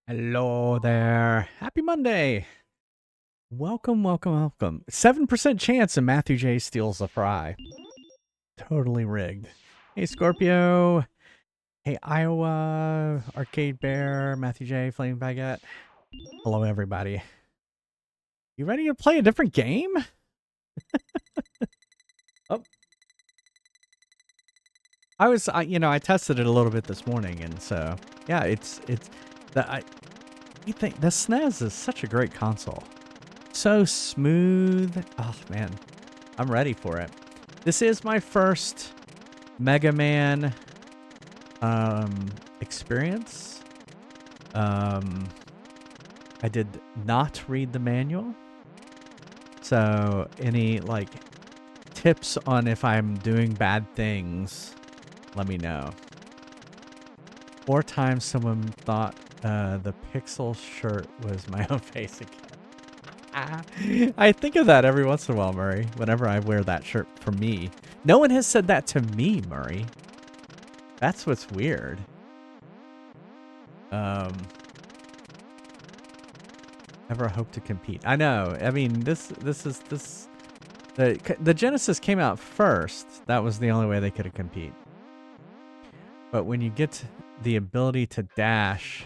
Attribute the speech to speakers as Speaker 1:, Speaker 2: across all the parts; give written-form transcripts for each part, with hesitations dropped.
Speaker 1: Hello there. Happy Monday. Welcome, welcome, welcome. 7% chance of Matthew J steals the fry. Totally rigged. Hey, Scorpio. Hey, Iowa. Arcade Bear. Matthew J. Flame Baguette. Hello, everybody. You ready to play a different game? Oh. I tested it a little bit this morning, and so, yeah, you think the SNES is such a great console. So smooth. Oh, man. I'm ready for it. This is my first Mega Man experience. I did not read the manual. So any like tips on if I'm doing bad things, let me know. 4 times someone thought the pixel shirt was my own face again. I think of that every once in a while, Murray, whenever I wear that shirt for me. No one has said that to me, Murray. That's what's weird. Ever hope to compete? I know. I mean, the Genesis came out first. That was the only way they could compete. But when you get the ability to dash,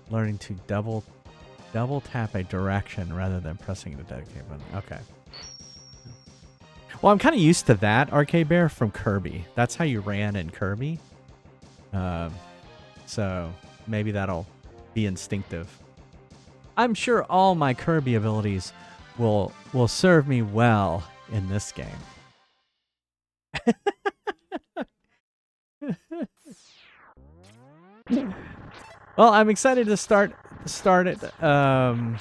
Speaker 1: learning to double tap a direction rather than pressing the dedicate button. Okay. Well, I'm kind of used to that, Arcade Bear, from Kirby. That's how you ran in Kirby. So maybe that'll be instinctive. I'm sure all my Kirby abilities will serve me well in this game. Well, I'm excited to start it. I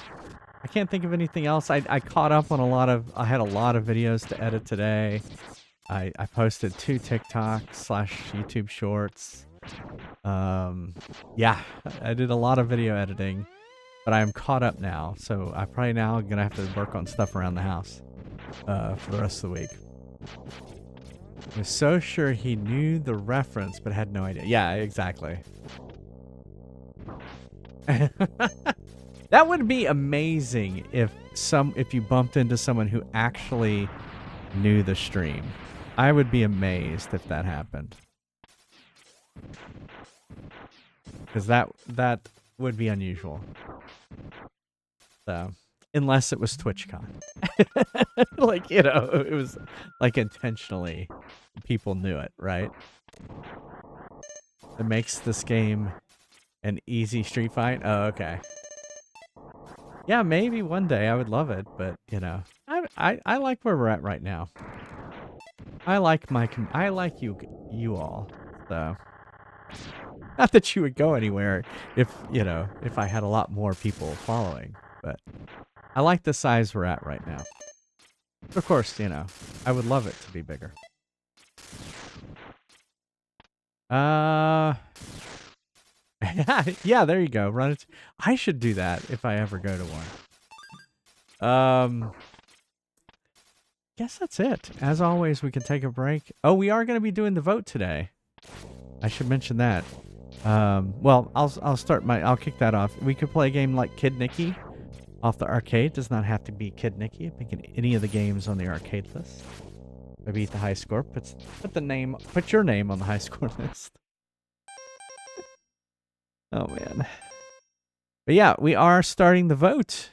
Speaker 1: can't think of anything else. I caught up on I had a lot of videos to edit today. I posted 2 TikTok/YouTube shorts. Yeah, I did a lot of video editing, but I'm caught up now. So I probably now gonna have to work on stuff around the house for the rest of the week. I was so sure he knew the reference, but had no idea. Yeah, exactly. That would be amazing if you bumped into someone who actually knew the stream. I would be amazed if that happened. Because that would be unusual. So, unless it was TwitchCon. Like, it was like intentionally people knew it, right? It makes this game an easy street fight. Oh, okay. Yeah, maybe one day I would love it, but I like where we're at right now. I like you all. So not that you would go anywhere if I had a lot more people following, but I like the size we're at right now. Of course, I would love it to be bigger. Yeah, there you go. Run it. I should do that if I ever go to one. Guess that's it. As always, we can take a break. Oh, we are going to be doing the vote today. I should mention that. Well, I'll kick that off. We could play a game like Kid Nicky off the arcade. Does not have to be Kid Nicky. I'm thinking any of the games on the arcade list. If I beat the high score, put your name on the high score list. Oh man. But yeah, we are starting the vote.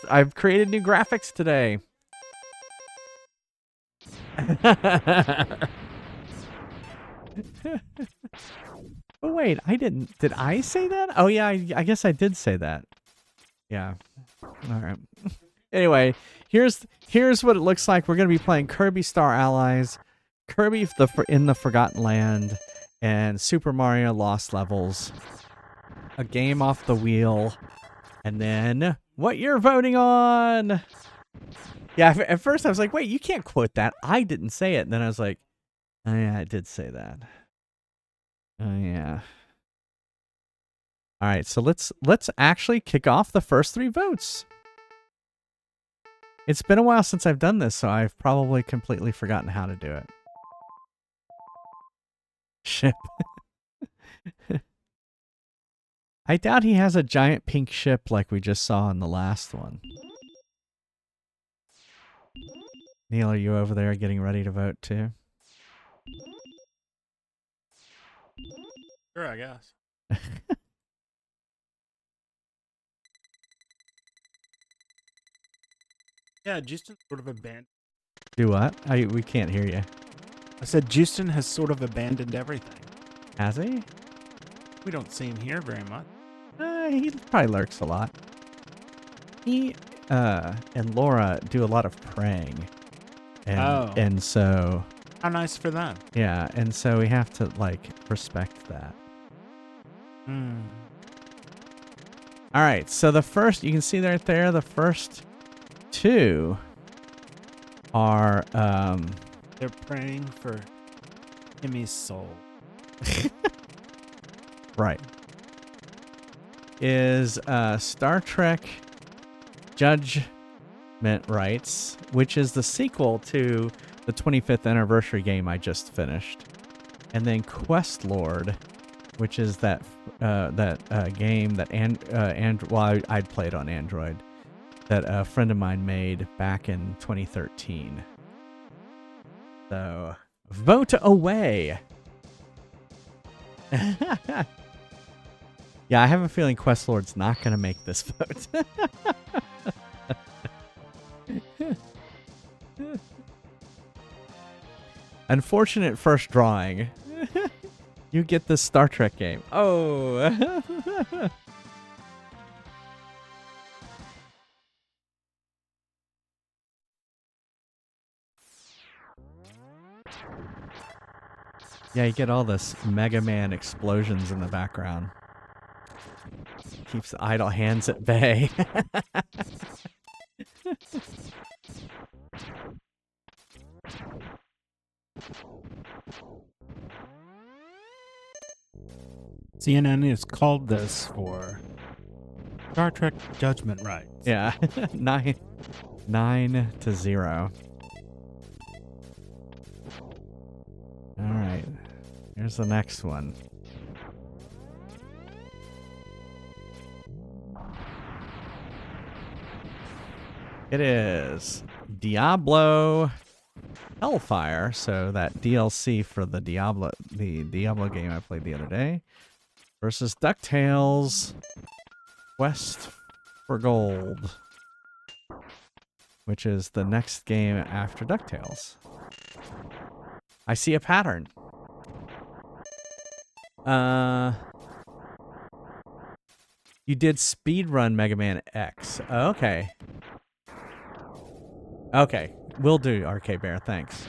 Speaker 1: I've created new graphics today. Oh wait, I didn't. Did I say that? Oh yeah, I guess I did say that. Yeah. All right. Anyway, here's what it looks like. We're gonna be playing Kirby Star Allies, Kirby in the Forgotten Land, and Super Mario Lost Levels. A game off the wheel, and then what you're voting on. Yeah, at first I was like, wait, you can't quote that. I didn't say it. And then I was like, oh yeah, I did say that. Oh yeah. All right, so let's actually kick off the first 3 votes. It's been a while since I've done this, so I've probably completely forgotten how to do it. Ship. I doubt he has a giant pink ship like we just saw in the last one. Neil, are you over there getting ready to vote too?
Speaker 2: Sure, I guess. Yeah, Justin sort of abandoned.
Speaker 1: Do what? We can't hear you.
Speaker 2: I said Justin has sort of abandoned everything.
Speaker 1: Has he?
Speaker 2: We don't see him here very much.
Speaker 1: He probably lurks a lot. He and Laura do a lot of praying. And so
Speaker 2: how nice for them.
Speaker 1: Yeah, and so we have to like respect that. All right, so the first, you can see right there, the first two are
Speaker 2: they're praying for Timmy's soul.
Speaker 1: Right. Is Star Trek Judgment Rights, which is the sequel to the 25th anniversary game I just finished. And then Quest Lord, which is that game that I'd played on Android, that a friend of mine made back in 2013. So, vote away. Yeah, I have a feeling Quest Lord's not going to make this vote. Unfortunate first drawing. You get this Star Trek game. Oh. Yeah, you get all this Mega Man explosions in the background. Keeps the idle hands at bay.
Speaker 2: CNN has called this for Star Trek Judgment Rights.
Speaker 1: Yeah, 9-0. All right, here's the next one. It is Diablo Hellfire, so that DLC for the Diablo game I played the other day, versus DuckTales Quest for Gold, which is the next game after DuckTales. I see a pattern. You did speedrun Mega Man X. Oh, okay. Okay, will do, RK Bear, thanks.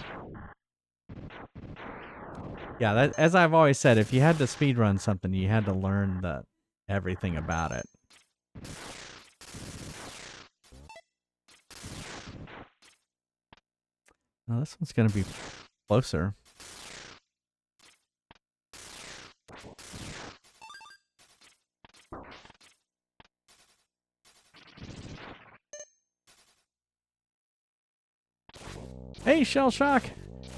Speaker 1: Yeah, that, as I've always said, if you had to speedrun something, you had to learn everything about it. Oh, this one's going to be closer. Hey, Shell Shock!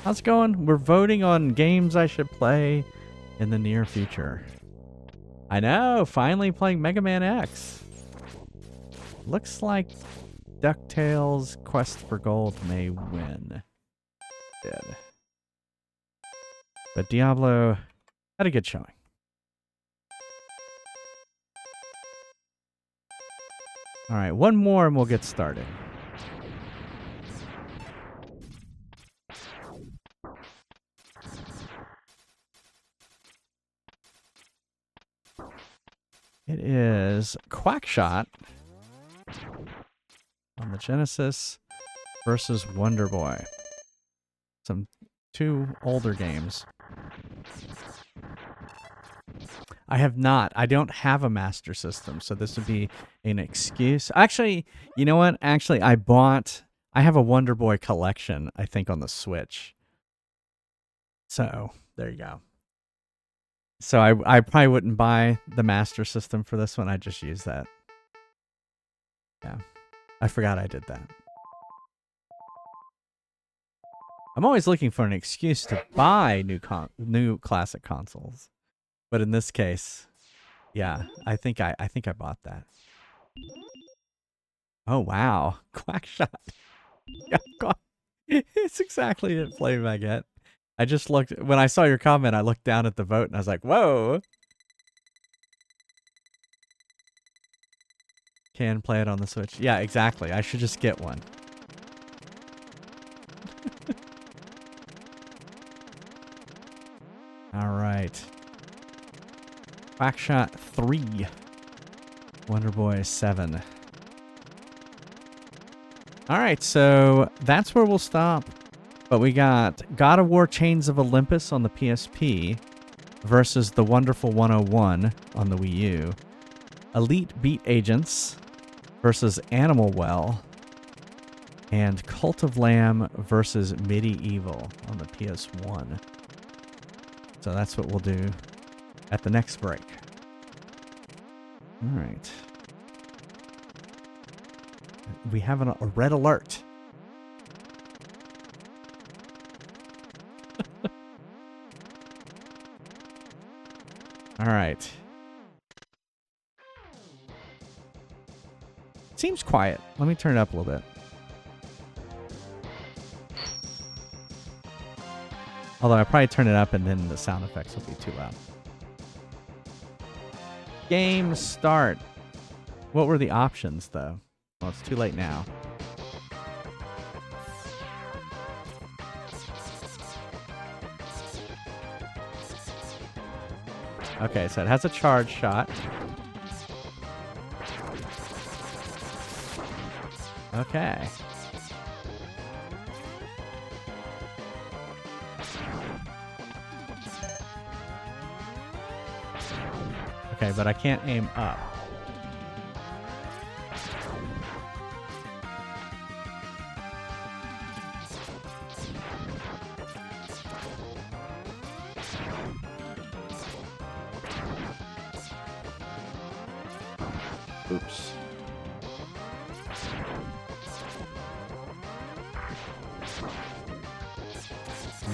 Speaker 1: How's it going? We're voting on games I should play in the near future. I know, finally playing Mega Man X. Looks like DuckTales Quest for Gold may win. Did. But Diablo had a good showing. Alright, one more and we'll get started. It is Quackshot on the Genesis versus Wonder Boy. Some two older games. I have not. I don't have a Master System, so this would be an excuse. Actually, you know what? Actually, I have a Wonder Boy collection, I think, on the Switch. So, there you go. So I probably wouldn't buy the Master System for this one. I'd just use that. Yeah. I forgot I did that. I'm always looking for an excuse to buy new classic consoles. But in this case, Yeah, I think I bought that. Oh wow, quack shot. Yeah, it's exactly the flame I get. I just looked when I saw your comment. I looked down at the vote and I was like, "Whoa!" Can play it on the Switch. Yeah, exactly. I should just get one. All right. Quackshot 3. Wonder Boy 7. All right, so that's where we'll stop. But we got God of War Chains of Olympus on the PSP versus The Wonderful 101 on the Wii U. Elite Beat Agents versus Animal Well. And Cult of Lamb versus Medieval on the PS1. So that's what we'll do at the next break. All right. We have a red alert. All right. Seems quiet. Let me turn it up a little bit. Although I probably turn it up and then the sound effects will be too loud. Game start. What were the options though? Well, it's too late now. Okay, so it has a charge shot. Okay. Okay, but I can't aim up. Oops.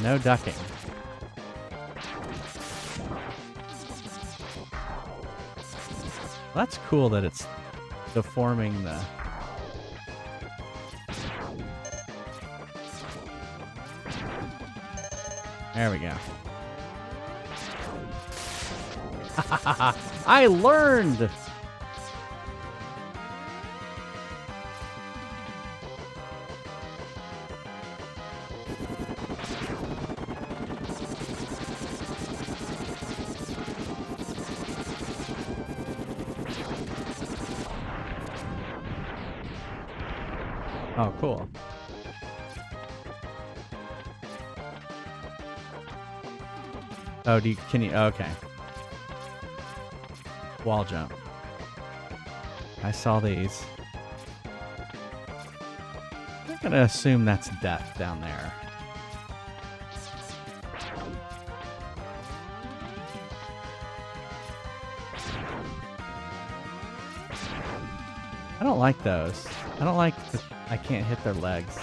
Speaker 1: No ducking. Well, that's cool that it's deforming the... There we go. I learned! Oh, cool. Oh, can you, okay. Wall jump. I saw these. I'm gonna assume that's death down there. I don't like those. I don't like the, I can't hit their legs.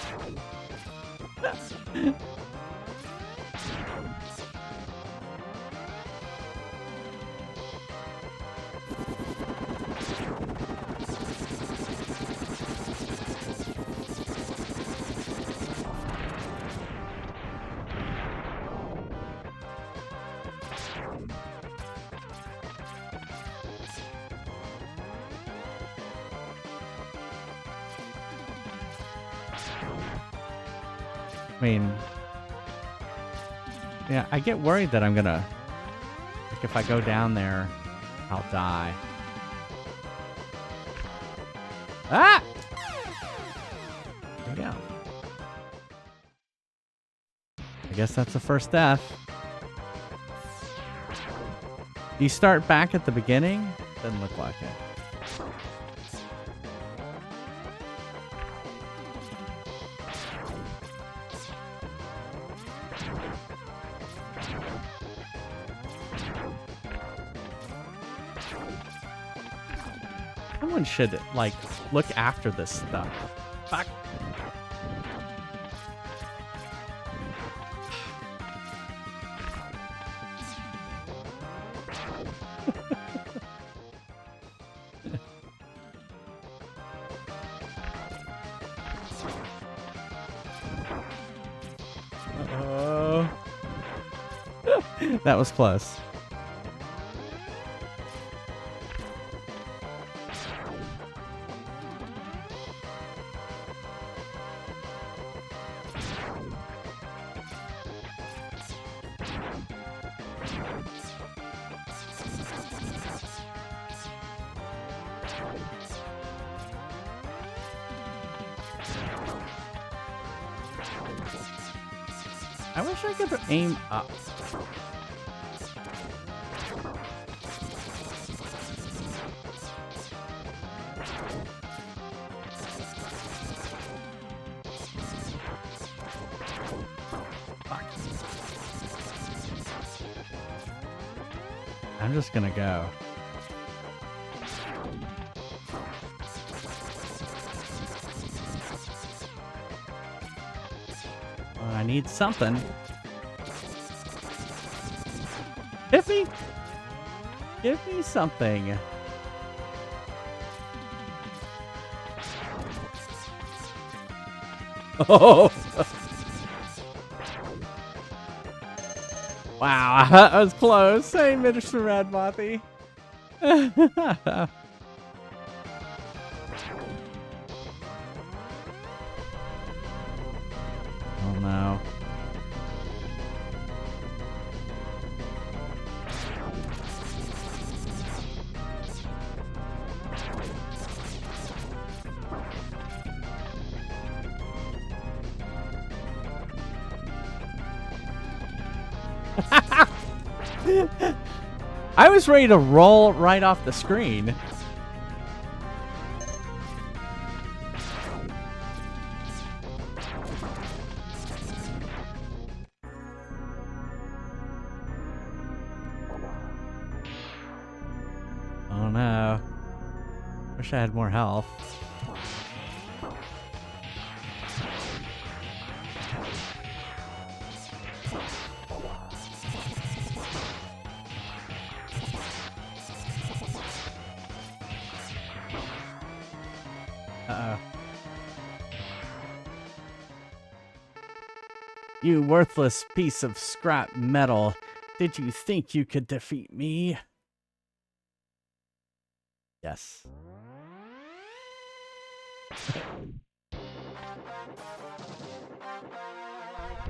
Speaker 1: I mean, yeah, I get worried that I'm gonna, like, if I go down there, I'll die. Ah! There you go. I guess that's the first death. Do you start back at the beginning? Doesn't look like it. Someone should, like, look after this stuff. Fuck. Oh. That was close. I wish I could aim up. Fuck. I'm just gonna go. I need something. Hit me! Give me something. Oh! Wow, that was close. Hey, Mr. Radmothy. Oh no. I was ready to roll right off the screen. Oh no. Wish I had more health. Uh-oh. You worthless piece of scrap metal. Did you think you could defeat me? Yes.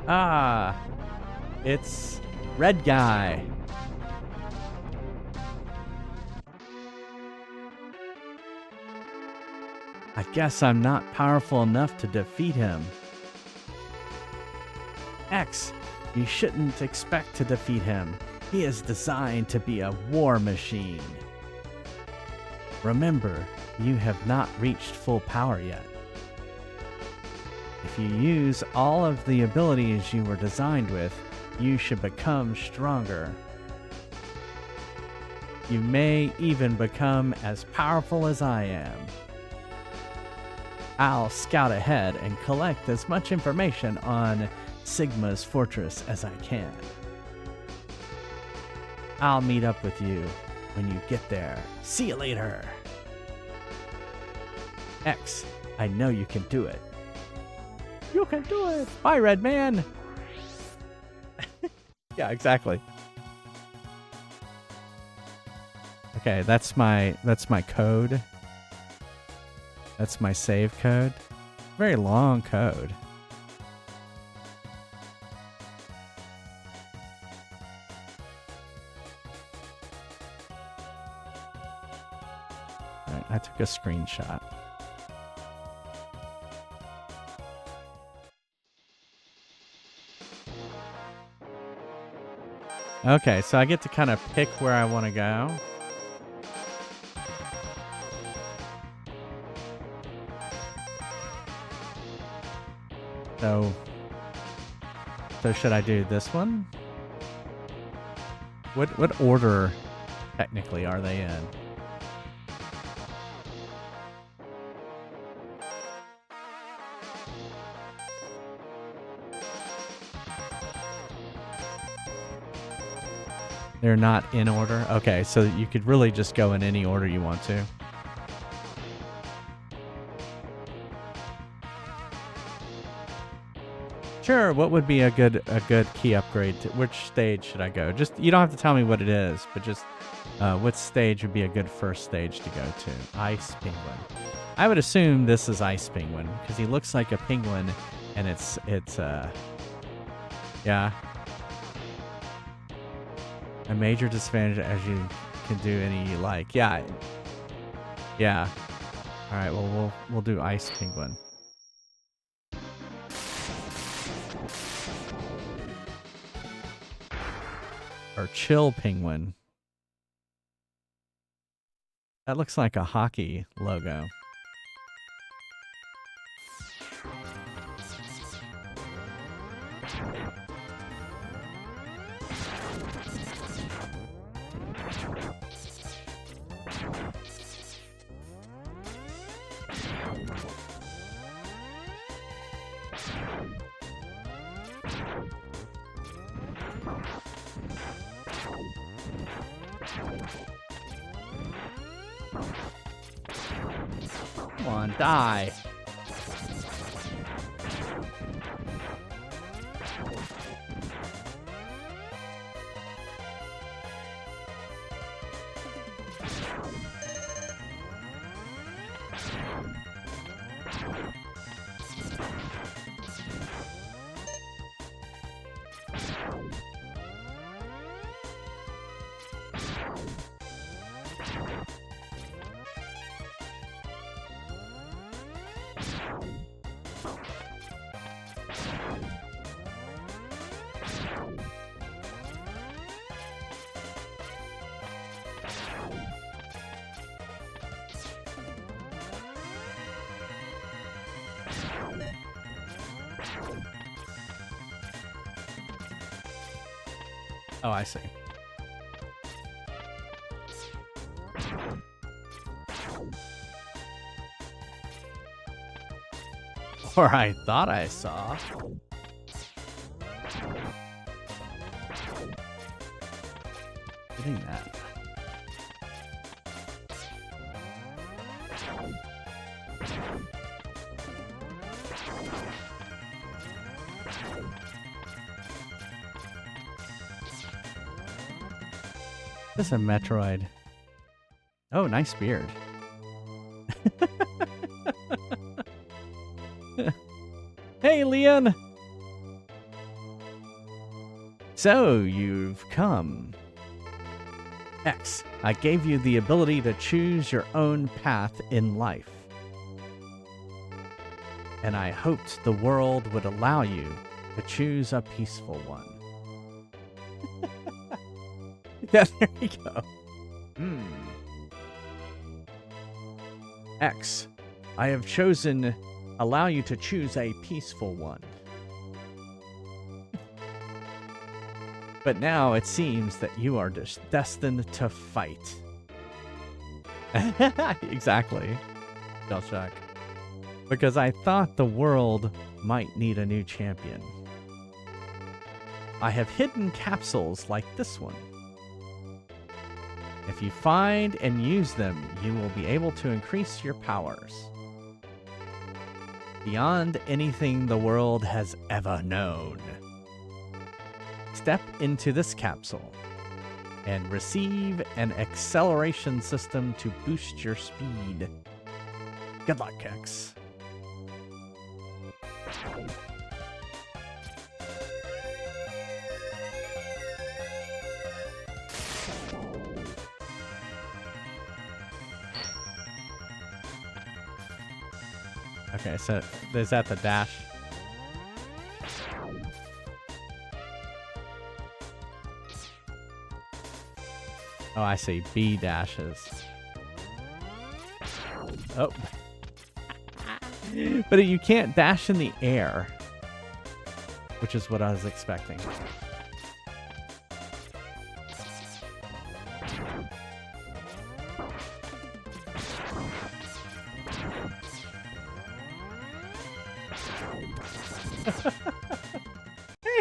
Speaker 1: Ah, it's Red Guy. I guess I'm not powerful enough to defeat him. X, you shouldn't expect to defeat him. He is designed to be a war machine. Remember, you have not reached full power yet. If you use all of the abilities you were designed with, you should become stronger. You may even become as powerful as I am. I'll scout ahead and collect as much information on Sigma's fortress as I can. I'll meet up with you when you get there. See you later. X, I know you can do it. You can do it. Bye, Red Man. Yeah, exactly. Okay, that's my code. That's my save code. Very long code. All right, I took a screenshot. Okay, so I get to kind of pick where I want to go. So should I do this one? What order technically are they in? They're not in order? Okay, so you could really just go in any order you want to. Sure. What would be a good key upgrade? Which stage should I go? Just you don't have to tell me what it is, but just what stage would be a good first stage to go to? Ice Penguin. I would assume this is Ice Penguin because he looks like a penguin, and it's yeah. A major disadvantage as you can do any you like. Yeah. Yeah. All right. Well, we'll do Ice Penguin. Or Chill Penguin. That looks like a hockey logo. Come on, die. Oh, I see. Or I thought I saw. Getting that. This is a Metroid. Oh, nice beard. Hey, Leon! So, you've come. X, I gave you the ability to choose your own path in life. And I hoped the world would allow you to choose a peaceful one. Yeah, there you go. X, I have chosen allow you to choose a peaceful one. But now it seems that you are destined to fight. Exactly. Shellshock. Because I thought the world might need a new champion. I have hidden capsules like this one. If you find and use them, you will be able to increase your powers beyond anything the world has ever known. Step into this capsule and receive an acceleration system to boost your speed. Good luck, X. Okay, so is that the dash? Oh, I see. B dashes. Oh. But you can't dash in the air, which is what I was expecting.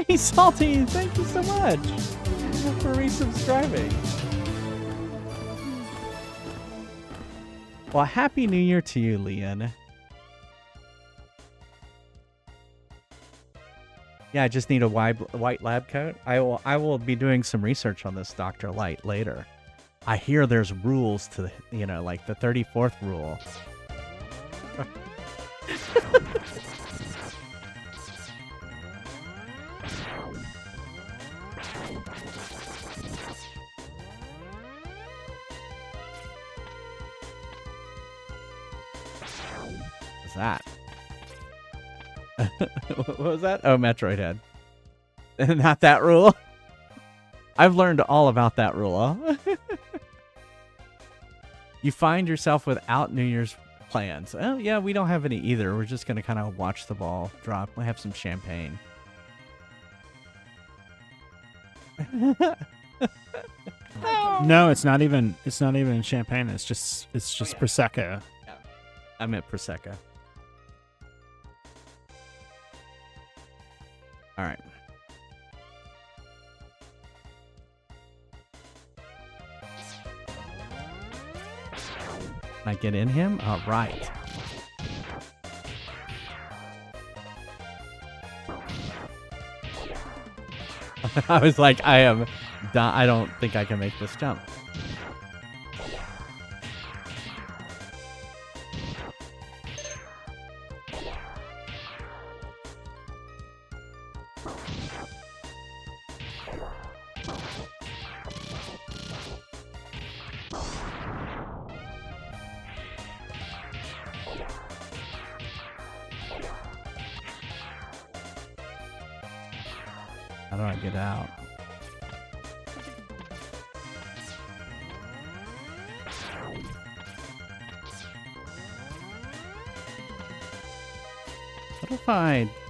Speaker 1: Hey, Salty, thank you so much for resubscribing. Well, Happy New Year to you, Leon. Yeah, I just need a white lab coat. I will be doing some research on this Dr. Light later. I hear there's rules to, like the 34th rule. What's that? What was that? Oh, Metroid Head. Not that rule. I've learned all about that rule. Huh? You find yourself without New Year's plans. Oh, yeah, we don't have any either. We're just going to kind of watch the ball drop. We'll have some champagne.
Speaker 2: No, it's not even champagne. It's just prosecco.
Speaker 1: Yeah. I meant prosecco. All right. Can I get in him? All right. I was like, I don't think I can make this jump. How do I get out?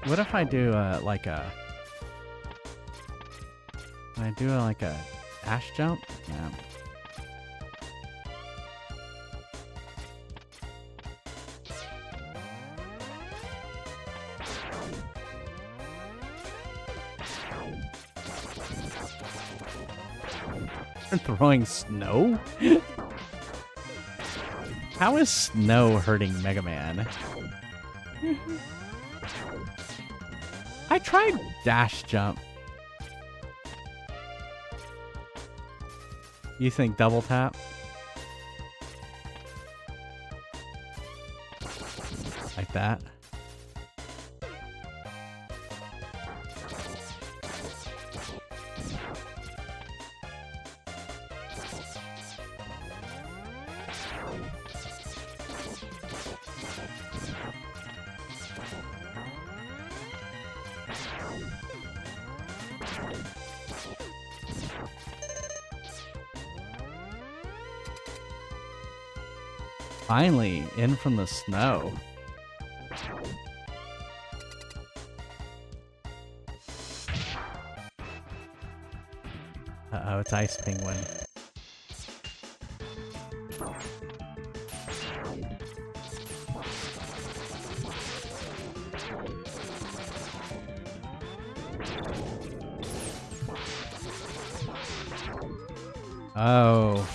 Speaker 1: What if I do like a can I do like a dash jump? Yeah. Throwing snow? How is snow hurting Mega Man? I tried dash jump. You think double tap? Like that? Finally, in from the snow. Uh-oh, it's Ice Penguin. Oh.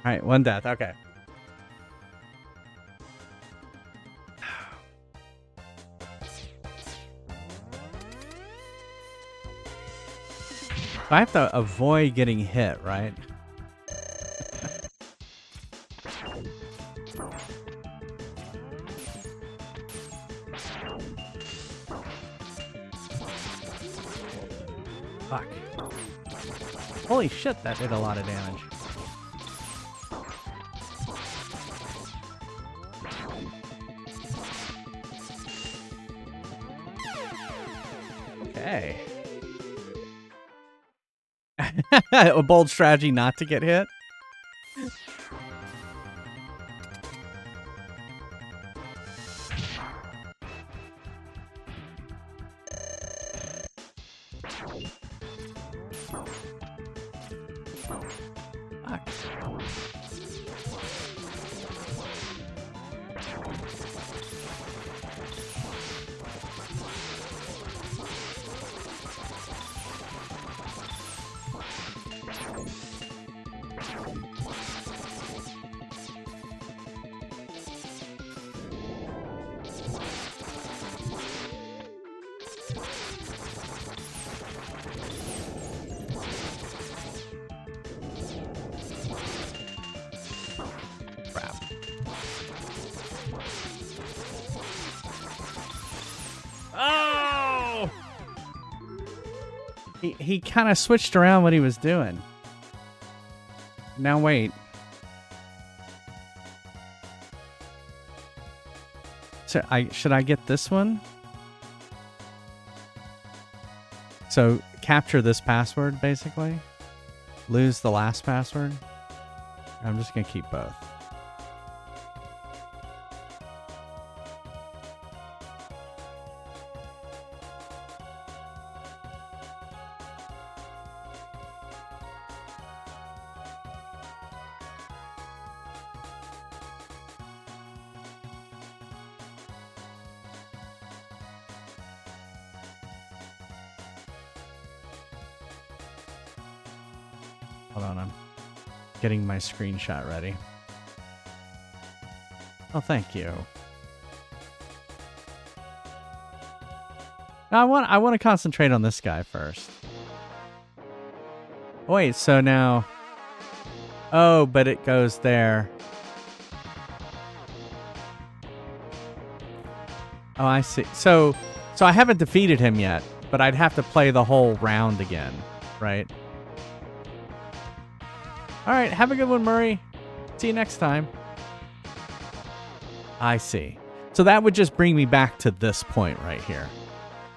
Speaker 1: All right, one death. Okay. I have to avoid getting hit, right? Fuck. Holy shit, that did a lot of damage. Okay. A bold strategy not to get hit. Fuck. Oh! He kind of switched around what he was doing. Now wait. So should I get this one? So capture this password basically. Lose the last password. I'm just gonna keep both. Hold on, I'm getting my screenshot ready. Oh, thank you. Now I want to concentrate on this guy first. Wait, so now... Oh, but it goes there. Oh, I see. So I haven't defeated him yet, but I'd have to play the whole round again, right? All right, have a good one, Murray. See you next time. I see. So that would just bring me back to this point right here.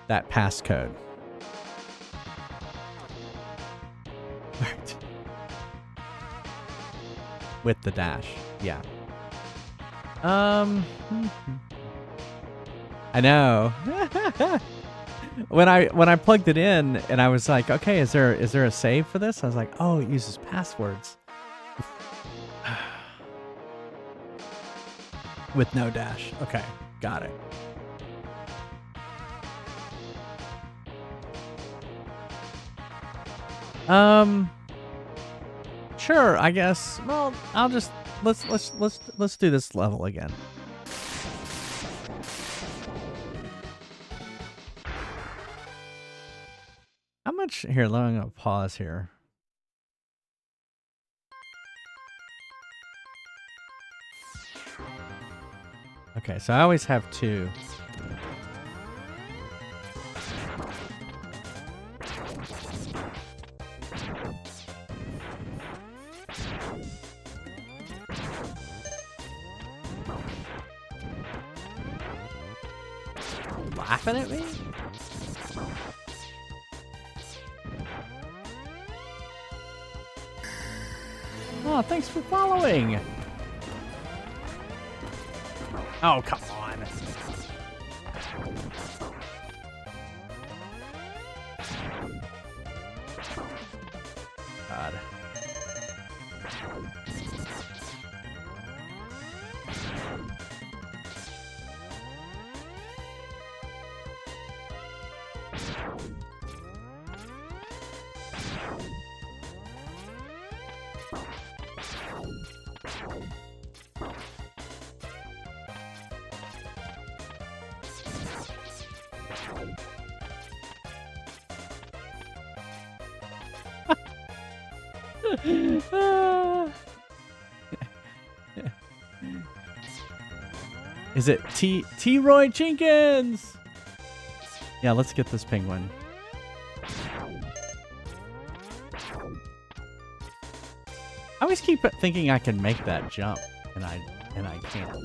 Speaker 1: That passcode. All right. With the dash. Yeah. I know. When I plugged it in and I was like, okay, is there a save for this? I was like, oh, it uses passwords. With no dash. Okay, got it. Sure, I guess. Well, I'll just let's do this level again. How much here? Let me pause here. Okay, so I always have two. Laughing at me? Oh, thanks for following. Oh, come on. God. Is it T-Roy Jenkins? Yeah, let's get this penguin. I always keep thinking I can make that jump, and I can't.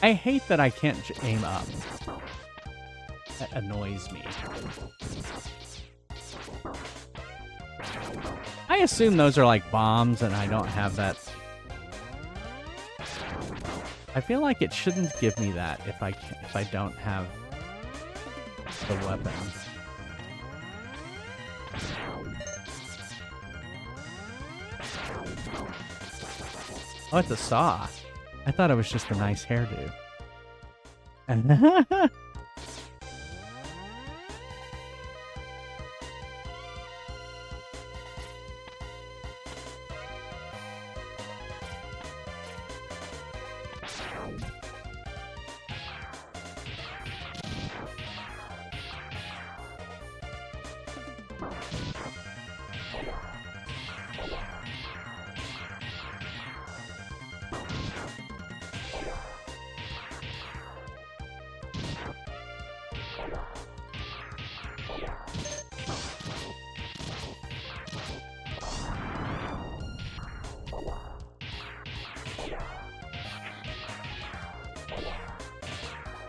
Speaker 1: I hate that I can't aim up. That annoys me. I assume those are like bombs and I don't have that. I feel like it shouldn't give me that if I don't have the weapon. Oh, it's a saw. I thought it was just a nice hairdo.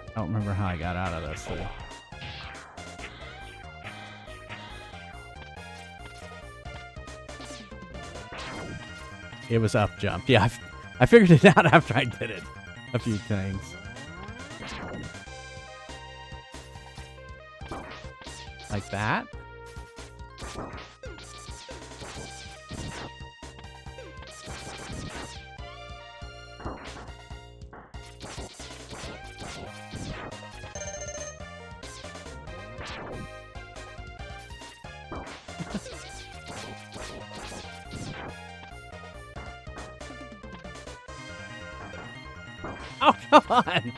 Speaker 1: I don't remember how I got out of this. So. It was up jump. Yeah, I figured it out after I did it. A few things. Like that. Oh, come on!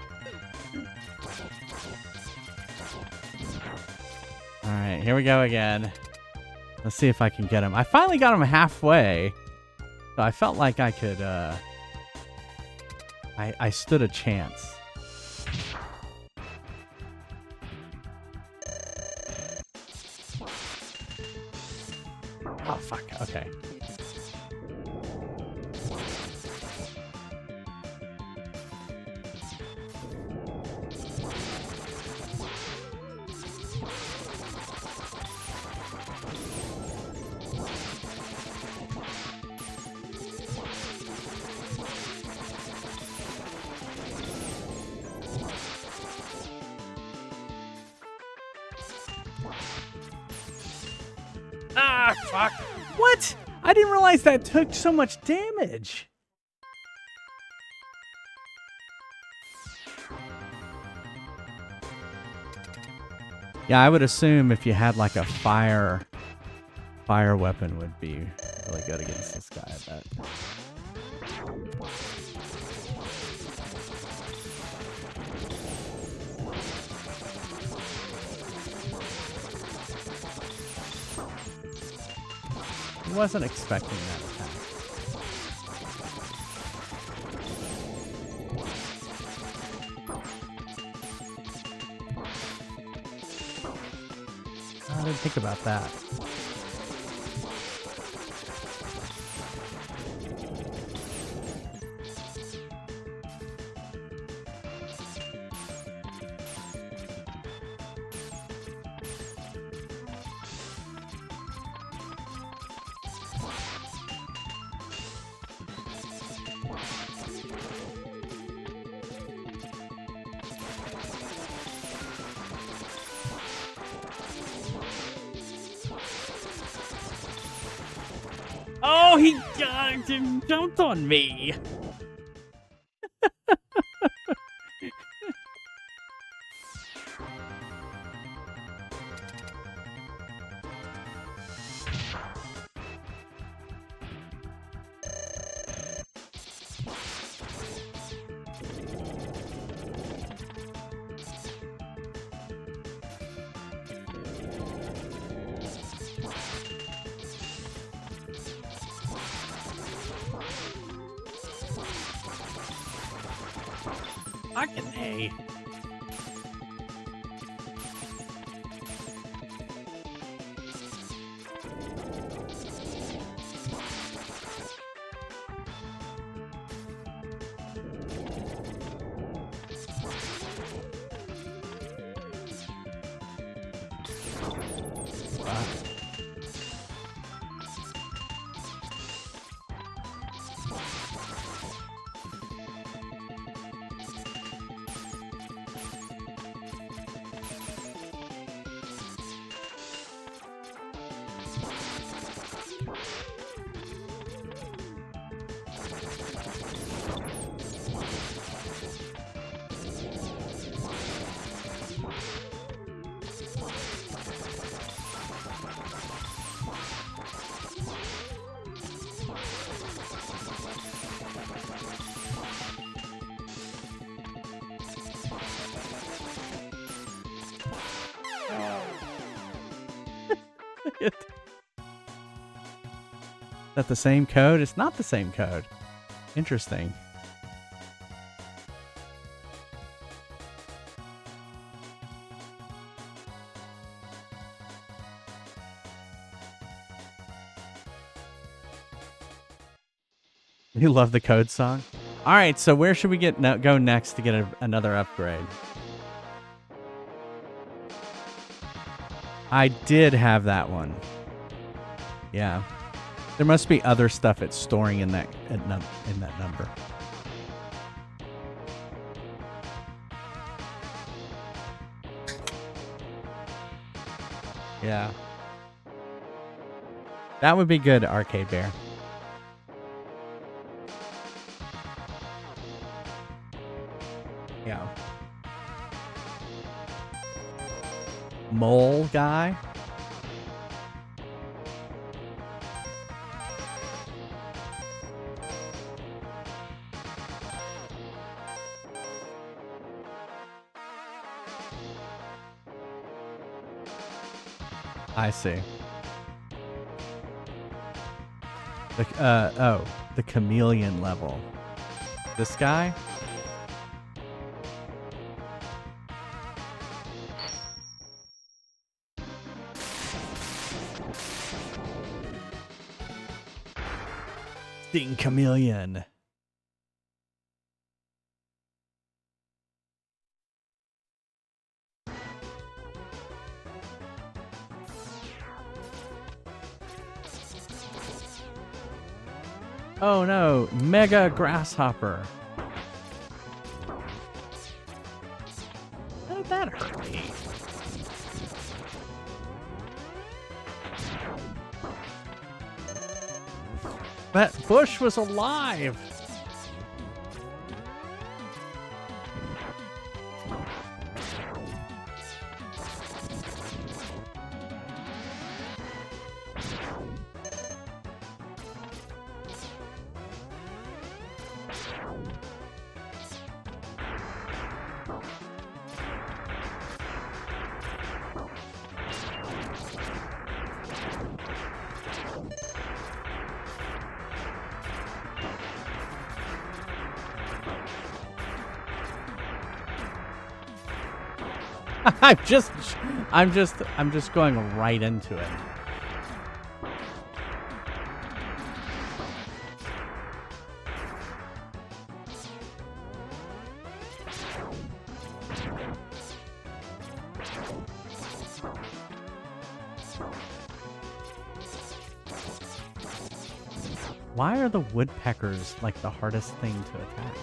Speaker 1: Alright, here we go again. Let's see if I can get him. I finally got him halfway. So I felt like I could, I stood a chance. Oh, fuck. Okay. Ah, fuck. What? I didn't realize that took so much damage. Yeah, I would assume if you had like a fire weapon would be really good against this guy, I bet. Wasn't expecting that attack. I didn't think about that. Oh, he jumped on me. Fucking A. Is that the same code? It's not the same code. Interesting. You love the code song? All right, so where should we go next to get another upgrade? I did have that one. Yeah. There must be other stuff it's storing in that number. Yeah. That would be good, Arcade Bear. Yeah. Mole guy. I see. The chameleon level. This guy? Sting chameleon. Oh no, mega grasshopper. How did that hurt me? That bush was alive. I'm just going right into it. Why are the woodpeckers like the hardest thing to attack?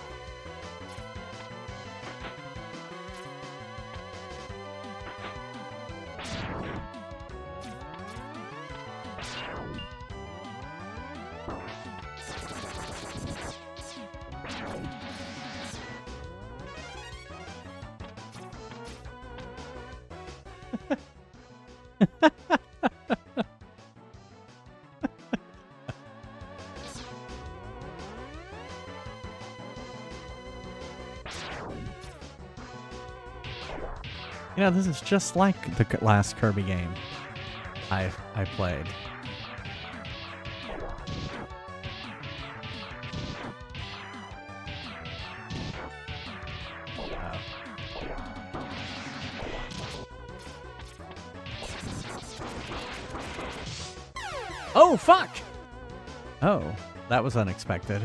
Speaker 1: You know, this is just like the last Kirby game I played. Oh, fuck! Oh, that was unexpected.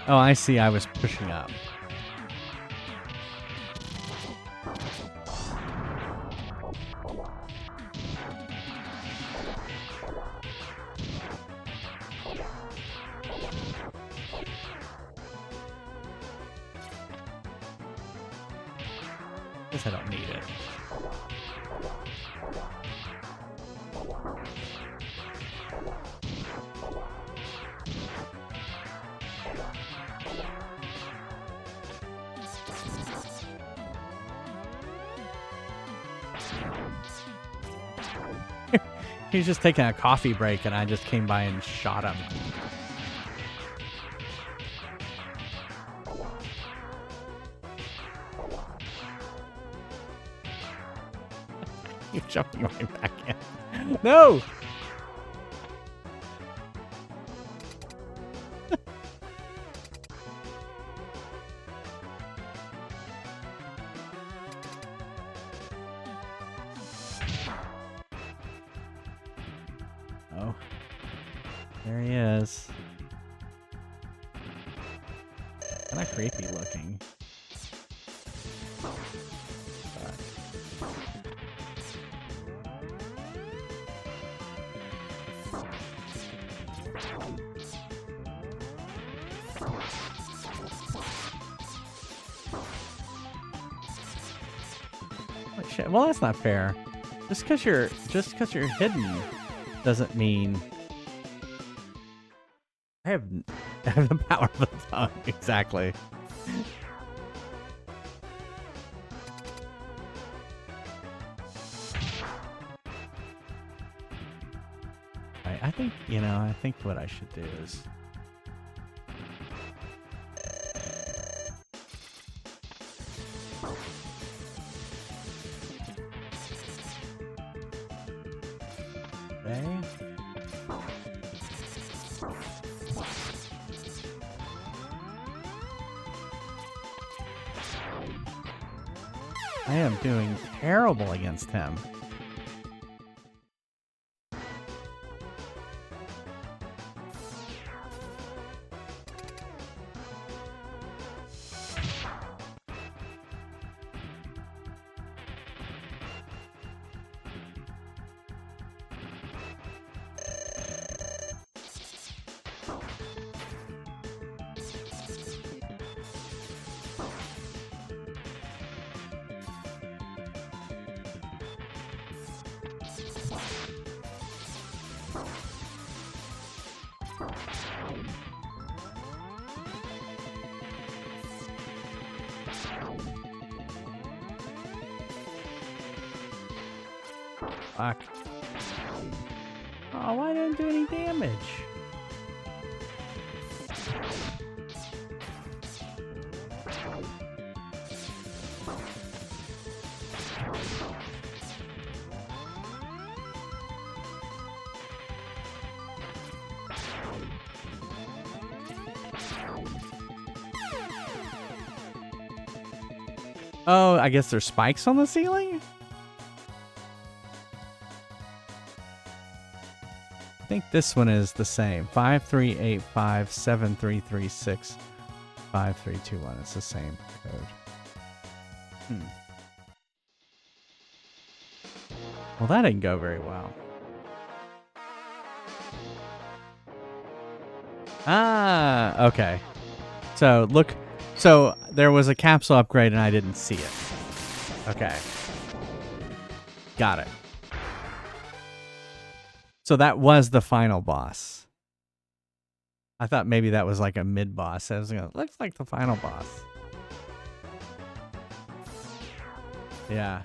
Speaker 1: Oh, I see. I was pushing up. Guess I don't need it. He's just taking a coffee break, and I just came by and shot him. You're jumping right back in. No! Oh. There he is. Kind of creepy looking. Shit. Well, that's not fair. Just because you're hidden doesn't mean I have the power of the tongue. Exactly. I think, I think what I should do is I am doing terrible against him. Fuck. Oh, why didn't do any damage? Oh, I guess there's spikes on the ceiling? I think this one is the same. 5385 7336 5321. It's the same code. Well, that didn't go very well. Ah, okay. So look, so there was a capsule upgrade and I didn't see it. Okay. Got it. So that was the final boss. I thought maybe that was like a mid-boss. I was like, looks like the final boss. Yeah.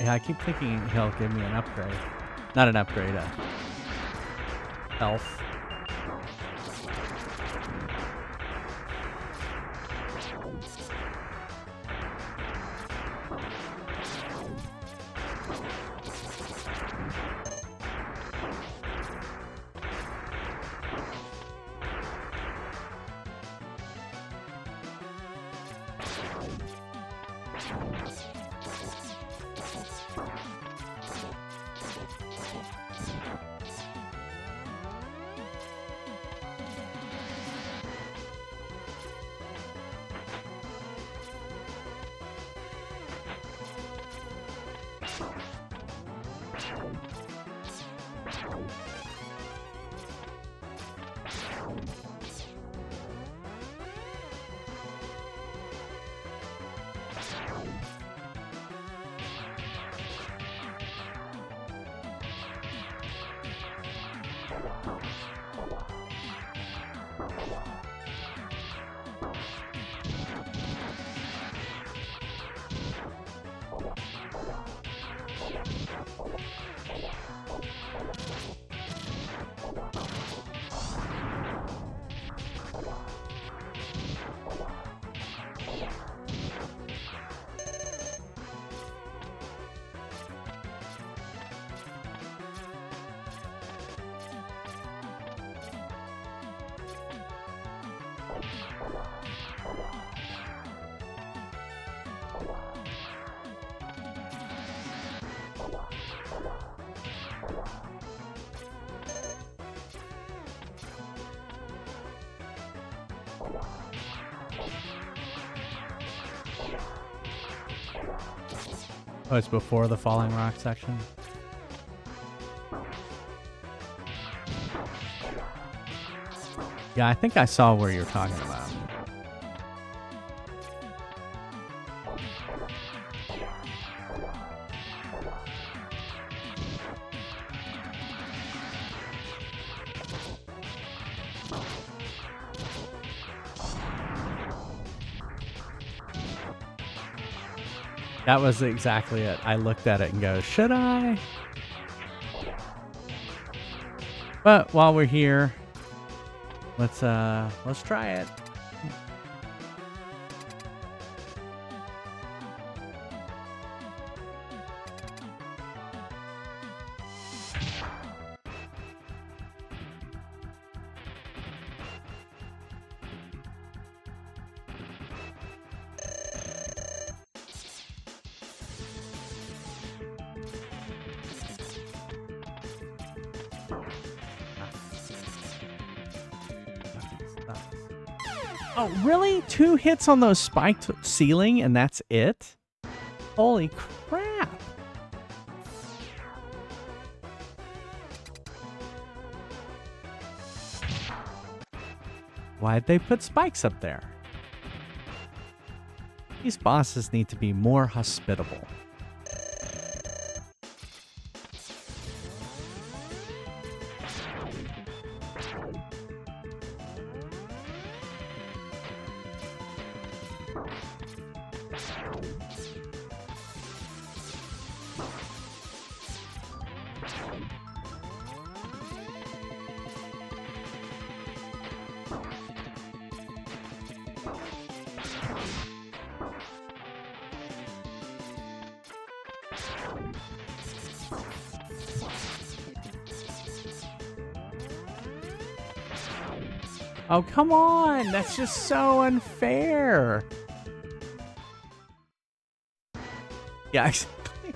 Speaker 1: Yeah, I keep thinking he'll give me an upgrade. Not an upgrade, health. Oh, it's before the falling rock section? Yeah, I think I saw where you're talking about. That was exactly it. I looked at it and go, should I? But while we're here, let's try it. Oh, really? 2 hits on those spiked ceiling and that's it? Holy crap. Why'd they put spikes up there? These bosses need to be more hospitable. Oh, come on! That's just so unfair! Yeah, exactly.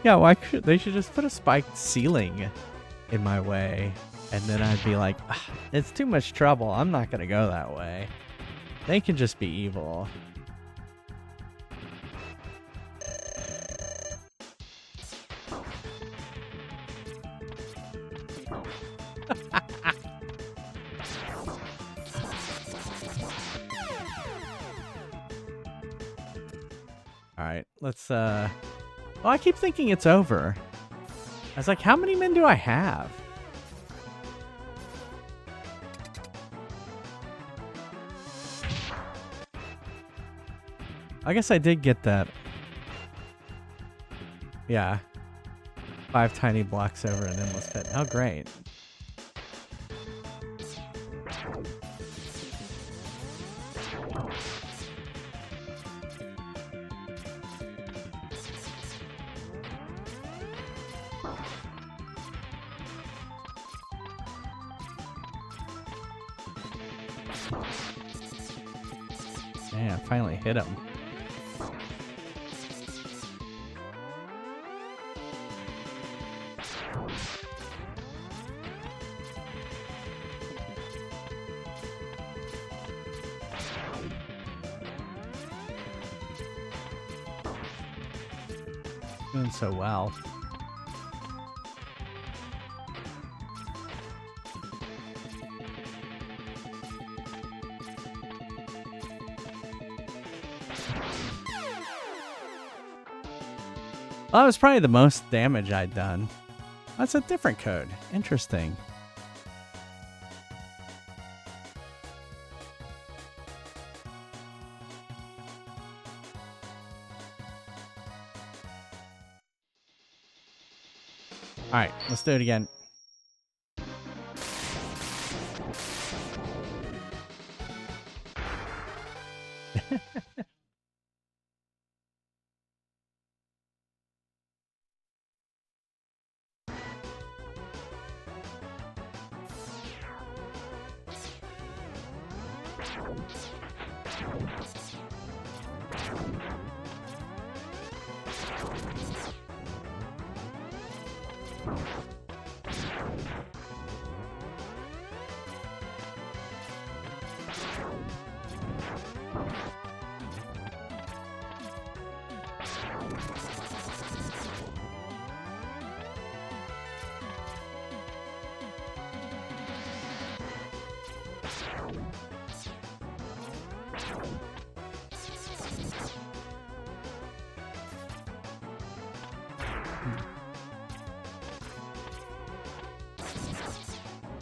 Speaker 1: Yeah, why could they should just put a spiked ceiling in my way, and then I'd be like, it's too much trouble. I'm not gonna go that way. They can just be evil. Alright, let's, well, I keep thinking it's over. I was like, how many men do I have? I guess I did get that Yeah. 5 tiny blocks over an endless pit. Oh, great. Man, finally hit him. Doing so well. Well, that was probably the most damage I'd done. That's a different code. Interesting. All right, let's do it again.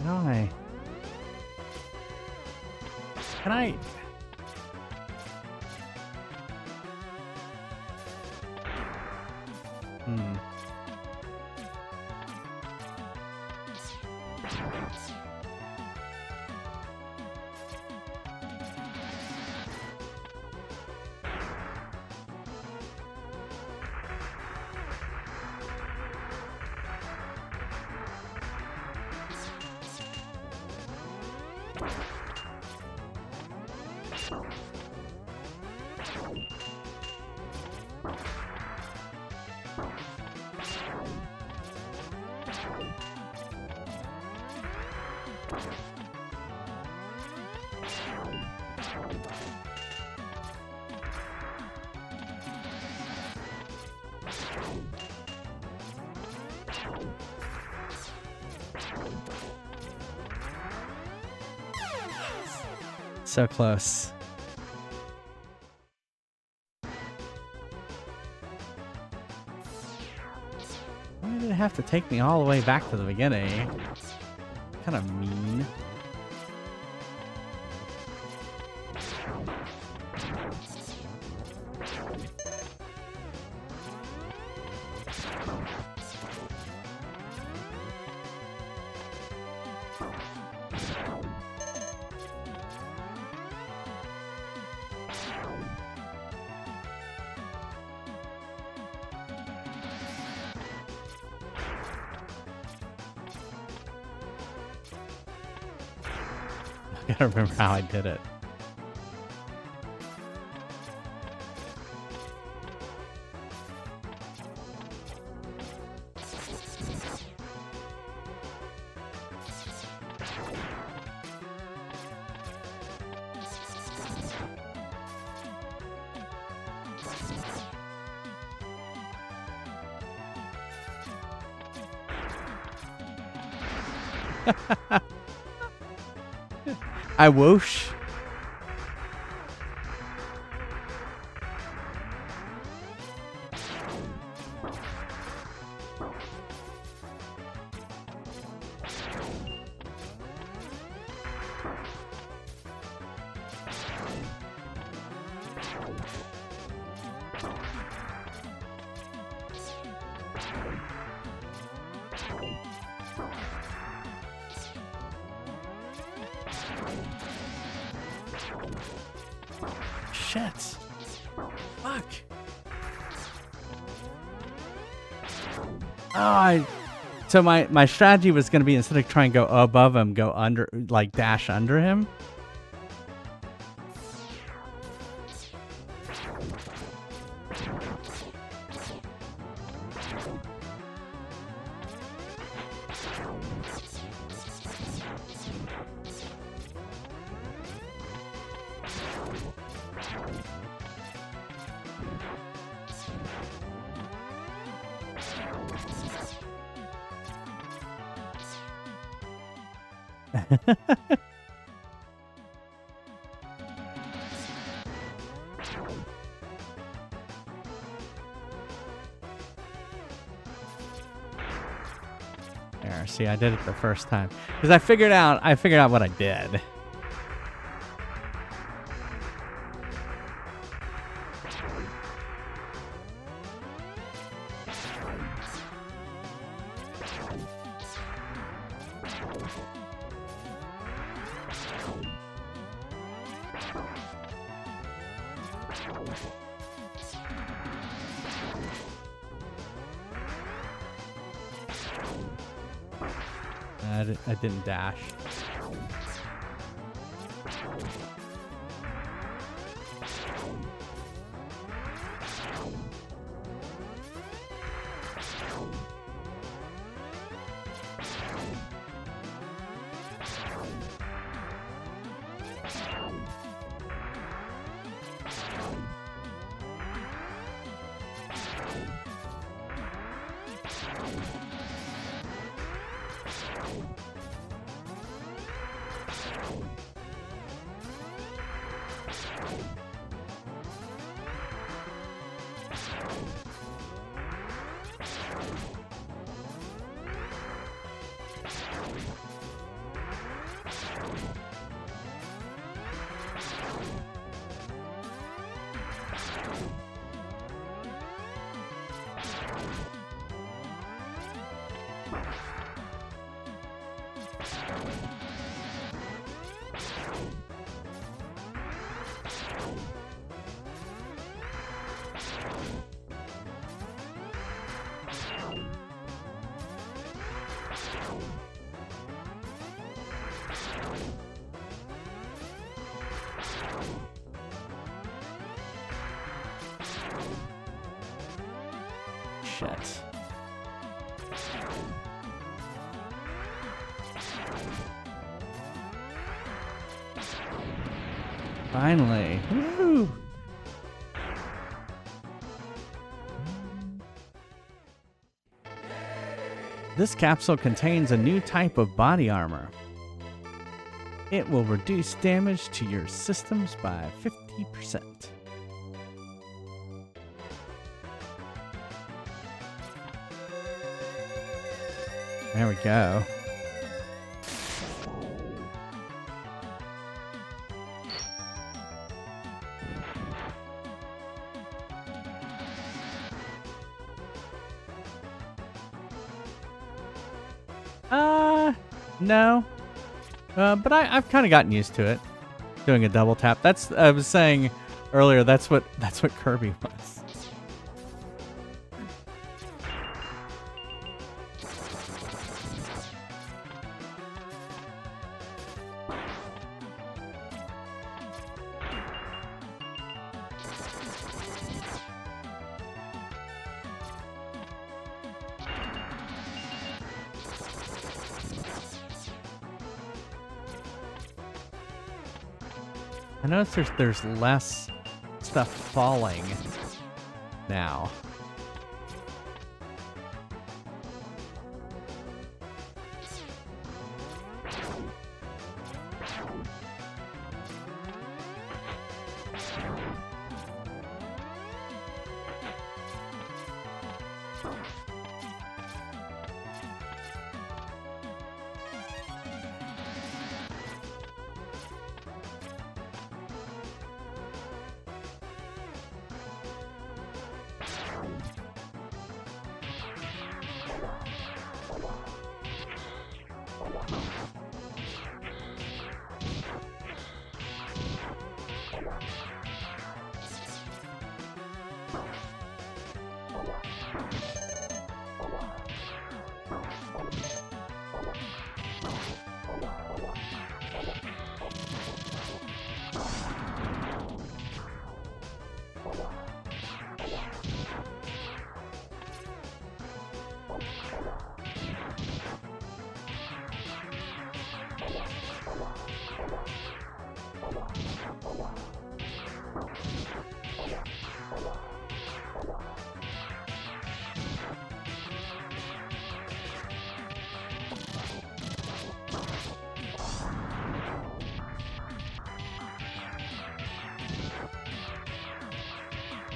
Speaker 1: No, can I? So close. Why did it have to take me all the way back to the beginning? Kind of mean. I gotta remember how I did it. I whoosh. shit. Fuck. Oh, so my strategy was going to be, instead of trying to go above him, go under, like dash under him. There, see, I did it the first time because I figured out what I did. I didn't dash. Shit. Finally. Woo! This capsule contains a new type of body armor. It will reduce damage to your systems by 50%. There we go. No. But I've kind of gotten used to it. Doing a double tap. I was saying earlier, that's what Kirby was. I notice there's less stuff falling now.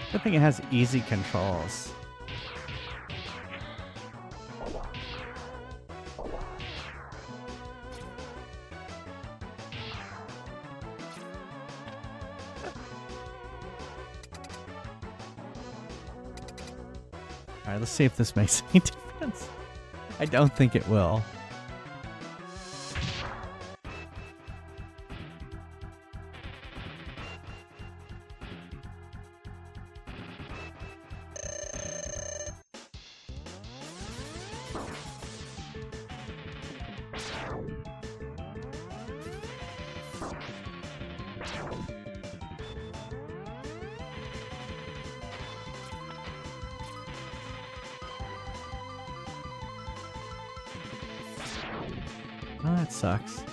Speaker 1: Good thing it has easy controls. Alright, let's see if this makes any difference. I don't think it will. Oh, that sucks.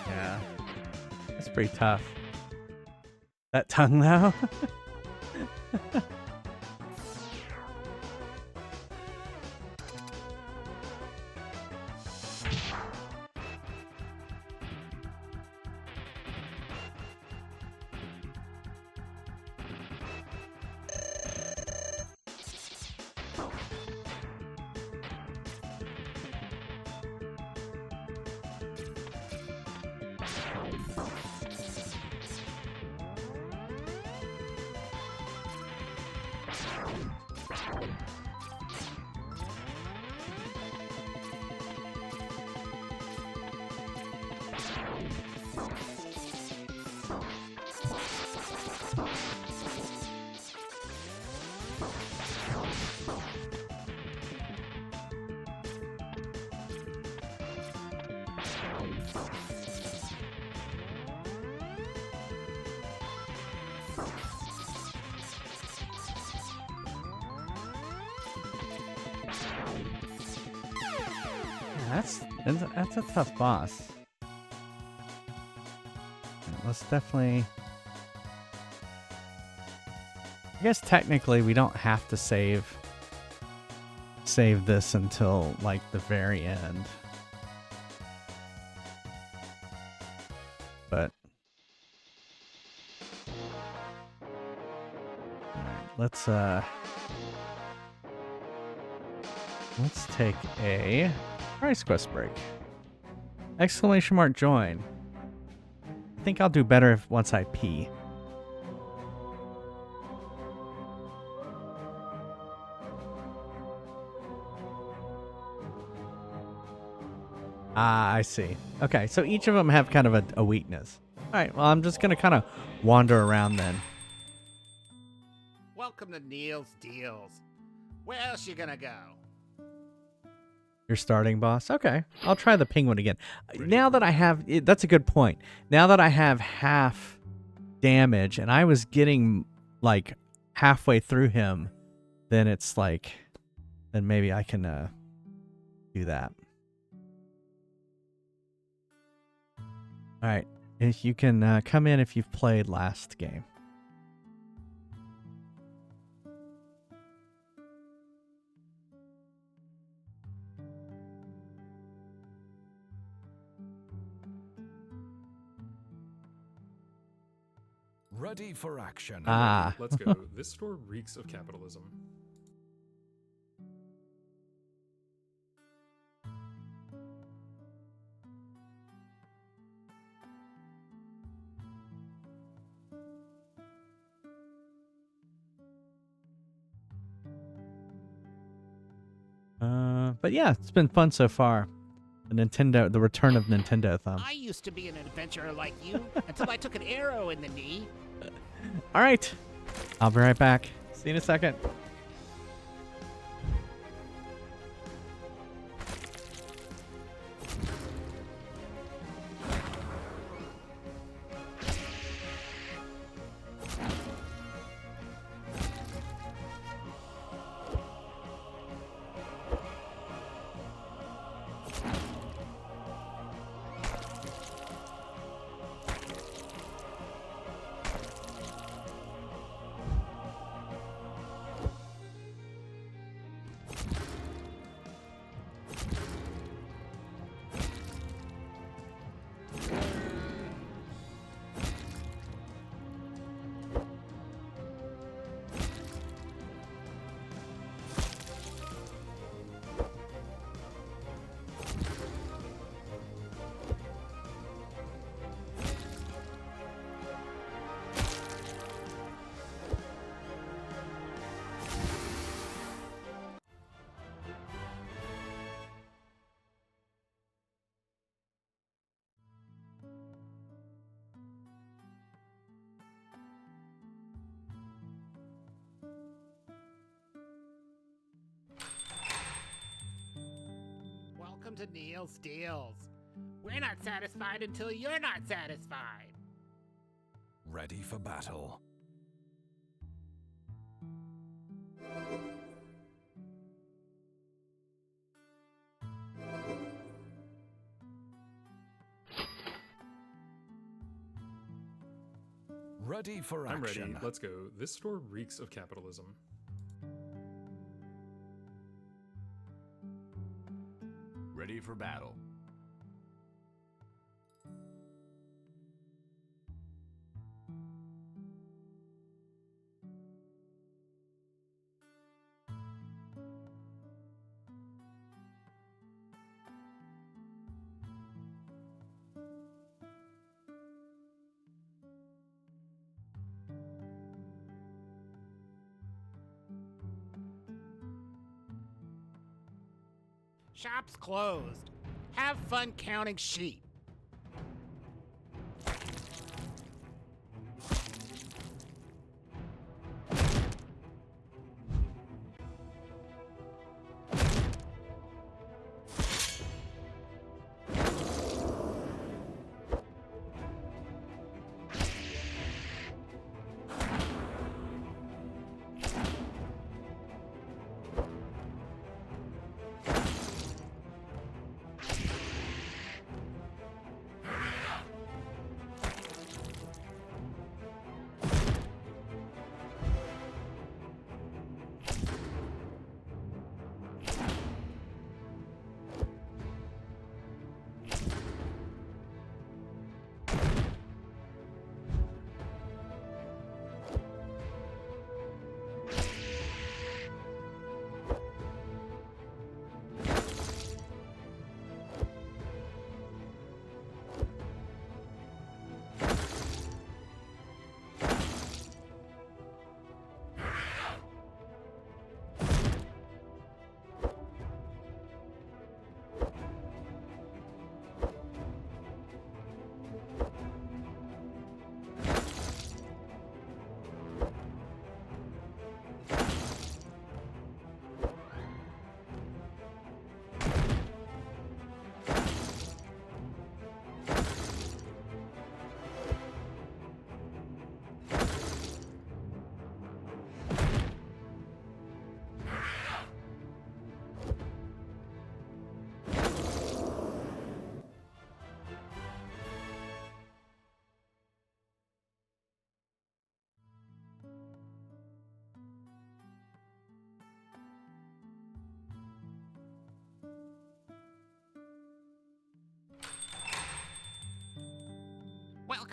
Speaker 1: Yeah, that's pretty tough. That tongue, though. That's a tough boss. Let's definitely... I guess technically we don't have to save this until like the very end. But let's take a price quest break. Exclamation mark join. I think I'll do better once I pee. Ah, I see. Okay, so each of them have kind of a weakness. All right, well, I'm just going to kind of wander around then.
Speaker 3: Welcome to Neil's Deals. Where else you gonna go?
Speaker 1: Your starting boss. Okay, I'll try the penguin again. Now that I have, that's a good point. Now that I have half damage, and I was getting like halfway through him, then it's like, then maybe I can do that. All right, if you can come in if you've played last game.
Speaker 3: Ready for action.
Speaker 4: Ready. Let's go. This store reeks of capitalism.
Speaker 1: But yeah, it's been fun so far. The return of Nintendo Thumb.
Speaker 5: I used to be an adventurer like you until I took an arrow in the knee.
Speaker 1: All right, I'll be right back. See you in a second.
Speaker 5: Welcome to Neil's Deals. We're not satisfied until you're not satisfied.
Speaker 3: Ready for battle. Ready for
Speaker 4: I'm
Speaker 3: action.
Speaker 4: ready. Let's go. This store reeks of capitalism.
Speaker 6: Ready for battle.
Speaker 5: Shop's closed. Have fun counting sheep.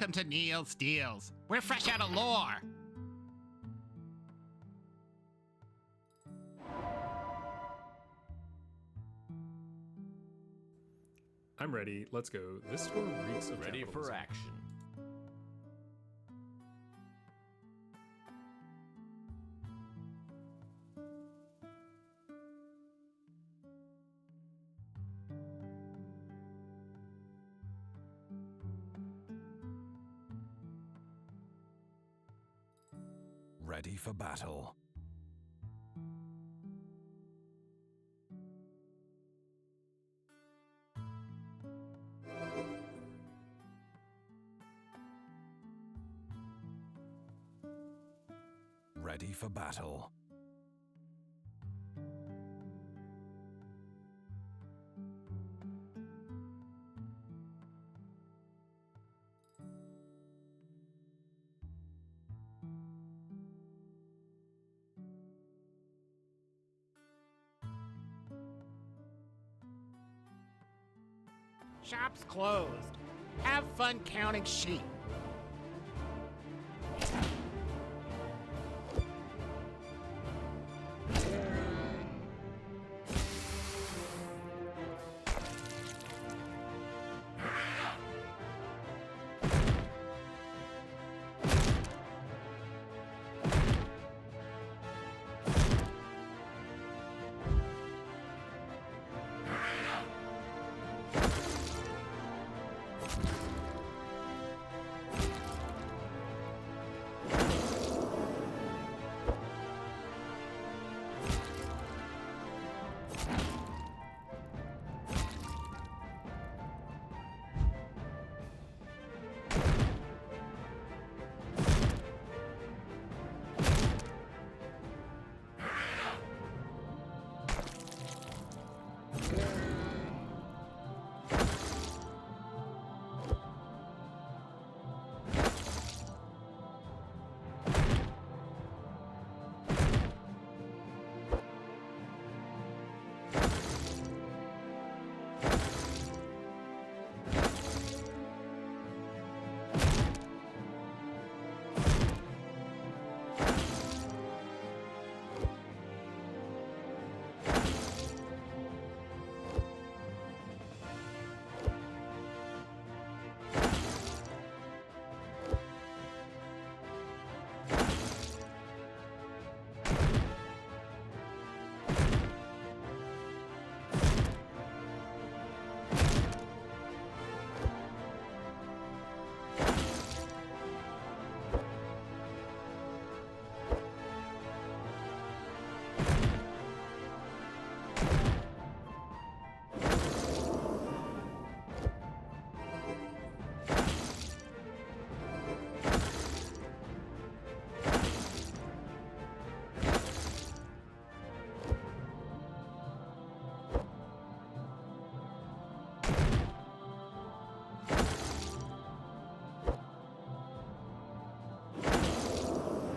Speaker 5: Welcome to Neil's Deals. We're fresh out of lore.
Speaker 4: I'm ready. Let's go. This store reeks of
Speaker 6: Ready for
Speaker 4: capitalism.
Speaker 6: action.
Speaker 3: Ready for battle. Ready for battle.
Speaker 5: Shop's closed. Have fun counting sheep.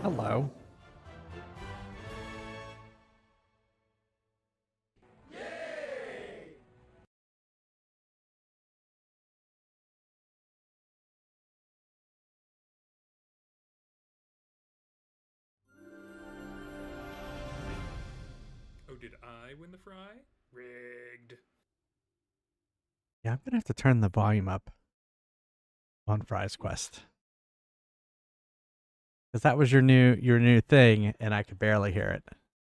Speaker 1: Hello.
Speaker 4: Oh, did I win the fry? Rigged.
Speaker 1: Yeah, I'm gonna have to turn the volume up on Fry's Quest. Because that was your new thing, and I could barely hear it.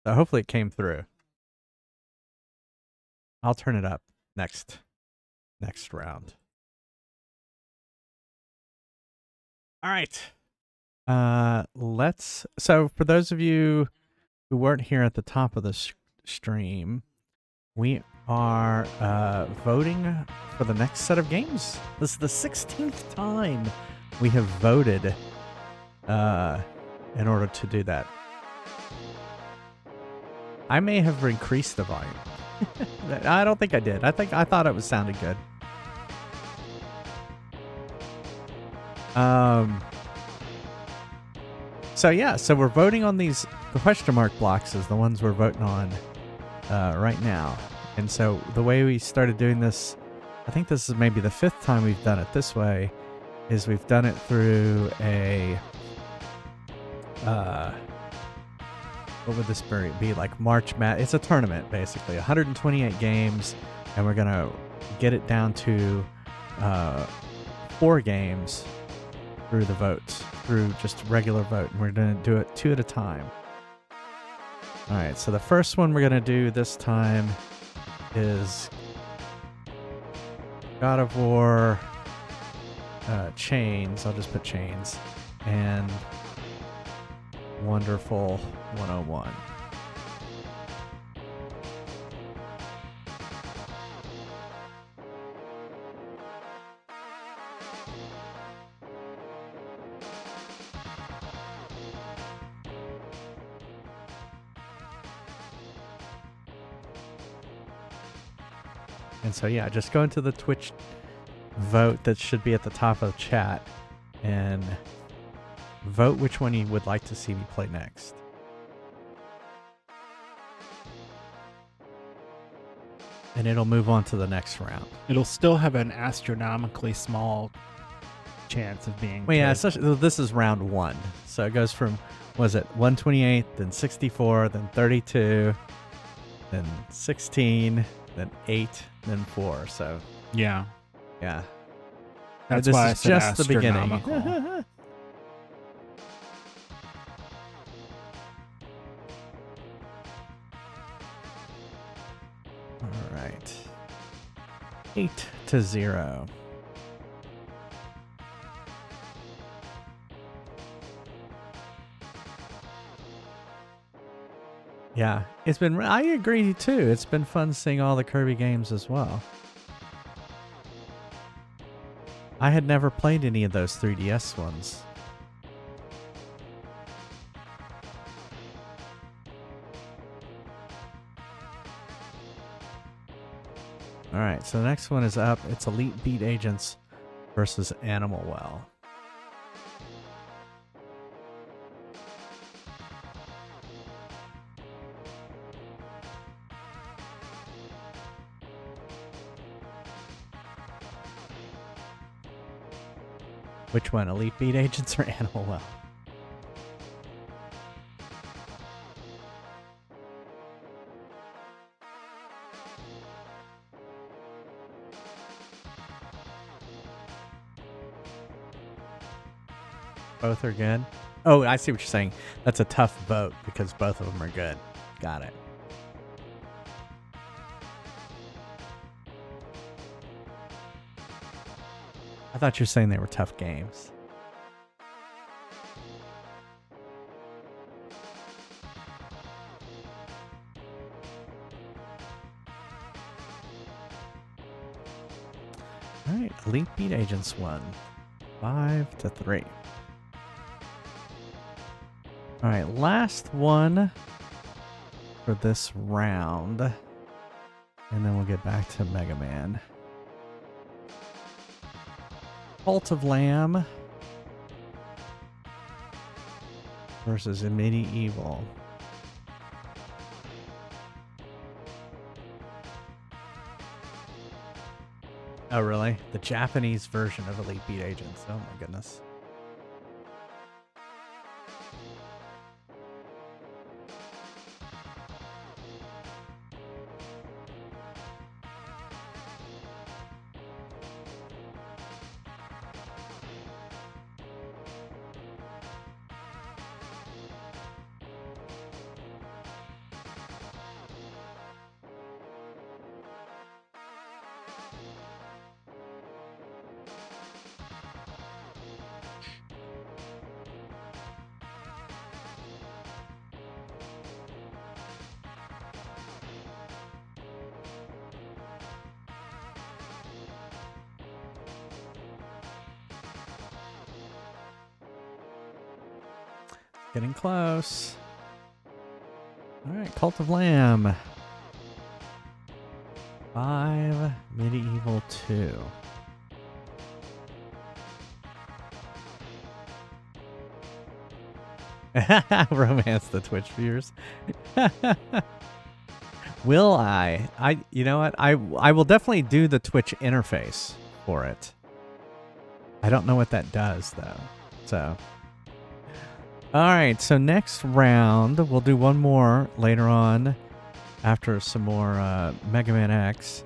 Speaker 1: So hopefully it came through. I'll turn it up next round. All right. So for those of you who weren't here at the top of the stream, we are voting for the next set of games. This is the 16th time we have voted in order to do that. I may have increased the volume. I don't think I did. I thought it was sounding good. So yeah, so we're voting on these question mark blocks is the ones we're voting on right now. And so the way we started doing this, I think this is maybe the 5th time we've done it this way, is we've done it through a what would this be like March Mad? It's a tournament basically, 128 games, and we're gonna get it down to 4 games through the votes, through just regular vote, and we're gonna do it 2 at a time. All right, so the first one we're gonna do this time is God of War Chains. I'll just put Chains and Wonderful 101. And so yeah, just go into the Twitch vote that should be at the top of the chat and vote which one you would like to see me play next. And it'll move on to the next round.
Speaker 2: It'll still have an astronomically small chance of being.
Speaker 1: Well, yeah,
Speaker 2: picked.
Speaker 1: this is round 1. So it goes from, was it 128, then 64, then 32, then 16, then 8, then 4. So
Speaker 2: Yeah.
Speaker 1: yeah.
Speaker 2: That's
Speaker 1: this
Speaker 2: why I
Speaker 1: is
Speaker 2: said
Speaker 1: just the beginning.
Speaker 2: astronomical.
Speaker 1: All right. 8-0. Yeah, it's been. I agree too. It's been fun seeing all the Kirby games as well. I had never played any of those 3DS ones. All right, so the next one is up. It's Elite Beat Agents versus Animal Well. Which one, Elite Beat Agents or Animal Well? Both are good. Oh, I see what you're saying. That's a tough vote because both of them are good. Got it. I thought you were saying they were tough games. All right, Elite Beat Agents won 5-3. All right, last one for this round, and then we'll get back to Mega Man. Cult of Lamb versus Medieval. Oh, really? The Japanese version of Elite Beat Agents. Oh, my goodness. Getting close. All right, Cult of Lamb. 5, Medieval 2. Romance the Twitch viewers. Will I? You know what? I will definitely do the Twitch interface for it. I don't know what that does, though. So, all right. So next round, we'll do one more later on after some more Mega Man X.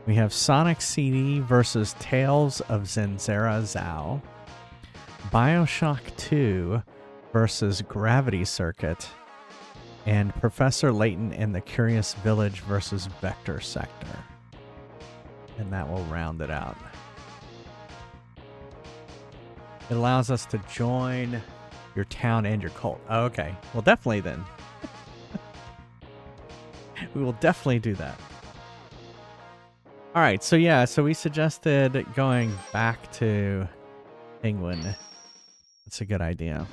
Speaker 1: We have Sonic CD versus Tales of Zanzara Zao. Bioshock 2 versus Gravity Circuit. And Professor Layton and the Curious Village versus Vector Sector. And that will round it out. It allows us to join your town and your cult. Oh, okay. Well, definitely then. We will definitely do that. All right. So, yeah. So we suggested going back to England. That's a good idea.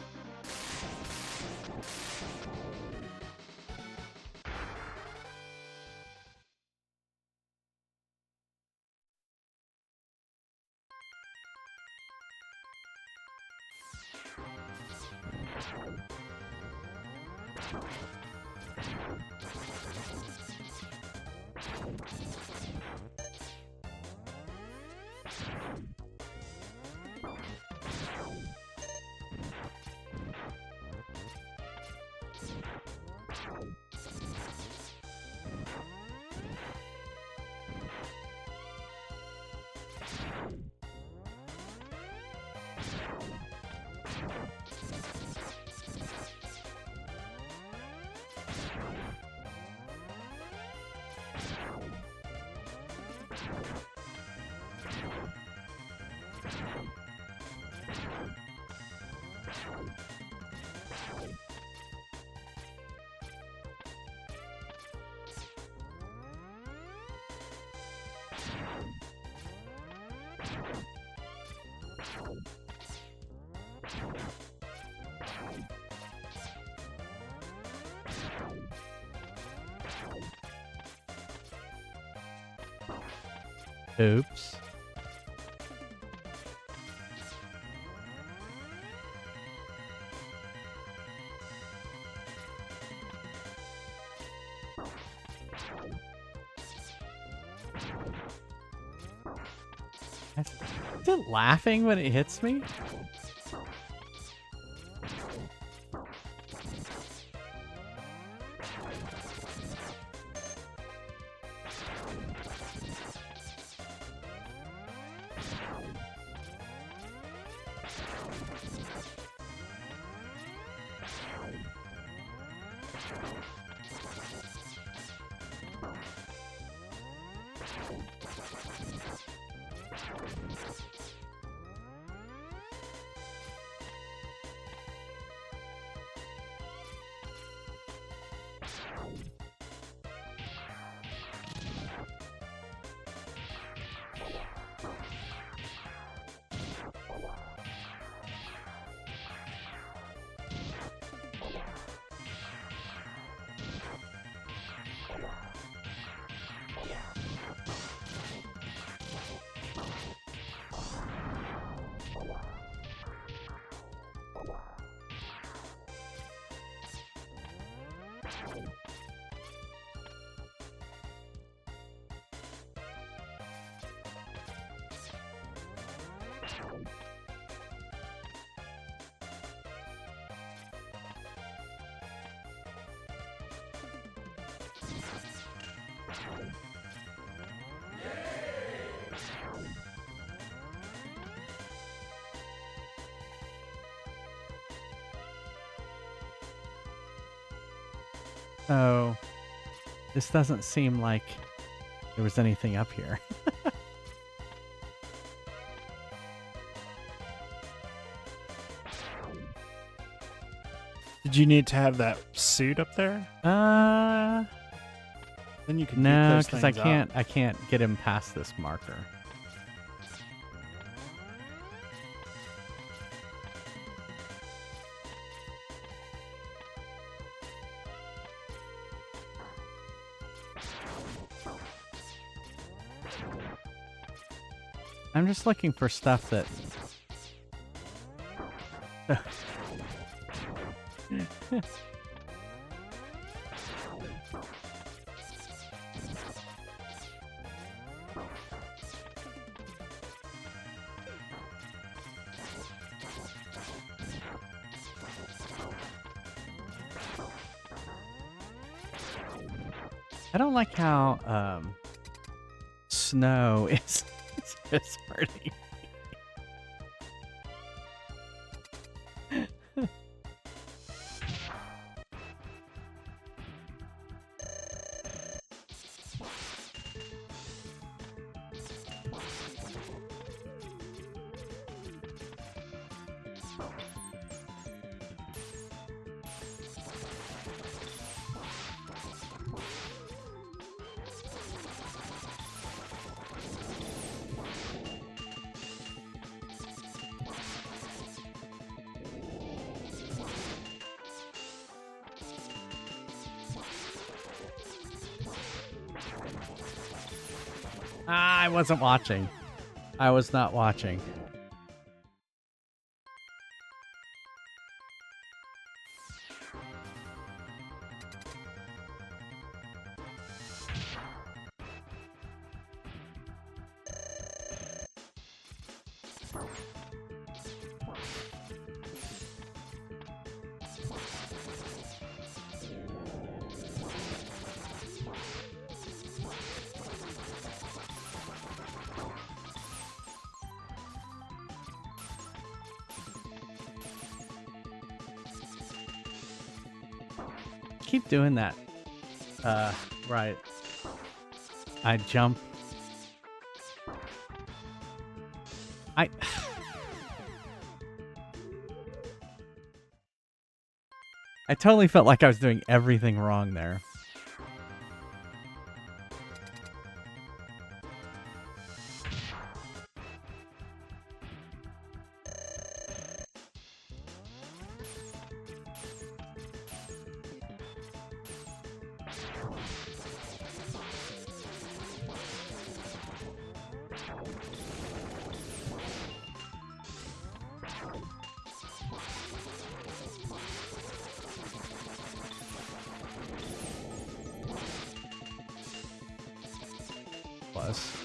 Speaker 1: Oops. Is it laughing when it hits me? So, this doesn't seem like there was anything up here.
Speaker 2: Did you need to have that suit up there? Then you can beat
Speaker 1: No,
Speaker 2: those
Speaker 1: because
Speaker 2: things up.
Speaker 1: I can't get him past this marker. I'm just looking for stuff that... I don't like how snow is just hurting. I wasn't watching. I was not watching. Keep doing that. Right. I jump. I totally felt like I was doing everything wrong there. Plus.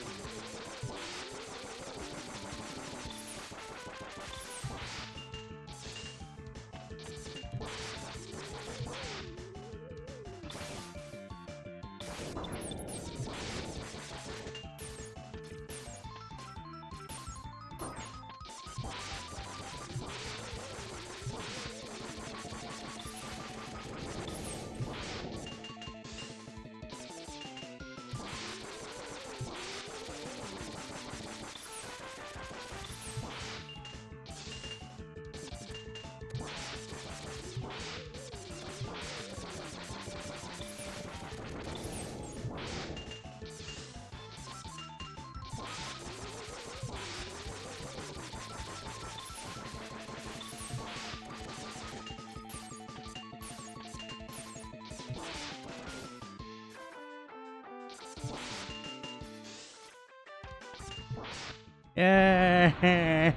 Speaker 1: Yay!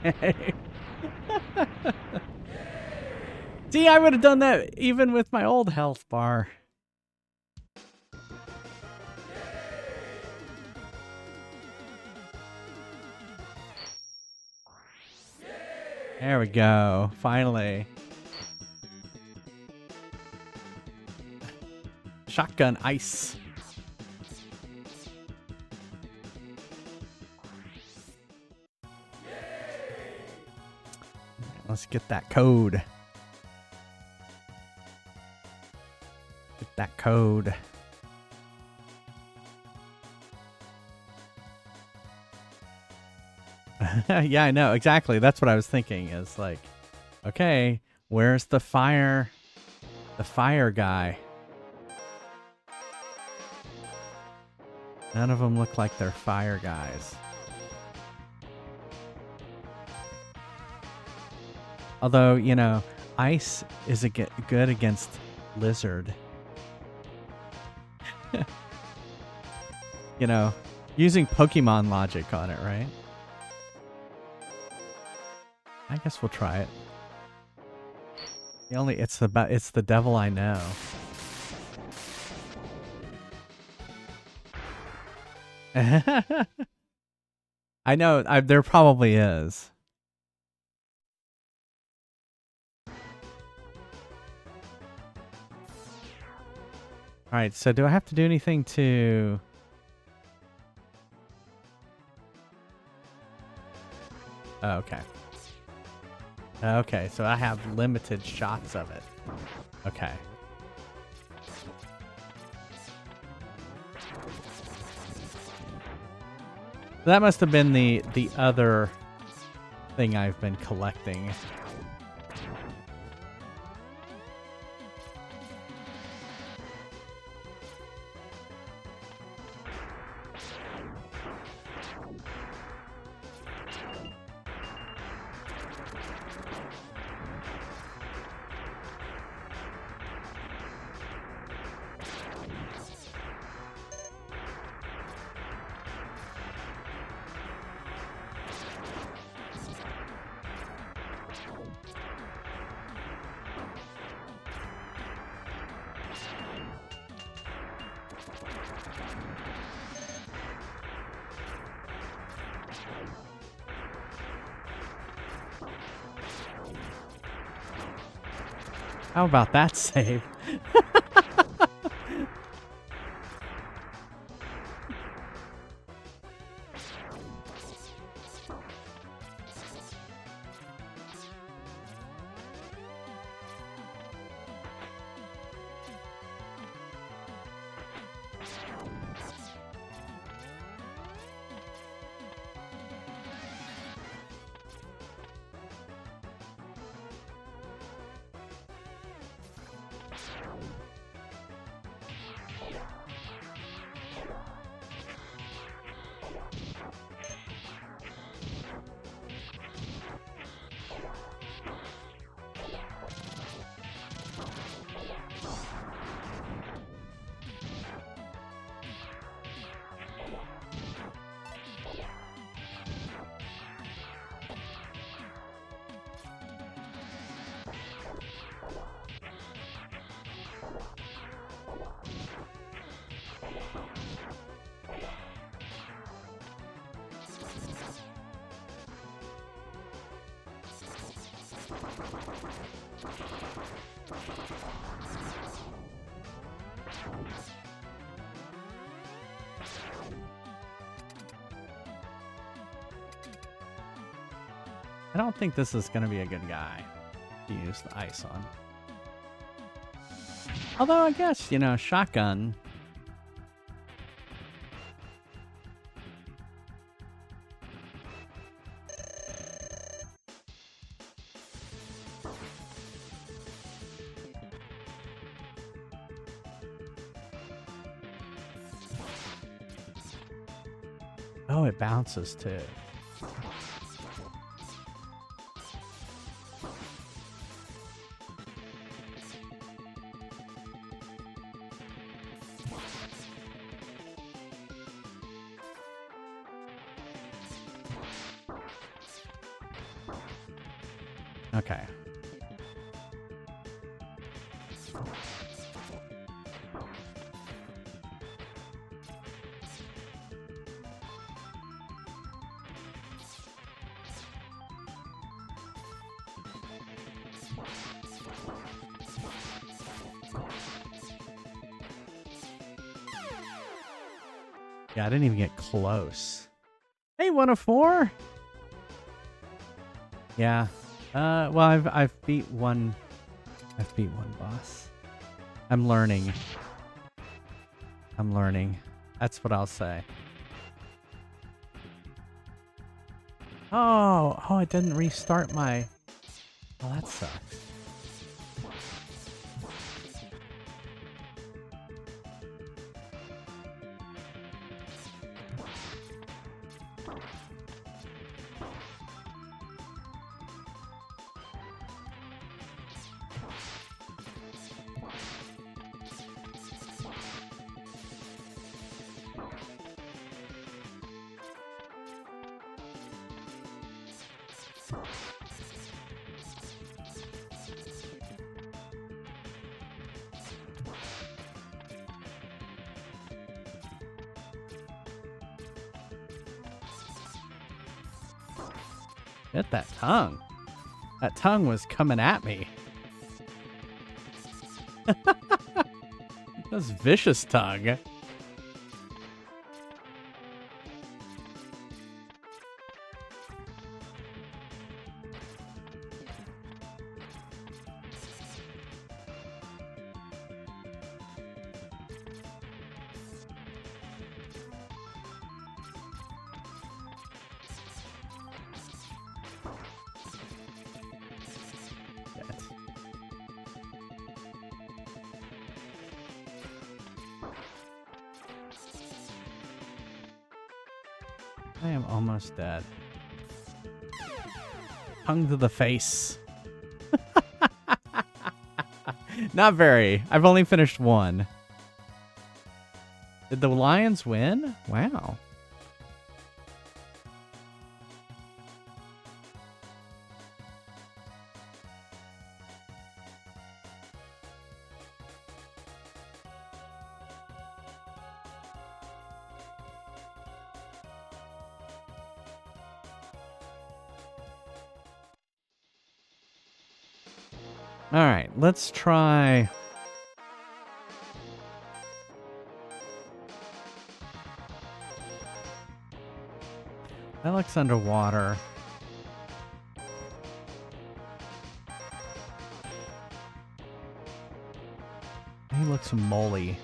Speaker 1: See, I would have done that even with my old health bar. There we go. Finally. Shotgun ice. Let's get that code. Get that code. Yeah, I know. Exactly. That's what I was thinking. Is like, okay, where's the fire? The fire guy. None of them look like they're fire guys. Although, you know, ice is good against lizard. You know, using Pokemon logic on it, right? I guess we'll try it. It's the devil I know. I know, there probably is. All right, so do I have to do anything to... Oh, okay. Okay, so I have limited shots of it. Okay. That must have been the other thing I've been collecting. How about that save? I don't think this is going to be a good guy to use the ice on. Although I guess, you know, shotgun. Oh, it bounces too. Okay. Yeah, I didn't even get close. Hey, 104. Yeah. Well, I've beat one. I've beat one boss. I'm learning. I'm learning. That's what I'll say. Oh, it didn't restart my. Oh, that sucks. Get that tongue. That tongue was coming at me. That's vicious tug. I am almost dead. Tongue to the face. Not very. I've only finished one. Did the Lions win? Wow. All right, let's try. That looks underwater. He looks moldy.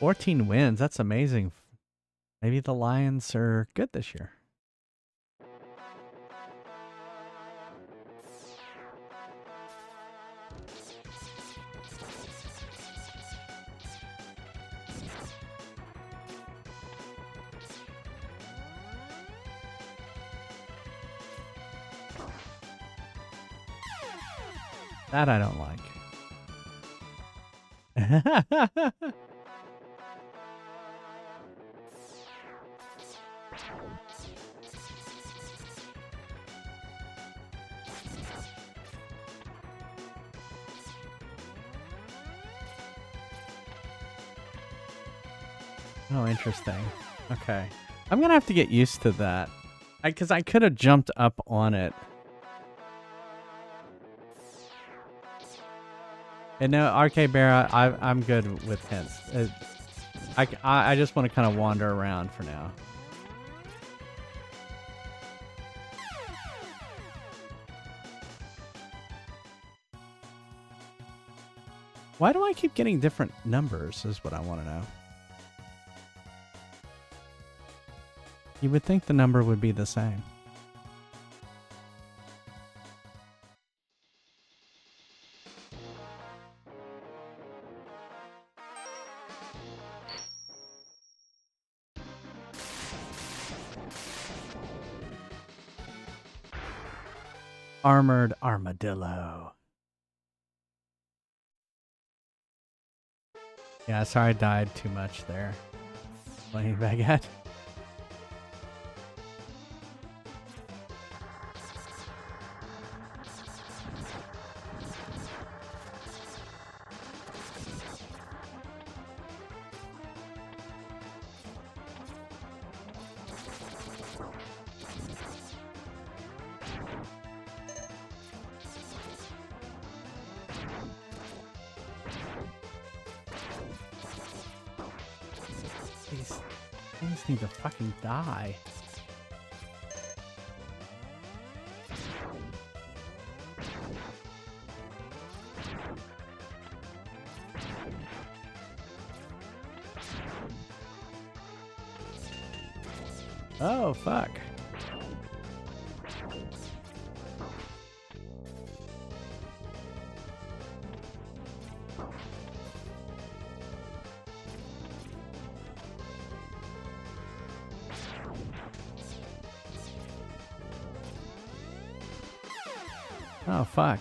Speaker 1: $14 wins. That's amazing. Maybe the Lions are good this year. That I don't like. Oh, interesting. Okay. I'm going to have to get used to that. Because I could have jumped up on it. And no, RK Bear, I'm good with hints. I just want to kind of wander around for now. Why do I keep getting different numbers is what I want to know. You would think the number would be the same. Armored Armadillo. Yeah, sorry I died too much there. Playing baguette. These things need to fucking die. Oh, fuck. Oh, fuck.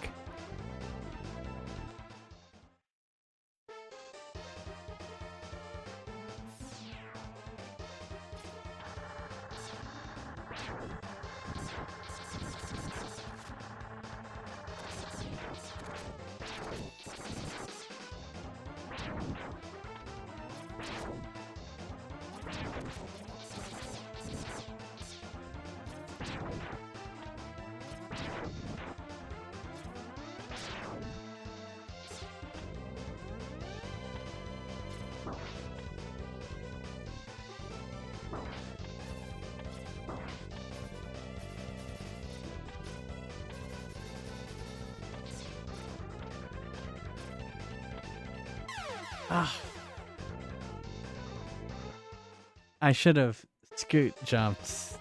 Speaker 1: Ah. I should have scoot jumped.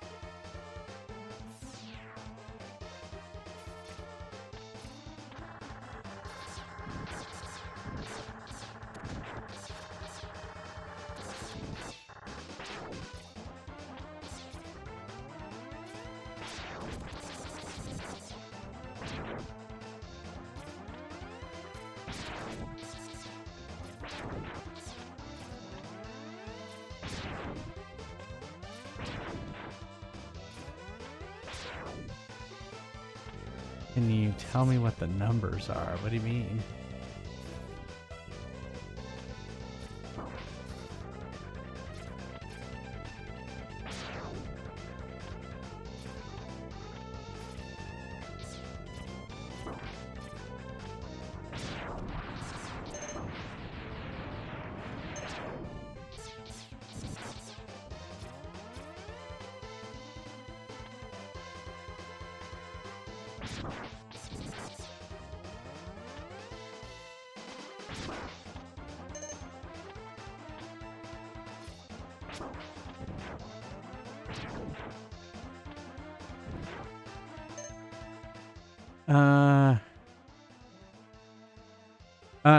Speaker 1: Can you tell me what the numbers are? What do you mean?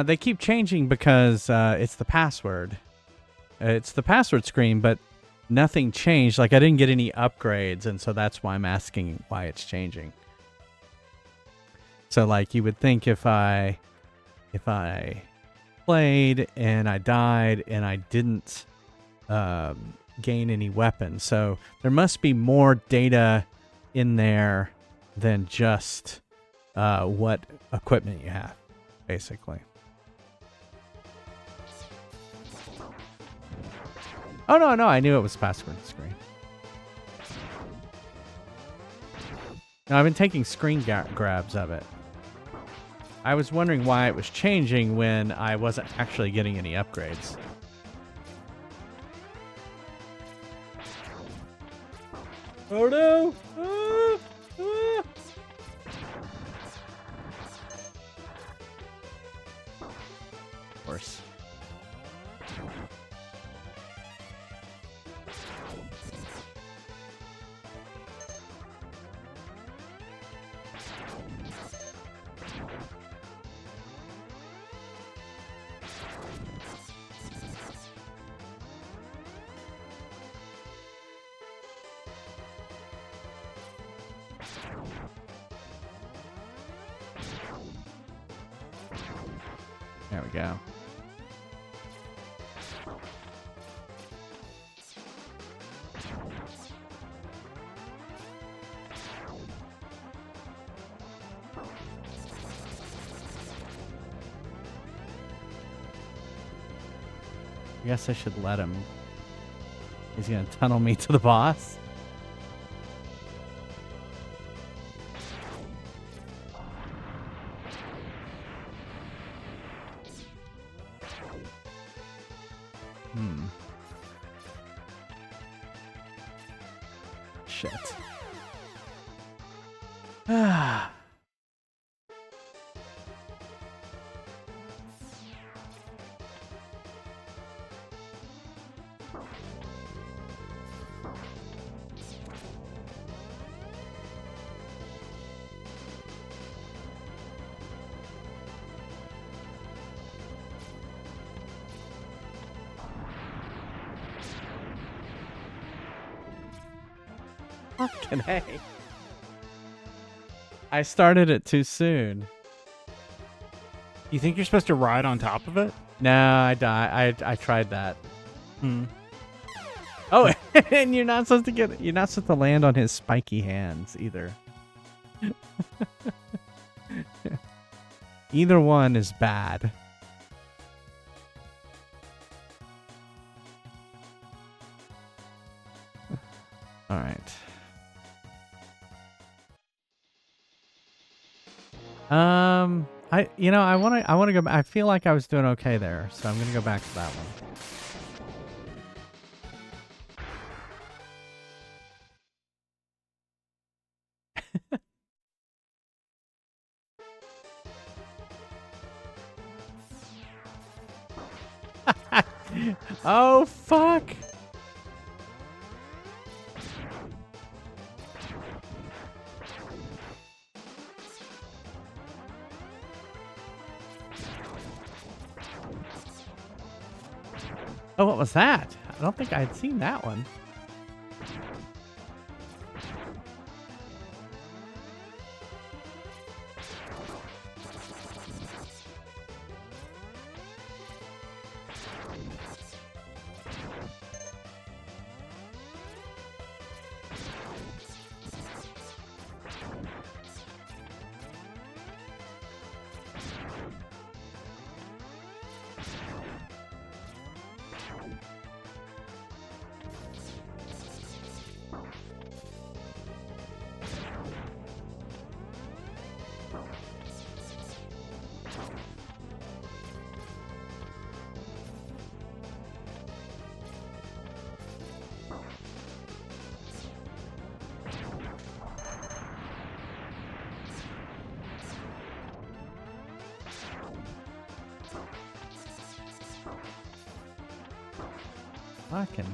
Speaker 1: They keep changing because it's the password. It's the password screen, but nothing changed. Like I didn't get any upgrades, and so that's why I'm asking why it's changing. So like you would think if I played and I died and I didn't gain any weapons, so there must be more data in there than just what equipment you have, basically. Oh, no, I knew it was password screen. No, I've been taking screen grabs of it. I was wondering why it was changing when I wasn't actually getting any upgrades. Oh no! Ah! Ah! Of course. There we go. I guess I should let him. He's gonna tunnel me to the boss. Shit. Ah. Fucking hey. I started it too soon.
Speaker 2: You think you're supposed to ride on top of it?
Speaker 1: No, I tried that.
Speaker 2: Hmm.
Speaker 1: Oh, and you're not supposed to land on his spiky hands either. Either one is bad. All right. I want to go. I feel like I was doing okay there, so I'm gonna go back to that one. Oh, fuck. Oh, what was that? I don't think I had seen that one. Fucking.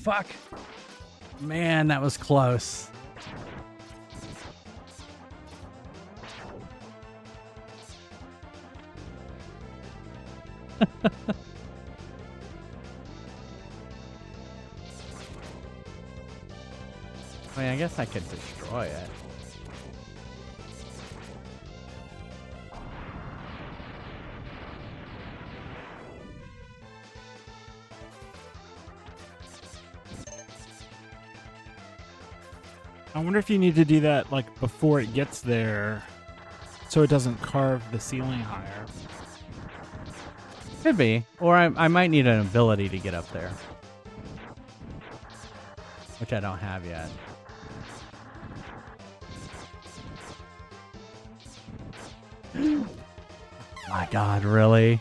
Speaker 1: Fuck. Man, that was close. I mean, I guess I could destroy it.
Speaker 2: I wonder if you need to do that like before it gets there, so it doesn't carve the ceiling higher.
Speaker 1: Could be. Or I might need an ability to get up there. Which I don't have yet. My God, really?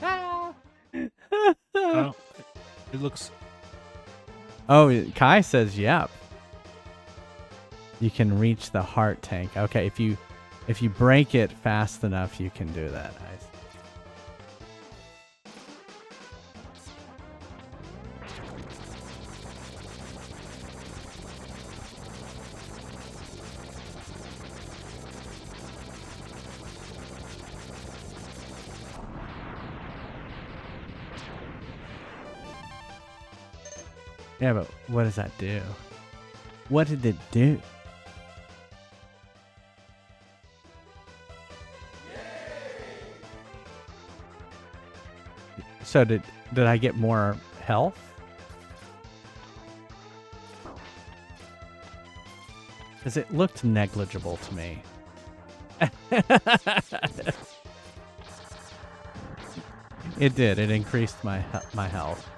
Speaker 2: Oh, it looks.
Speaker 1: Oh, Kai says, yep. You can reach the heart tank. Okay, if you break it fast enough, you can do that. Yeah, but what does that do? What did it do? So did I get more health? Because it looked negligible to me. It did. It increased my health.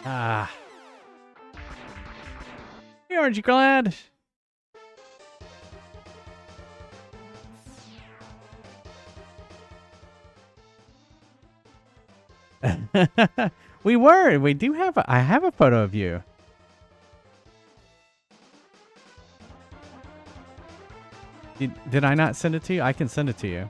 Speaker 1: Ah. Hey, aren't you glad? We were. We do have I have a photo of you. Did I not send it to you? I can send it to you.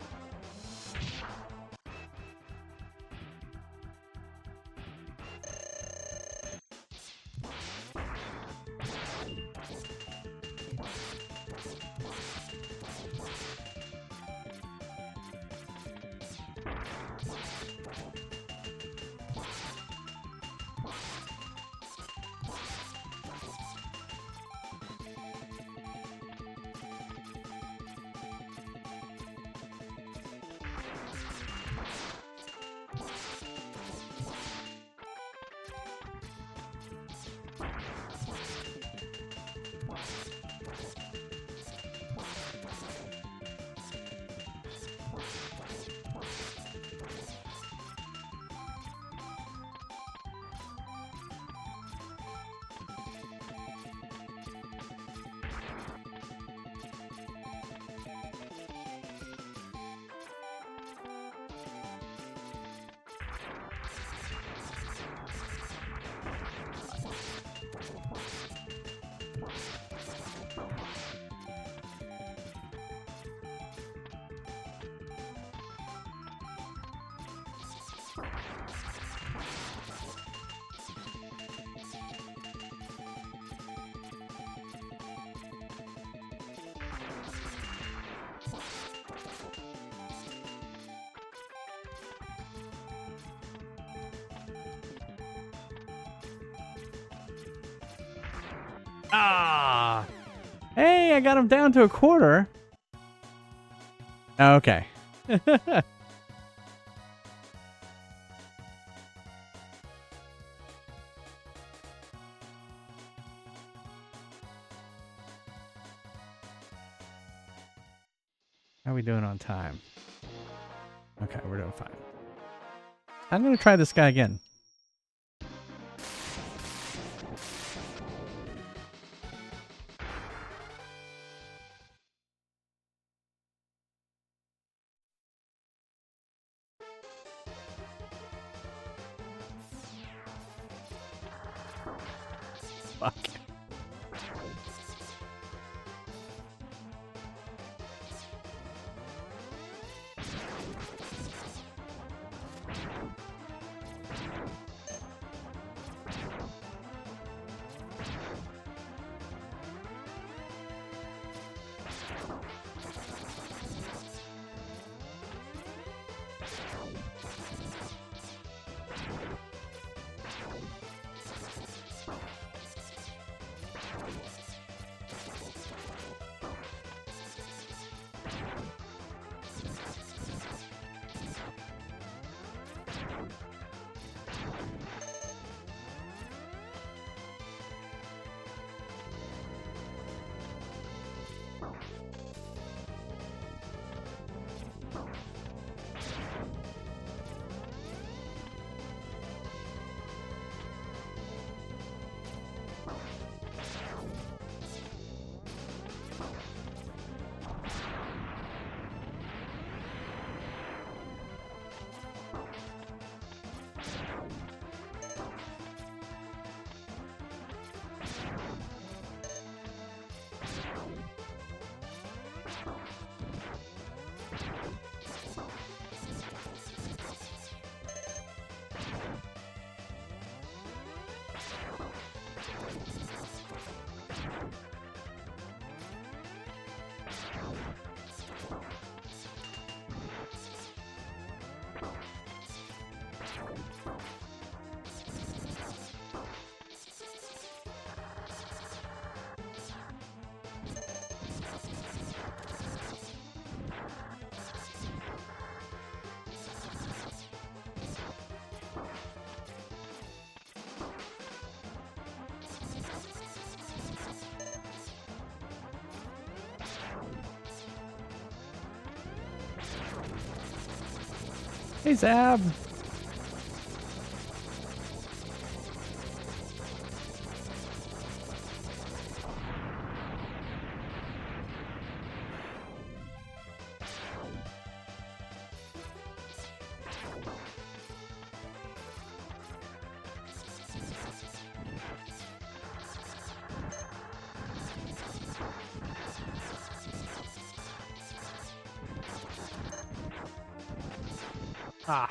Speaker 1: Ah. Hey, I got him down to a quarter. Okay. How are we doing on time? Okay, we're doing fine. I'm going to try this guy again. Fuck. Hey, Zab. Ah.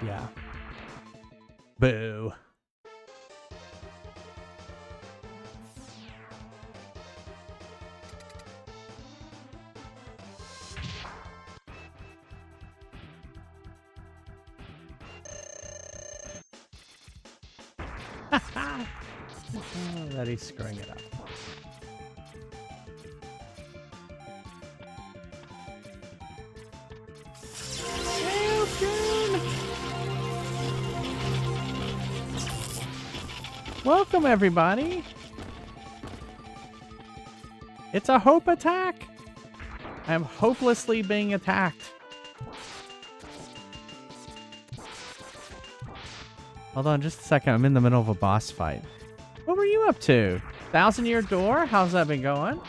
Speaker 1: Yeah. Boo. Already screwing it up. Welcome, everybody. It's a hope attack. I am hopelessly being attacked. Hold on just a second. I'm in the middle of a boss fight. What were you up to? 1,000-Year Door? How's that been going?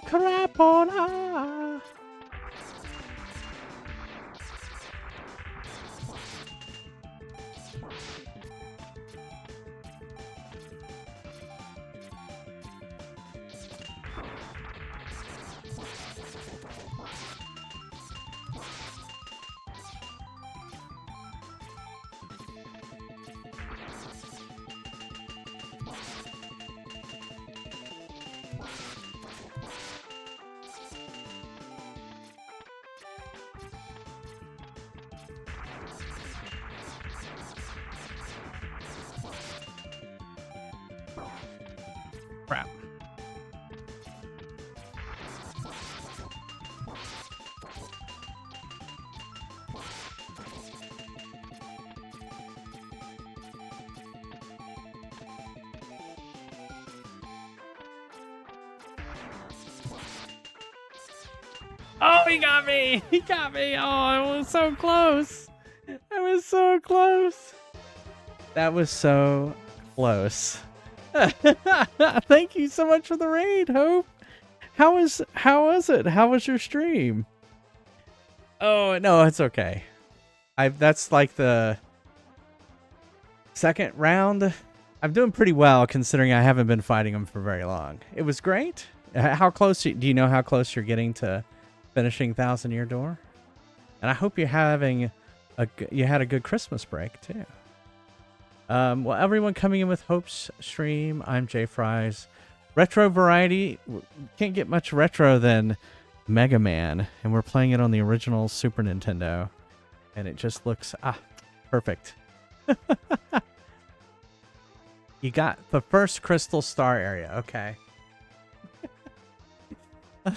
Speaker 1: Crapona. Crap. Oh, he got me! He got me! Oh, I was so close! I was so close! That was so close. Thank you so much for the raid, Hope. How was it? How was your stream? Oh no, it's okay. That's like the second round. I'm doing pretty well considering I haven't been fighting them for very long. It was great. How close do you know how close you're getting to finishing 1,000-Year Door? And I hope you're having you had a good Christmas break too. Well, everyone coming in with Hope's stream, I'm Jay Fries. Retro variety, can't get much retro than Mega Man, and we're playing it on the original Super Nintendo, and it just looks, perfect. You got the first Crystal Star area, okay. I'm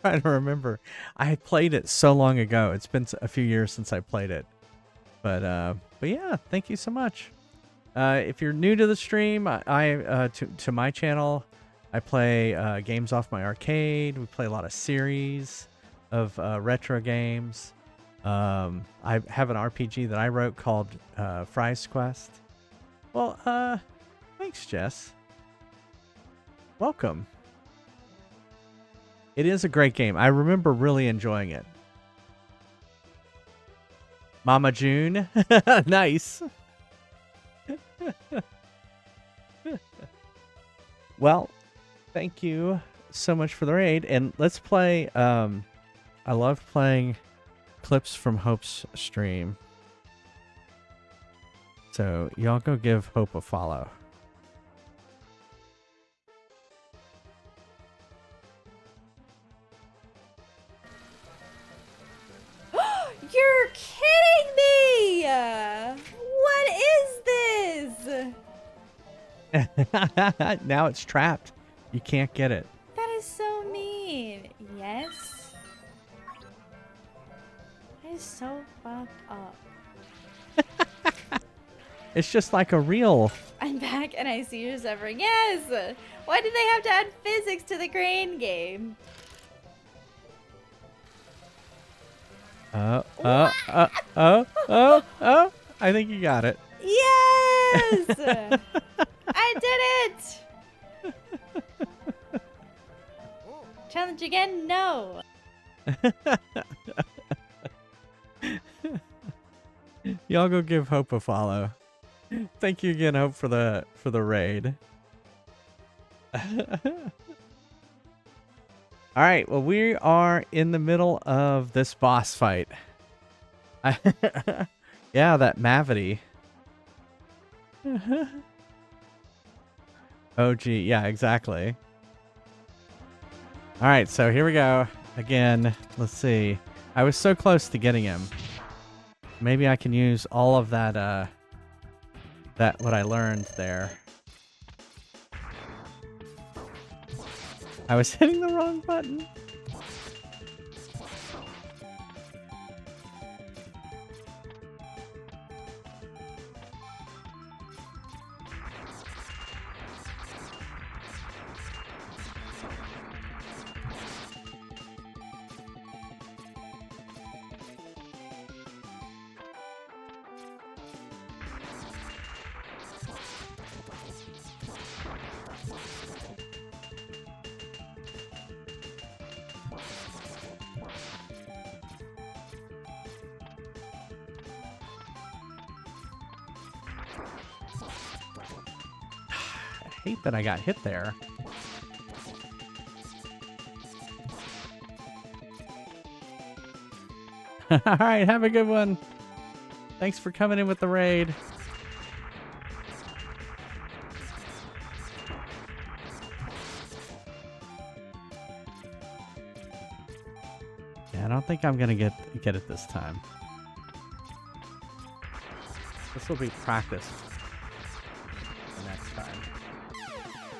Speaker 1: trying to remember. I played it so long ago. It's been a few years since I played it. But yeah, thank you so much. If you're new to the stream, to my channel, I play games off my arcade. We play a lot of series of retro games. I have an RPG that I wrote called Fry's Quest. Well, thanks, Jess. Welcome. It is a great game. I remember really enjoying it. Mama June. Nice. Well, thank you so much for the raid. And let's play. I love playing clips from Hope's stream. So y'all go give Hope a follow.
Speaker 7: You're kidding me! What is this?
Speaker 1: Now it's trapped. You can't get it.
Speaker 7: That is so mean. Yes. That is so fucked up.
Speaker 1: It's just like a real.
Speaker 7: I'm back and I see you're suffering. Yes! Why did they have to add physics to the crane game?
Speaker 1: Oh. I think you got it.
Speaker 7: Yes! I did it! Challenge again? No.
Speaker 1: Y'all go give Hope a follow. Thank you again, Hope, for the raid. All right, well, we are in the middle of this boss fight. Yeah, that Mavity. Oh, gee, yeah, exactly. All right, so here we go. Again, let's see. I was so close to getting him. Maybe I can use all of that, what I learned there. I was hitting the wrong button. I hate that I got hit there. All right, have a good one. Thanks for coming in with the raid. Yeah, I don't think I'm gonna get it this time. This will be practice the next time.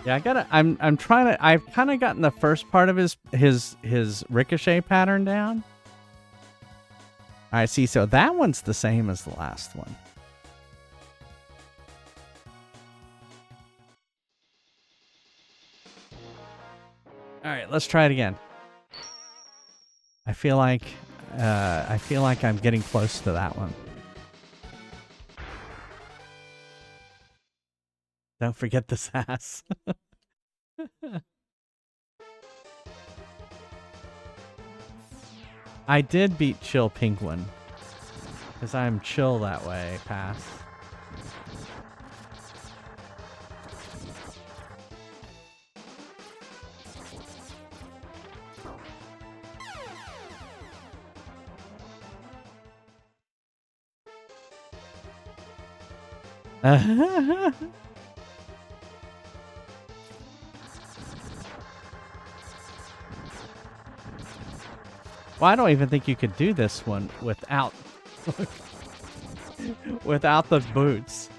Speaker 1: Yeah, I'm trying to. I've kind of gotten the first part of his ricochet pattern down. All right, see, so that one's the same as the last one. All right, let's try it again. I feel like I'm getting close to that one. Don't forget the sass. I did beat Chill Penguin. Because I'm chill that way, pass. Well, I don't even think you could do this one without without the boots.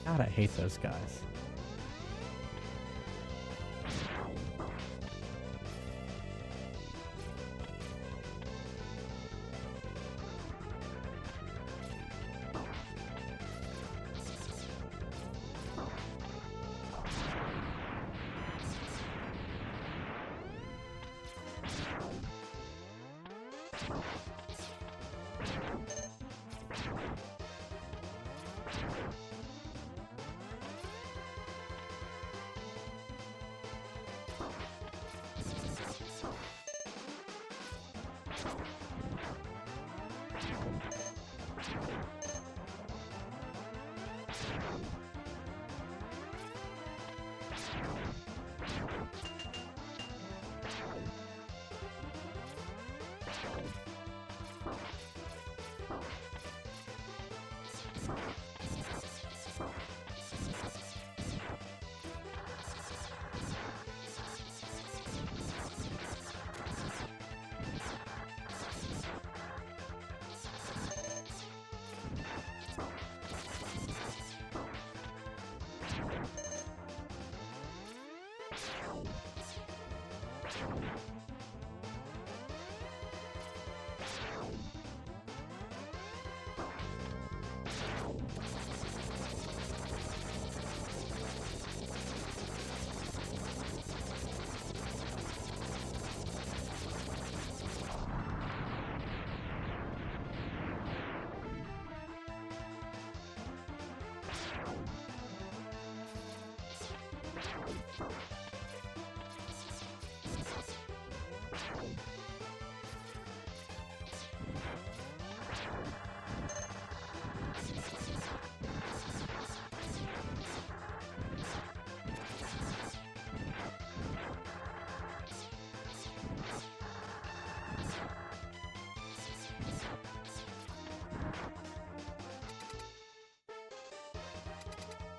Speaker 1: God, I hate those guys.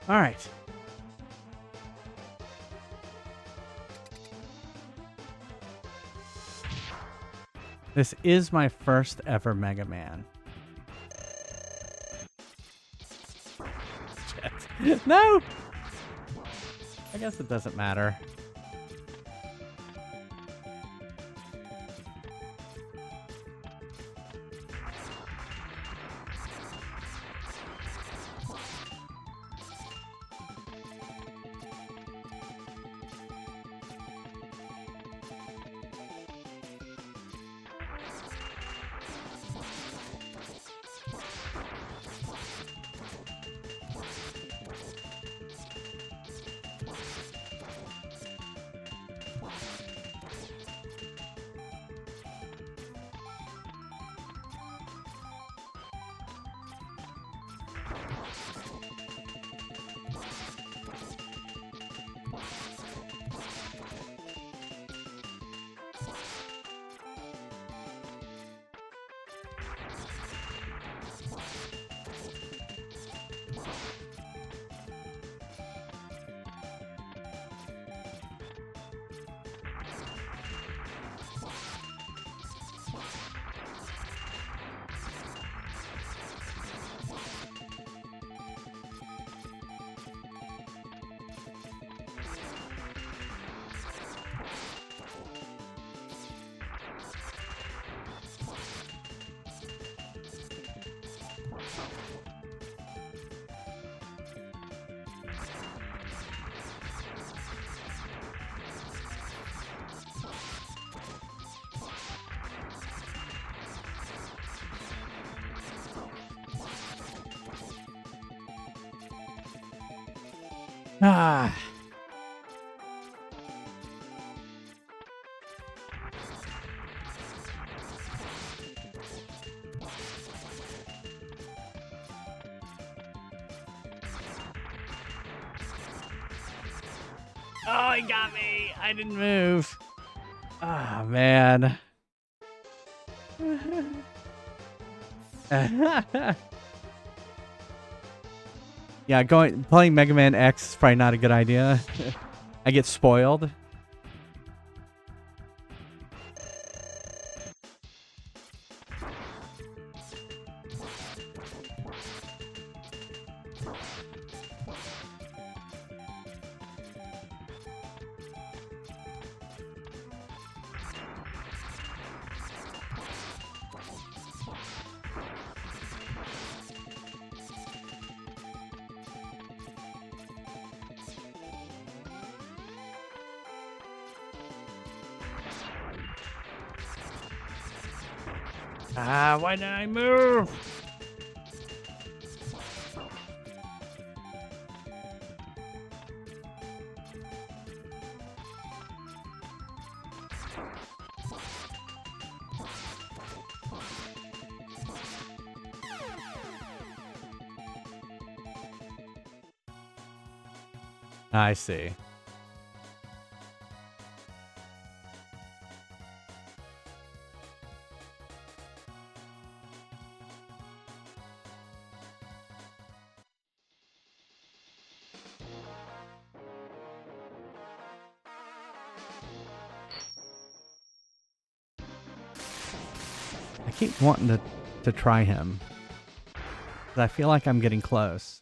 Speaker 1: All right. This is my first ever Mega Man. Shit. No! I guess it doesn't matter. Ah. Oh, he got me. I didn't move. Ah, man. Yeah, playing Mega Man X is probably not a good idea. I get spoiled. Ah, why did I move? I see. I keep wanting to try him. 'Cause I feel like I'm getting close.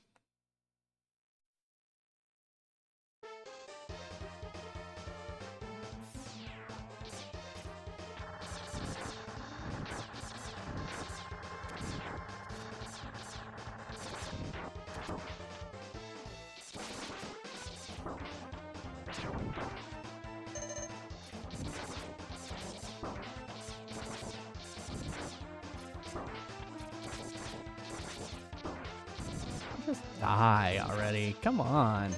Speaker 1: Just die already. Come on.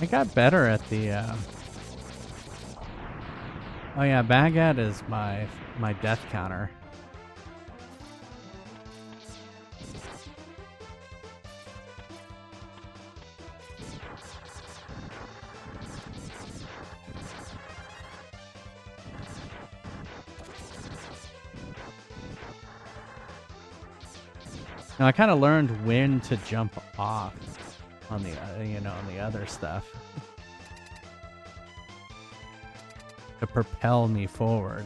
Speaker 1: I got better at the, Oh yeah, Baguette is my death counter. Now I kind of learned when to jump off on the, on the other stuff to propel me forward.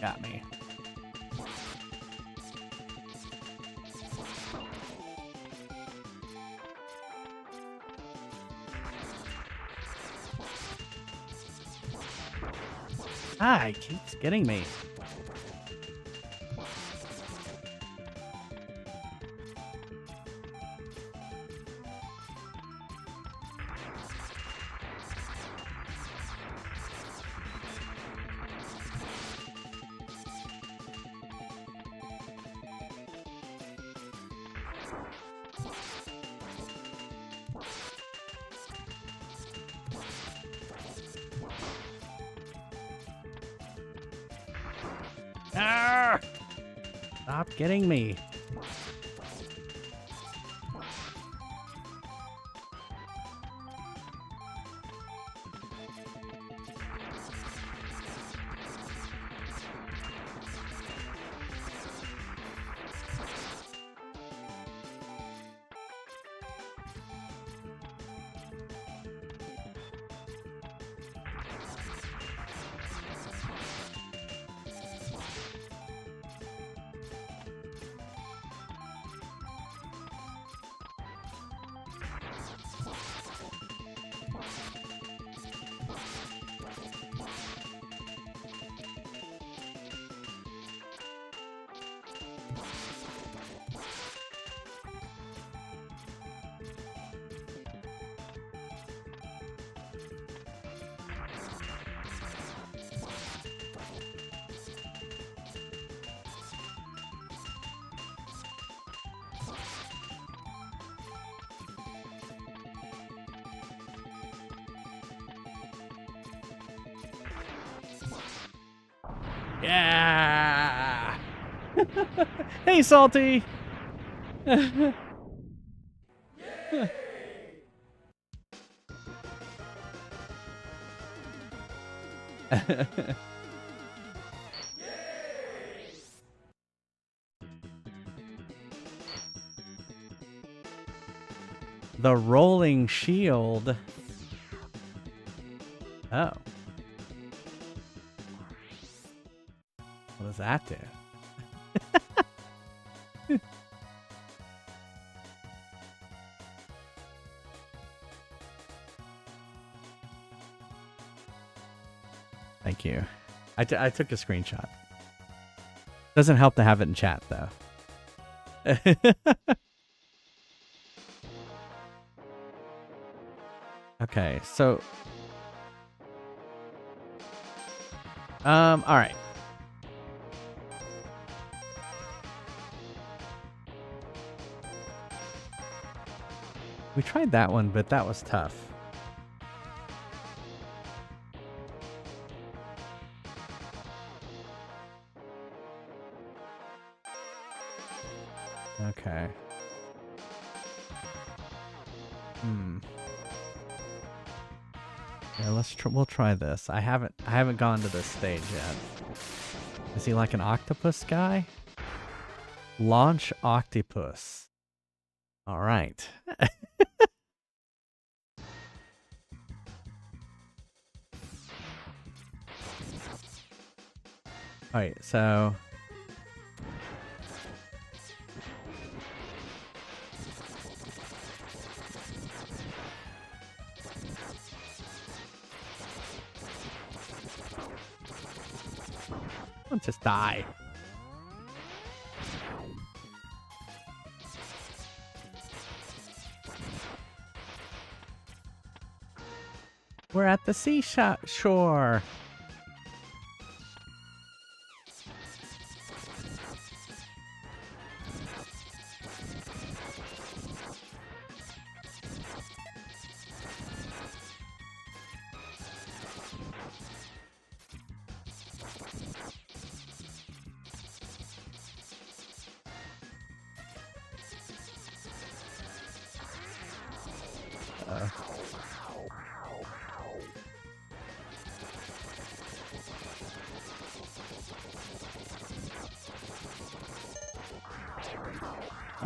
Speaker 1: Got me. Ah, it keeps getting me. Ah! Stop getting me. Yeah. Hey, Salty. The rolling shield. Oh. What does that do? Thank you. I took a screenshot. Doesn't help to have it in chat, though. Okay, so... alright. We tried that one, but that was tough. Okay. Yeah, we'll try this. I haven't gone to this stage yet. Is he like an octopus guy? Launch Octopus. All right. All right, so don't just die. We're at the seashore.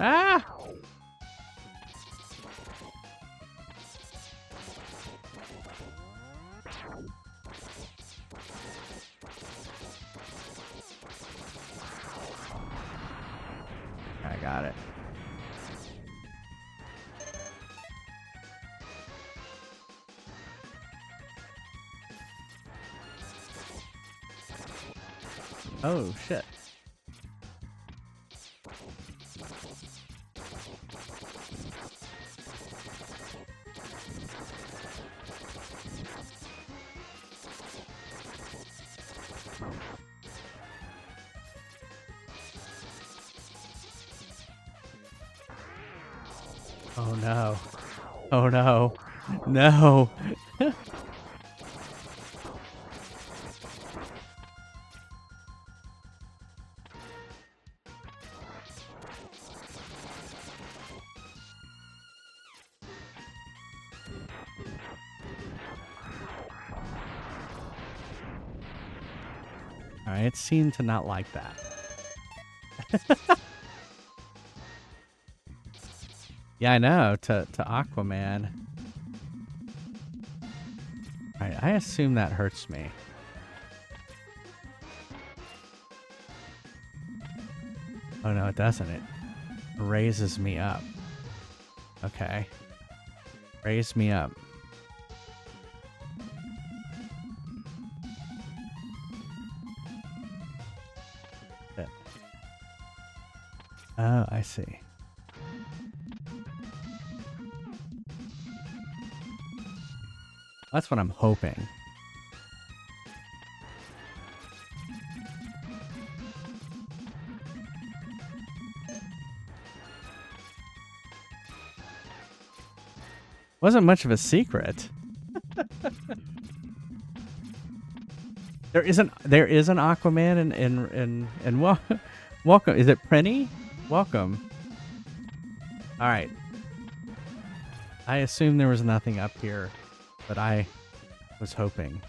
Speaker 1: Ah! I got it. Oh, shit. Oh no. Oh no. No. Alright, it seemed to not like that. Yeah, I know, to Aquaman. Alright, I assume that hurts me. Oh no, it doesn't. It raises me up. Okay. Raise me up. Shit. Oh, I see. That's what I'm hoping. Wasn't much of a secret. There is an Aquaman and welcome. Is it Prenny? Welcome. All right. I assume there was nothing up here, but I was hoping.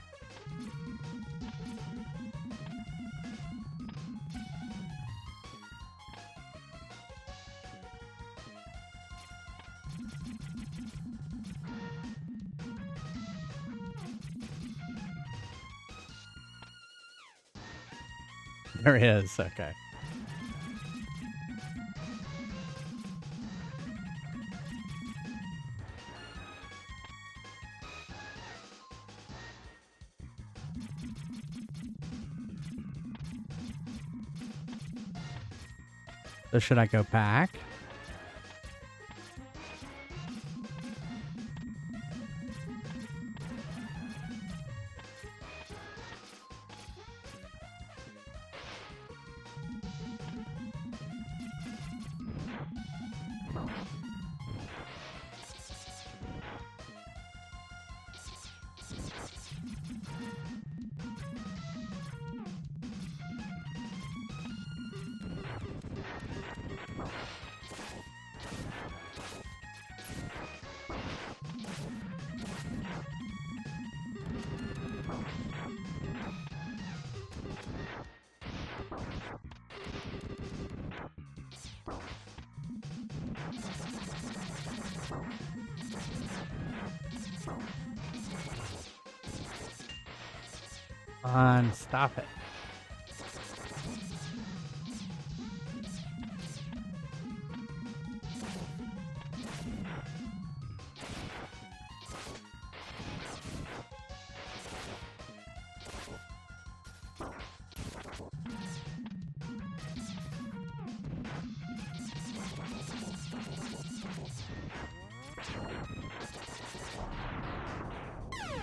Speaker 1: There is. Okay. So should I go back? Come on, stop it.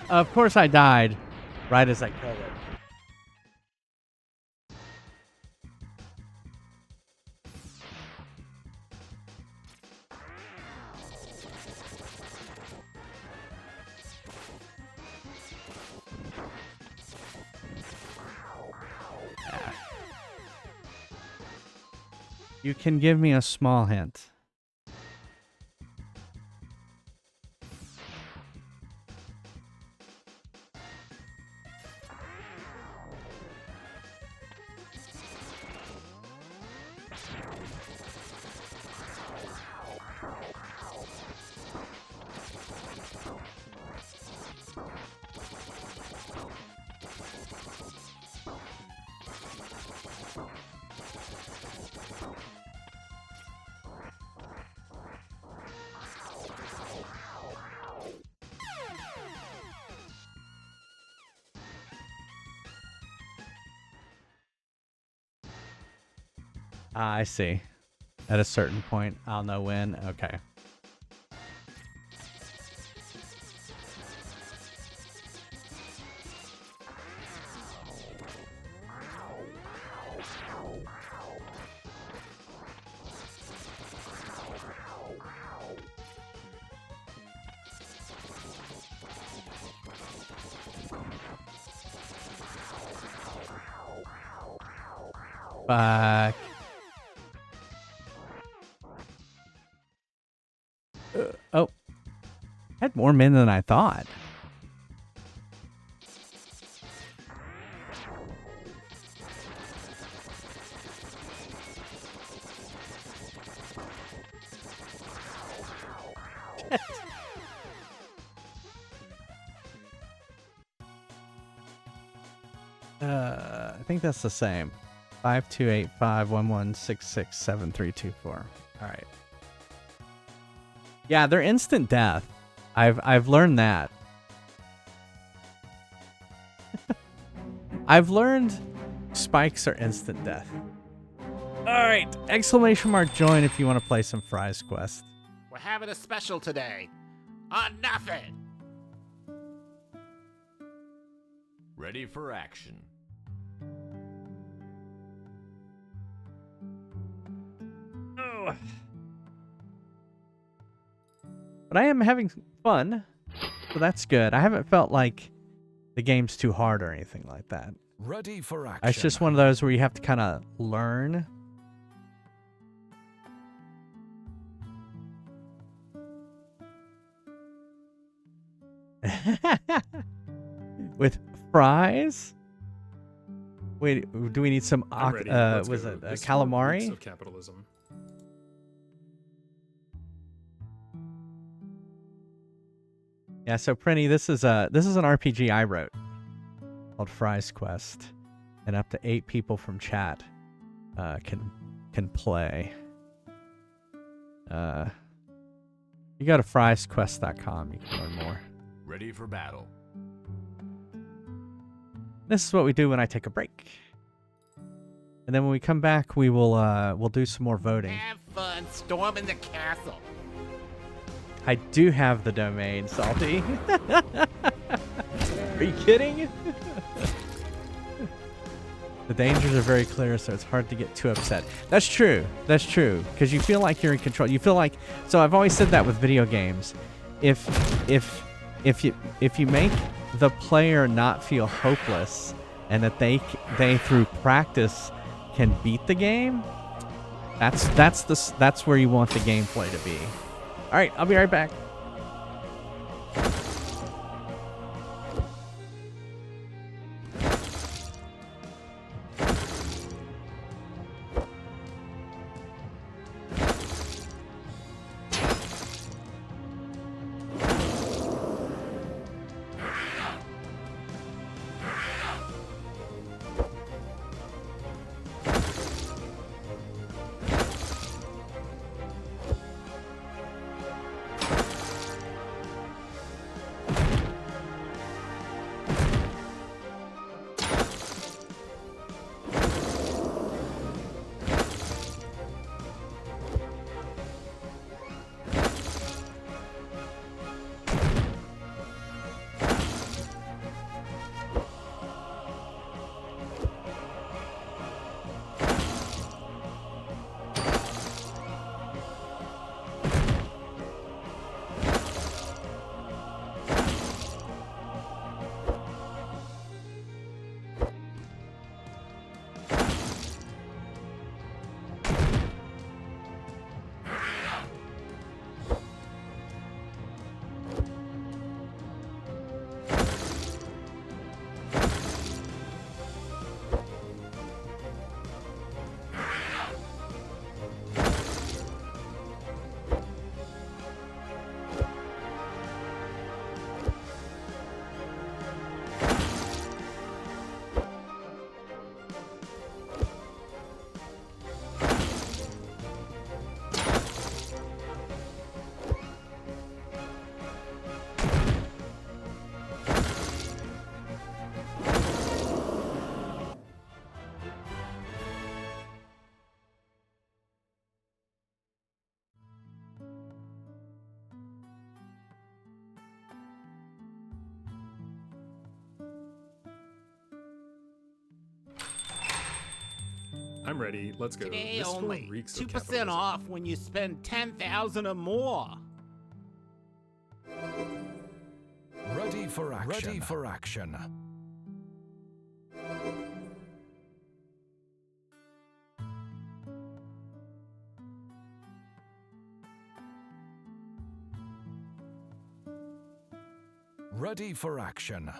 Speaker 1: Of course I died right as I killed it. Yeah. You can give me a small hint. I see. At a certain point, I'll know when. Okay. Fuck. Oh. I had more men than I thought. I think that's the same. 528511667324. All right. Yeah, they're instant death. I've learned that. I've learned spikes are instant death. All right, exclamation mark join if you want to play some Fries Quest.
Speaker 5: We're having a special today. On nothing.
Speaker 6: Ready for action.
Speaker 1: Oh. But I am having fun, so that's good. I haven't felt like the game's too hard or anything like that.
Speaker 3: Ready for action.
Speaker 1: It's just one of those where you have to kind of learn. With fries? Wait, do we need some
Speaker 4: I'm ready. Let's
Speaker 1: was
Speaker 4: go.
Speaker 1: it
Speaker 4: This war reeks
Speaker 1: calamari?
Speaker 4: of capitalism.
Speaker 1: Yeah, so Prinny, this is an RPG I wrote called Fries Quest, and up to 8 people from chat can play. You go to friesquest.com, you can learn more.
Speaker 6: Ready for battle.
Speaker 1: This is what we do when I take a break. And then when we come back, we'll do some more voting.
Speaker 5: Have fun storming the castle.
Speaker 1: I do have the domain, Salty. Are you kidding? The dangers are very clear, so it's hard to get too upset. That's true. That's true. Because you feel like you're in control. You feel like, so I've always said that with video games. If you make the player not feel hopeless, and that they through practice can beat the game, that's where you want the gameplay to be. All right, I'll be right back.
Speaker 4: I'm ready. Let's go.
Speaker 5: Today
Speaker 4: This war
Speaker 5: only
Speaker 4: reeks of
Speaker 5: 2%
Speaker 4: capitalism.
Speaker 5: off when you spend 10,000 or more.
Speaker 3: Ready for action. Ready for action. Ready for action.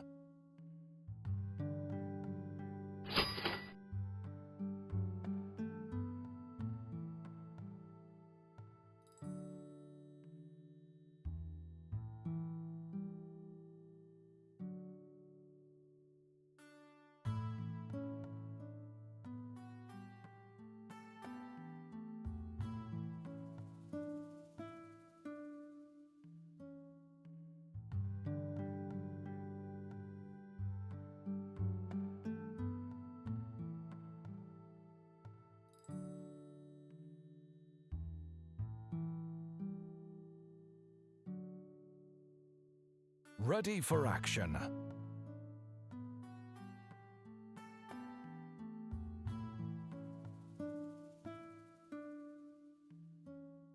Speaker 3: Ready for action.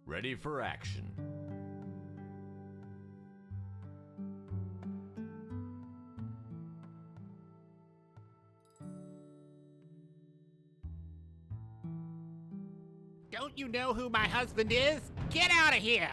Speaker 6: Ready for action.
Speaker 5: Don't you know who my husband is? Get out of here!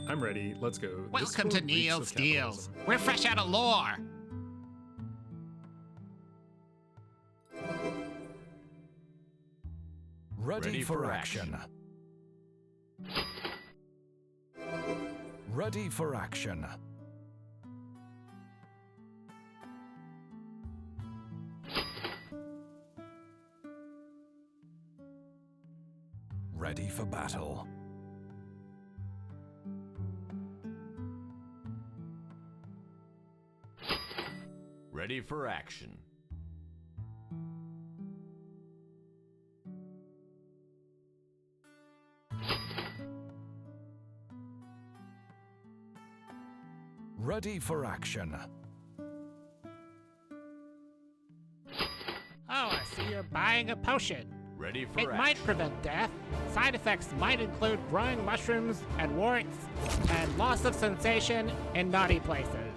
Speaker 4: I'm ready. Let's go. This
Speaker 5: Welcome
Speaker 4: tour
Speaker 5: to
Speaker 4: reeks
Speaker 5: Neil's
Speaker 4: of
Speaker 5: Steals.
Speaker 4: capitalism.
Speaker 5: We're fresh out of lore.
Speaker 3: Ready for action. Ready for action. Ready for battle.
Speaker 6: Ready for action.
Speaker 3: Ready for action.
Speaker 5: Oh, I see you're buying a potion.
Speaker 6: Ready for
Speaker 5: It
Speaker 6: action.
Speaker 5: might prevent death. Side effects might include growing mushrooms and warts and loss of sensation in naughty places.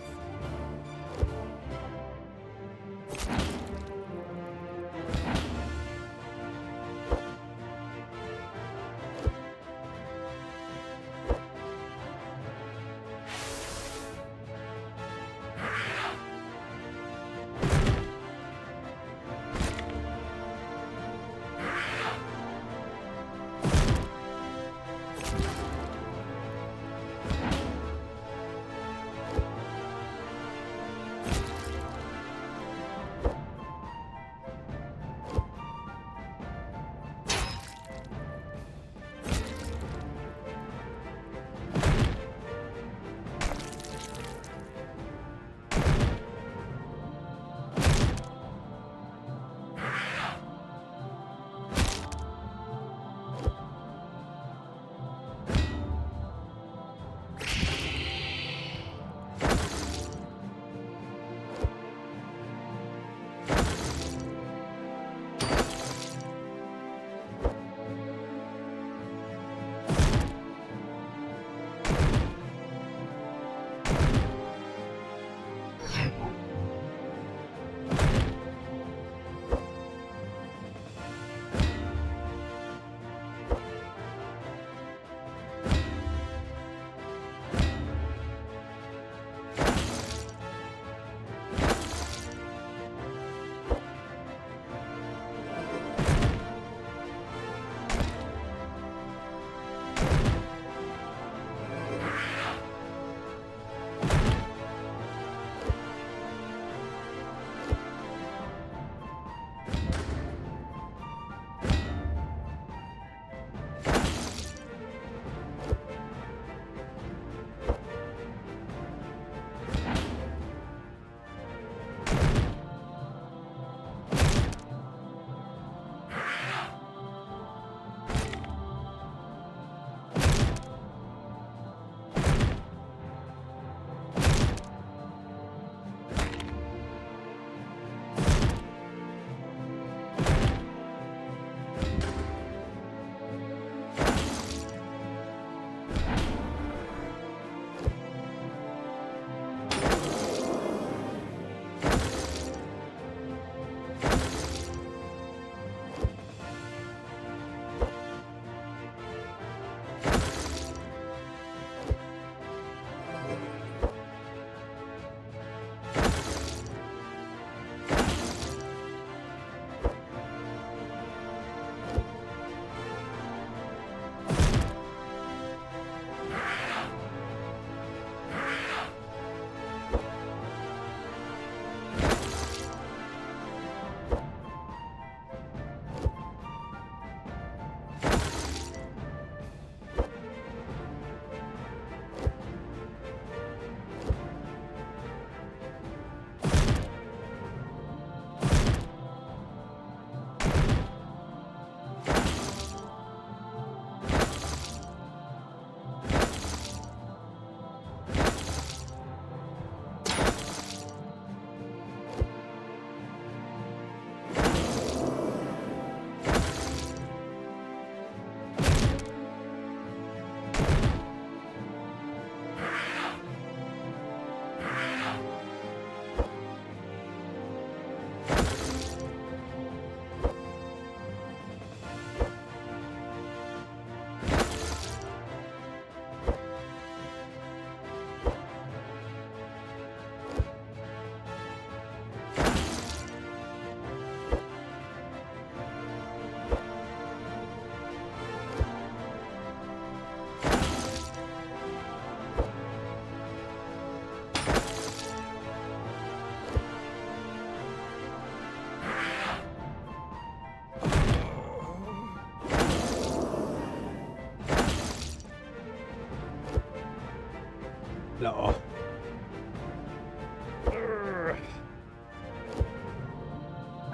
Speaker 1: No.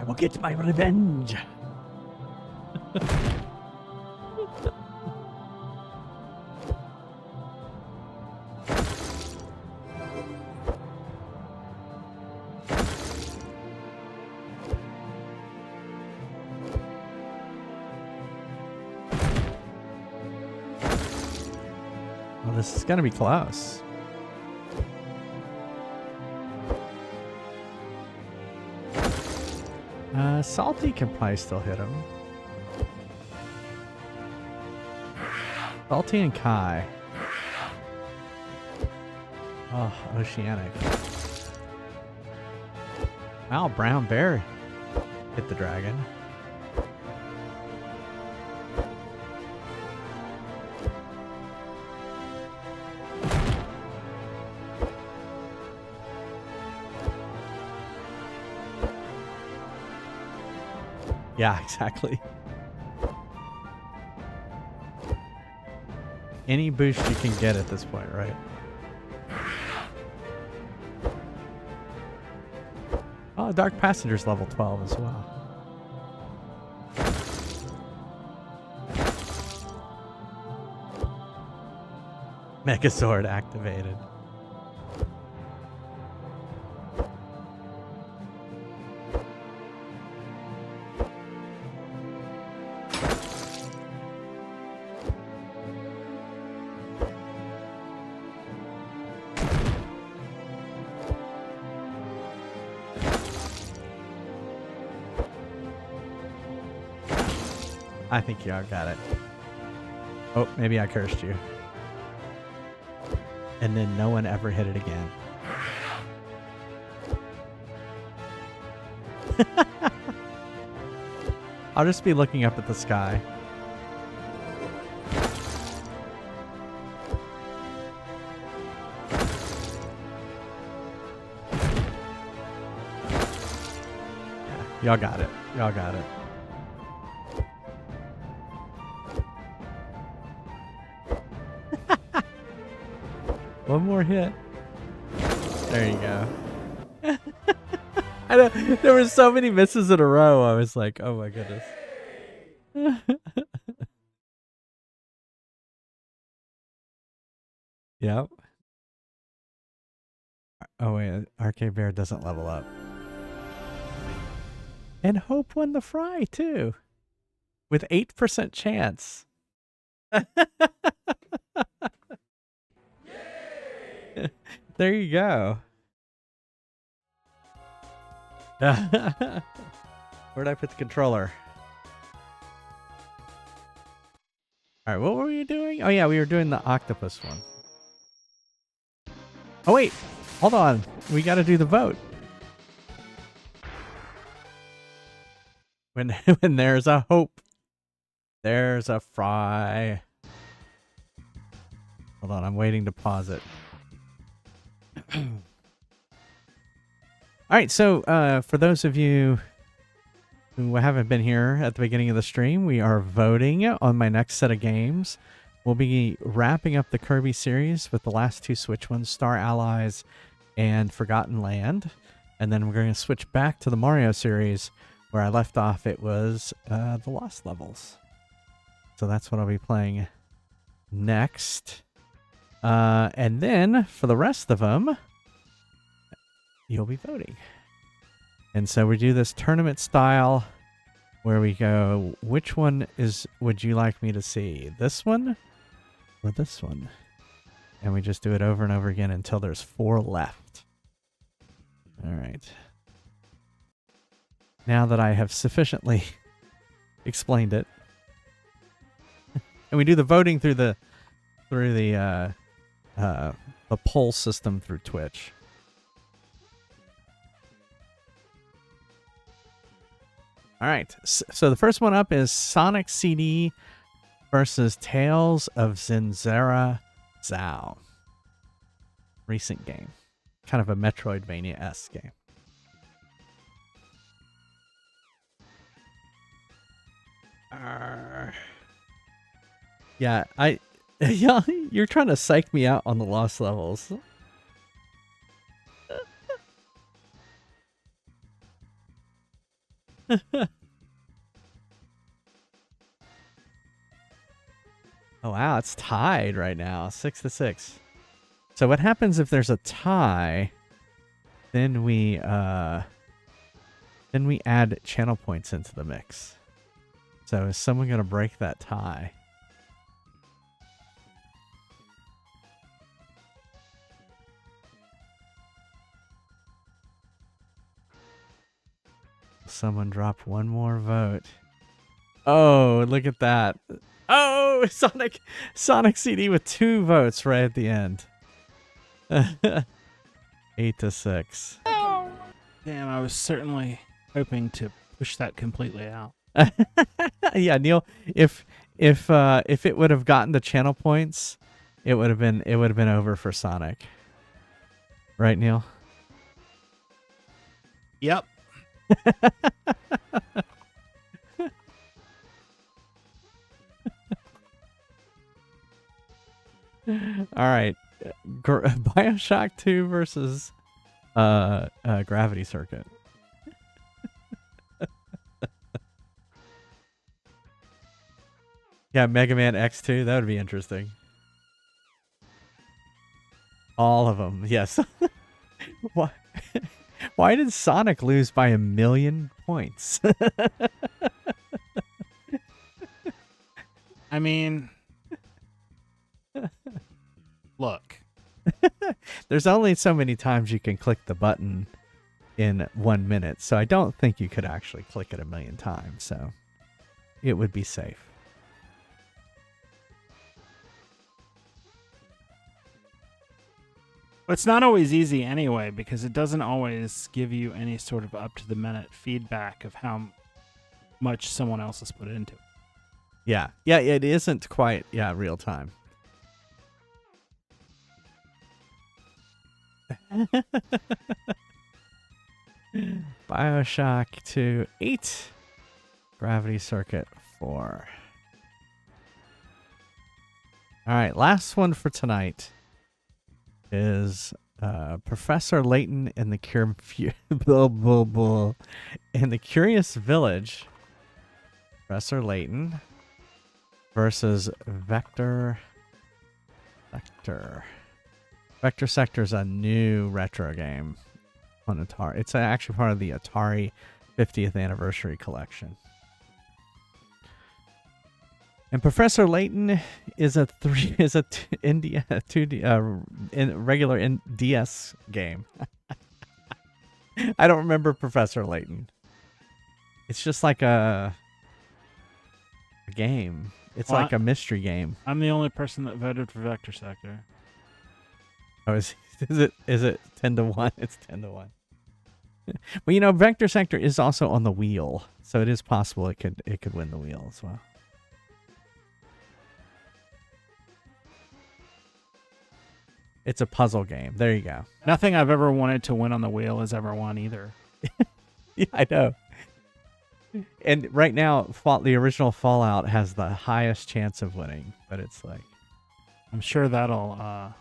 Speaker 1: will get my revenge. Well, this is gonna be close. Salty can probably still hit him. Salty and Kai. Oh, Oceanic. Wow, Brown Bear hit the dragon. Yeah, exactly. Any boost you can get at this point, right? Oh, Dark Passenger's level 12 as well. Megazord activated. I think y'all got it. Oh, maybe I cursed you. And then no one ever hit it again. I'll just be looking up at the sky. Yeah, y'all got it. Y'all got it. One more hit. There you go. I know, there were so many misses in a row. I was like, oh my goodness. Yep. Oh wait, Arcade Bear doesn't level up. And Hope won the fry too. With 8% chance. There you go. Where'd I put the controller? Alright, what were we doing? Oh yeah, we were doing the octopus one. Oh wait, hold on. We gotta do the vote. When there's a hope, there's a fry. Hold on, I'm waiting to pause it. All right, so for those of you who haven't been here at the beginning of the stream, we are voting on my next set of games. We'll be wrapping up the Kirby series with the last two Switch ones, Star Allies and Forgotten Land. And then we're going to switch back to the Mario series. Where I left off, it was the Lost Levels. So that's what I'll be playing next. And then for the rest of them, you'll be voting. And so we do this tournament style where we go, which one would you like me to see? This one or this one? And we just do it over and over again until there's 4 left. All right. Now that I have sufficiently explained it. And we do the voting through the poll system through Twitch. All right. So the first one up is Sonic CD versus Tales of Zinzera Zao. Recent game. Kind of a Metroidvania-esque game. Yeah, yeah, you're trying to psych me out on the Lost Levels. Oh wow, it's tied right now, 6-6. So what happens if there's a tie? Then we add channel points into the mix. So is someone gonna break that tie? Someone drop one more vote. Oh, look at that. Oh, Sonic CD with 2 votes right at the end. 8-6.
Speaker 2: Damn, I was certainly hoping to push that completely out.
Speaker 1: Yeah, Neil, if it would have gotten the channel points, it would have been over for Sonic. Right, Neil?
Speaker 2: Yep.
Speaker 1: All right. BioShock 2 versus Gravity Circuit. Yeah, Mega Man X2, that would be interesting. All of them, yes. Why did Sonic lose by 1,000,000 points?
Speaker 2: I mean, look.
Speaker 1: There's only so many times you can click the button in 1 minute, so I don't think you could actually click it 1,000,000 times, so it would be safe.
Speaker 2: It's not always easy anyway, because it doesn't always give you any sort of up-to-the-minute feedback of how much someone else has put into it.
Speaker 1: Yeah, it isn't quite, real time. BioShock 2, 8. Gravity Circuit, 4. All right, last one for tonight is Professor Layton and the in the Curious Village. Professor Layton versus Vector Sector. Vector Sector is a new retro game on Atari. It's actually part of the Atari 50th Anniversary Collection. And Professor Layton is a regular DS game. I don't remember Professor Layton. It's just like a game. It's like a mystery game.
Speaker 2: I'm the only person that voted for Vector Sector.
Speaker 1: Oh, is it 10-1? It's 10-1. Well, Vector Sector is also on the wheel, so it is possible it could win the wheel as well. It's a puzzle game. There you go.
Speaker 2: Nothing I've ever wanted to win on the wheel has ever won either.
Speaker 1: Yeah, I know. And right now, the original Fallout has the highest chance of winning, but it's like...
Speaker 2: I'm sure that'll...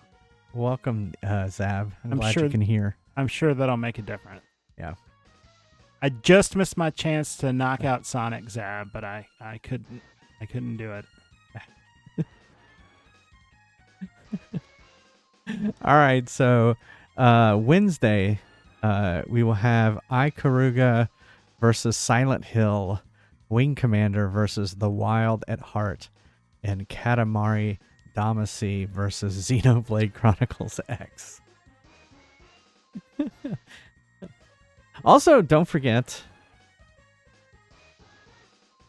Speaker 1: Welcome, Zab. I'm glad
Speaker 2: sure
Speaker 1: you can hear.
Speaker 2: I'm sure that'll make a difference.
Speaker 1: Yeah.
Speaker 2: I just missed my chance to knock out Sonic, Zab, but I couldn't do it.
Speaker 1: All right, so Wednesday, we will have Ikaruga versus Silent Hill, Wing Commander versus The Wild at Heart, and Katamari Damacy versus Xenoblade Chronicles X. Also, don't forget,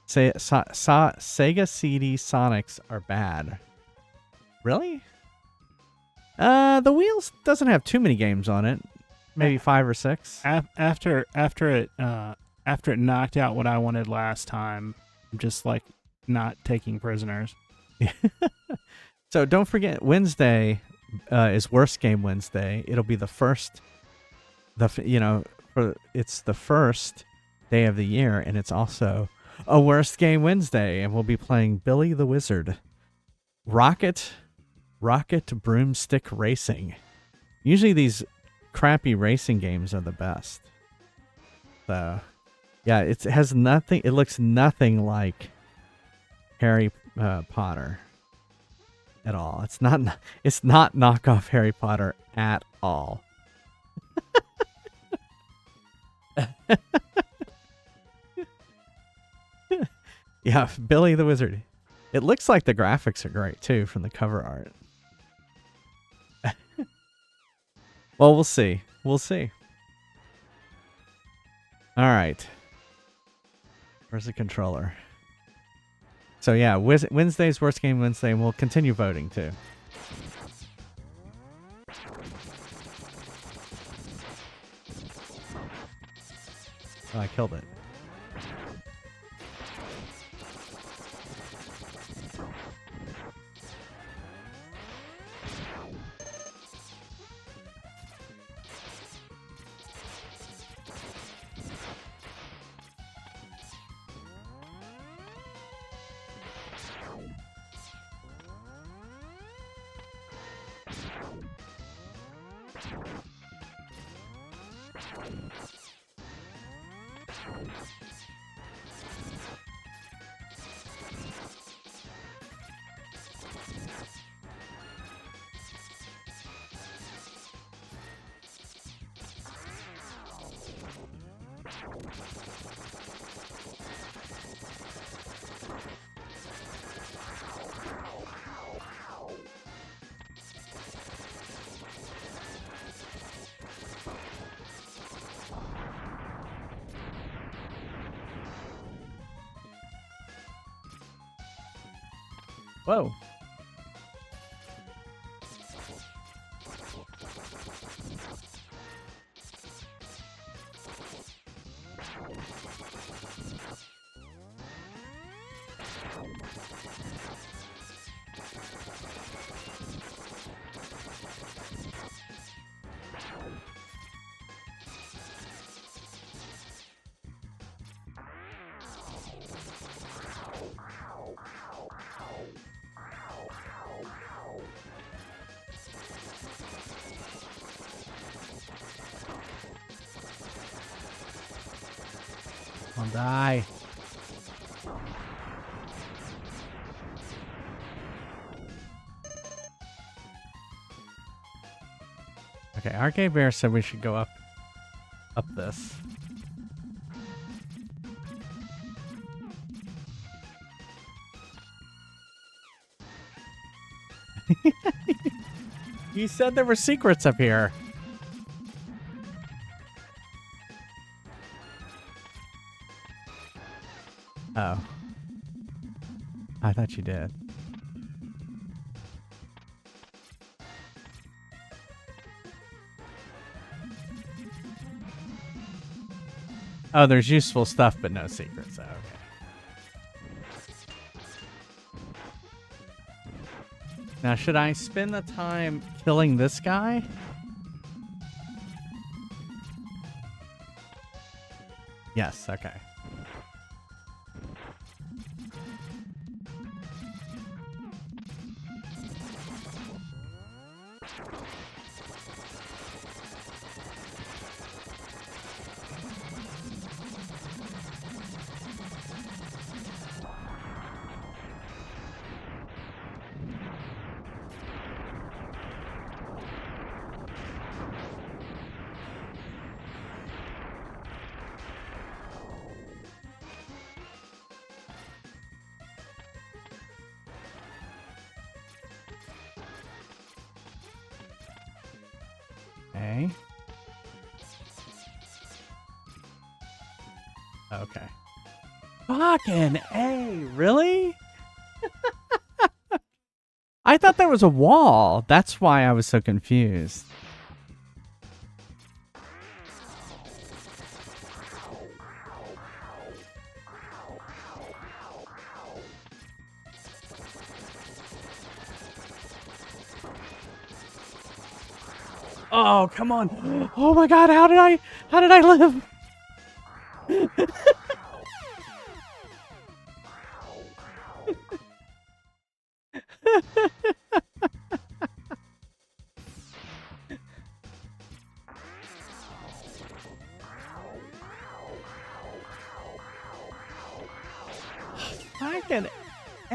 Speaker 1: Sega CD Sonics are bad. Really? The Wheels doesn't have too many games on it. Maybe 5 or 6.
Speaker 2: After it knocked out what I wanted last time, I'm just like not taking prisoners.
Speaker 1: So don't forget, Wednesday is Worst Game Wednesday. It'll be the first, it's the first day of the year, and it's also a Worst Game Wednesday, and we'll be playing Billy the Wizard, Rocket Broomstick Racing. Usually these crappy racing games are the best. So Yeah, it has nothing. It looks nothing like Harry Potter at all. It's not. It's not knockoff Harry Potter at all. Yeah, Billy the Wizard. It looks like the graphics are great too from the cover art. Well, we'll see. We'll see. All right. Where's the controller? So yeah, Wednesday's Worst Game Wednesday, and we'll continue voting too. Oh, I killed it. Whoa. Come on, die. Okay, Arcade Bear said we should go up this. You said there were secrets up here. Oh. I thought you did. Oh, there's useful stuff, but no secrets. Oh, okay. Now, should I spend the time killing this guy? Yes, okay. Okay. Okay. Fucking A, really? I thought there was a wall. That's why I was so confused. Oh, come on. Oh my god, how did I live?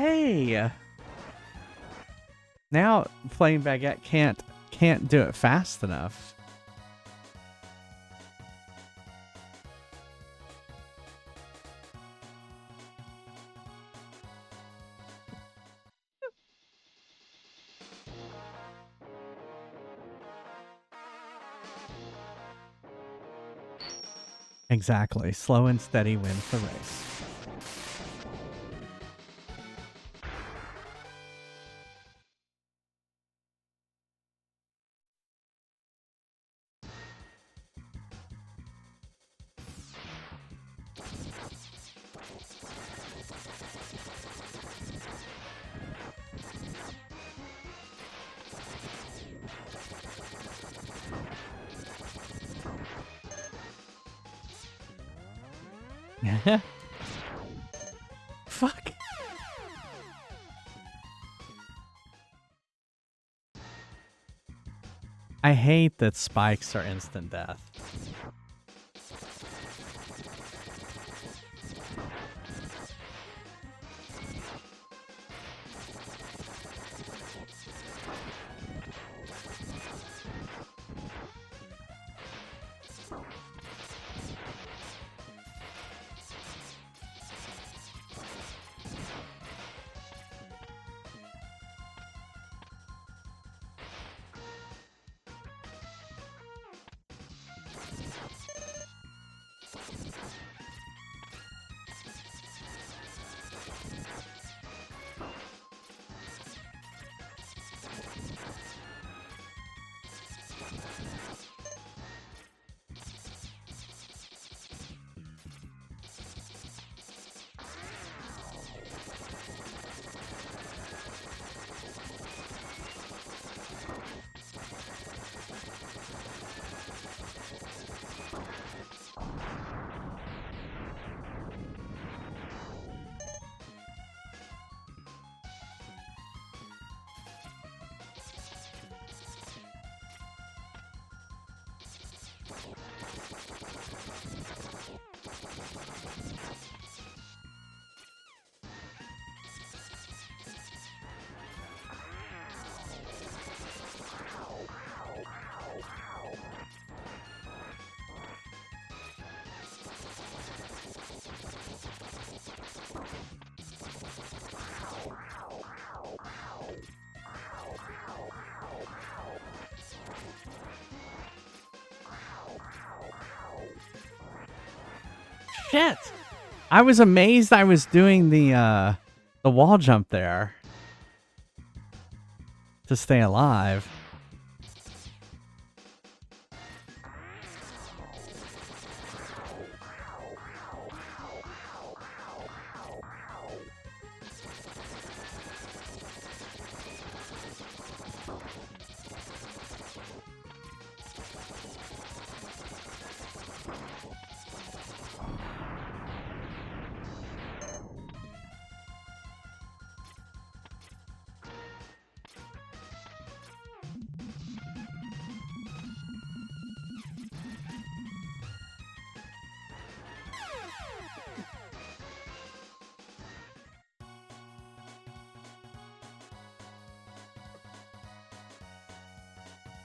Speaker 1: Hey. Now Flame Baguette can't do it fast enough. Exactly. Slow and steady wins the race. Fuck. I hate that spikes are instant death. Shit. I was amazed I was doing the wall jump there to stay alive.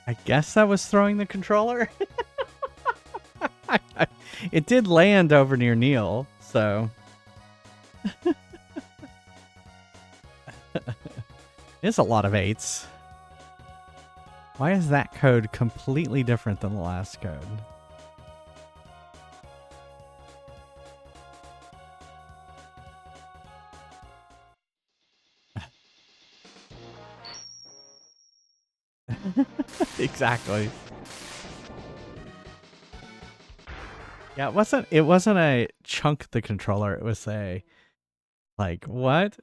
Speaker 1: I guess I was throwing the controller. It did land over near Neil, so. It's a lot of 8s. Why is that code completely different than the last code? Exactly. Yeah, it wasn't a chunk the controller, it was a like what?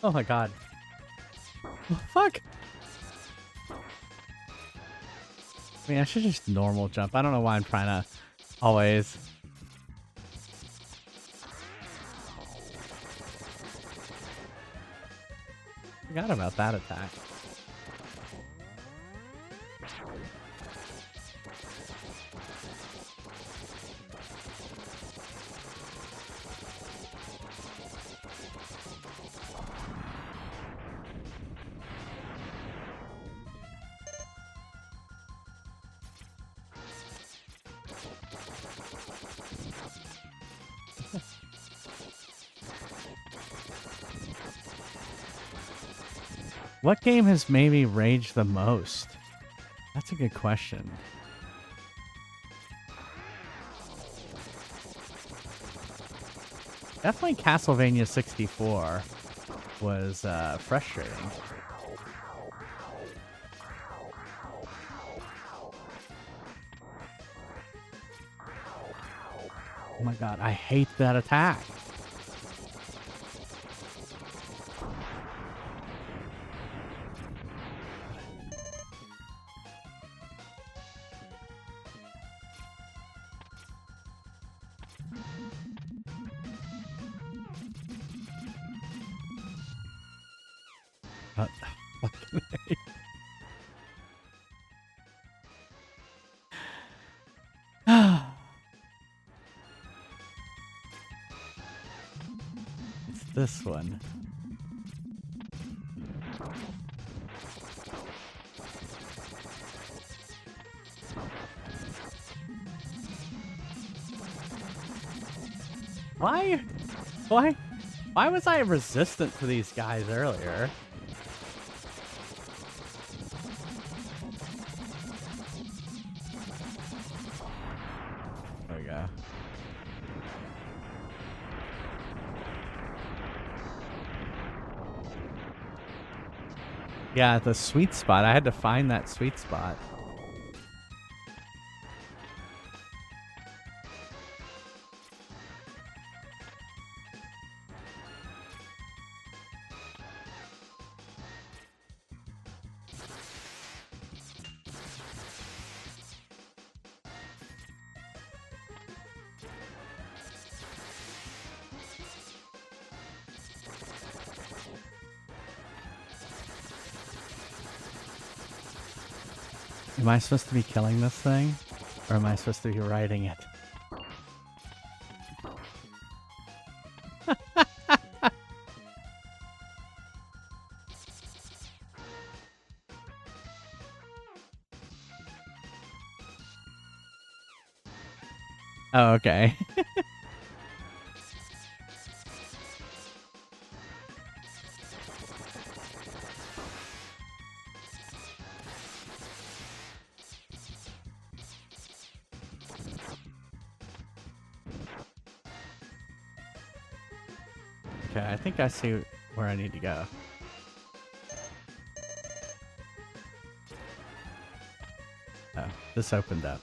Speaker 1: Oh my god. Oh, fuck! I mean, I should just normal jump. I don't know why I'm trying to always... Forgot about that attack. What game has made me rage the most? That's a good question. Definitely Castlevania 64 was frustrating. Oh my god, I hate that attack. It's this one. Why was I resistant to these guys earlier? There we go. Yeah, the sweet spot. I had to find that sweet spot. Am I supposed to be killing this thing? Or am I supposed to be riding it? Oh, okay. Okay, I think I see where I need to go. Oh, this opened up.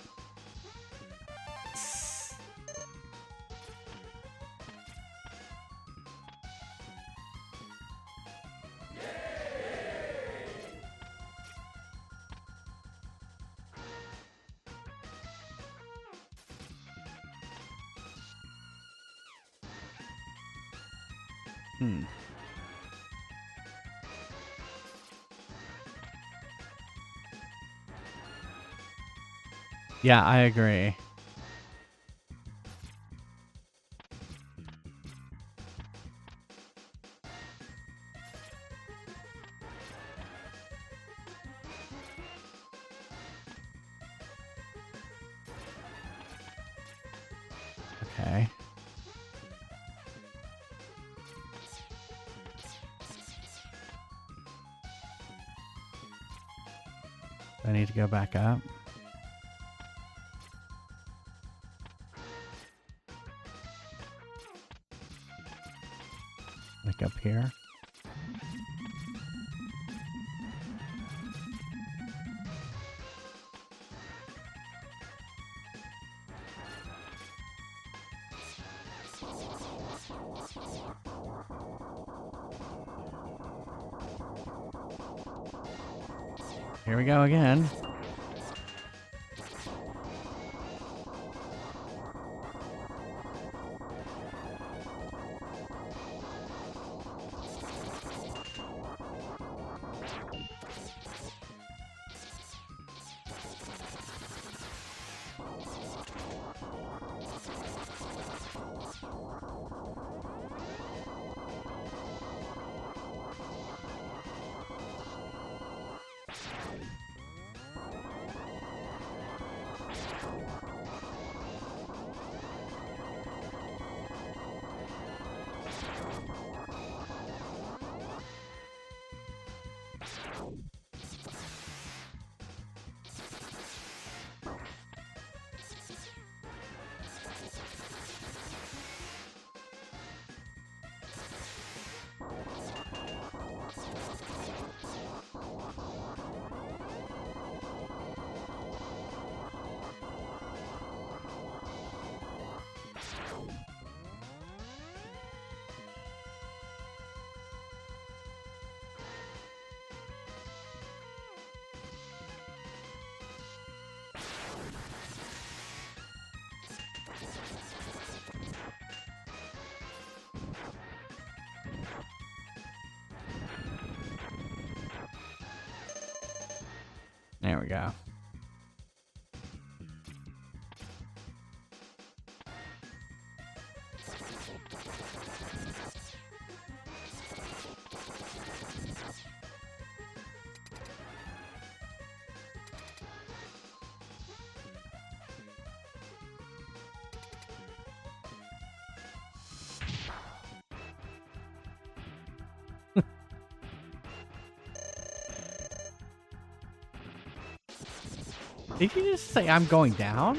Speaker 1: Hmm. Yeah, I agree. Okay. I need to go back up. Like up here. Here we go again. There we go. Did you just say I'm going down?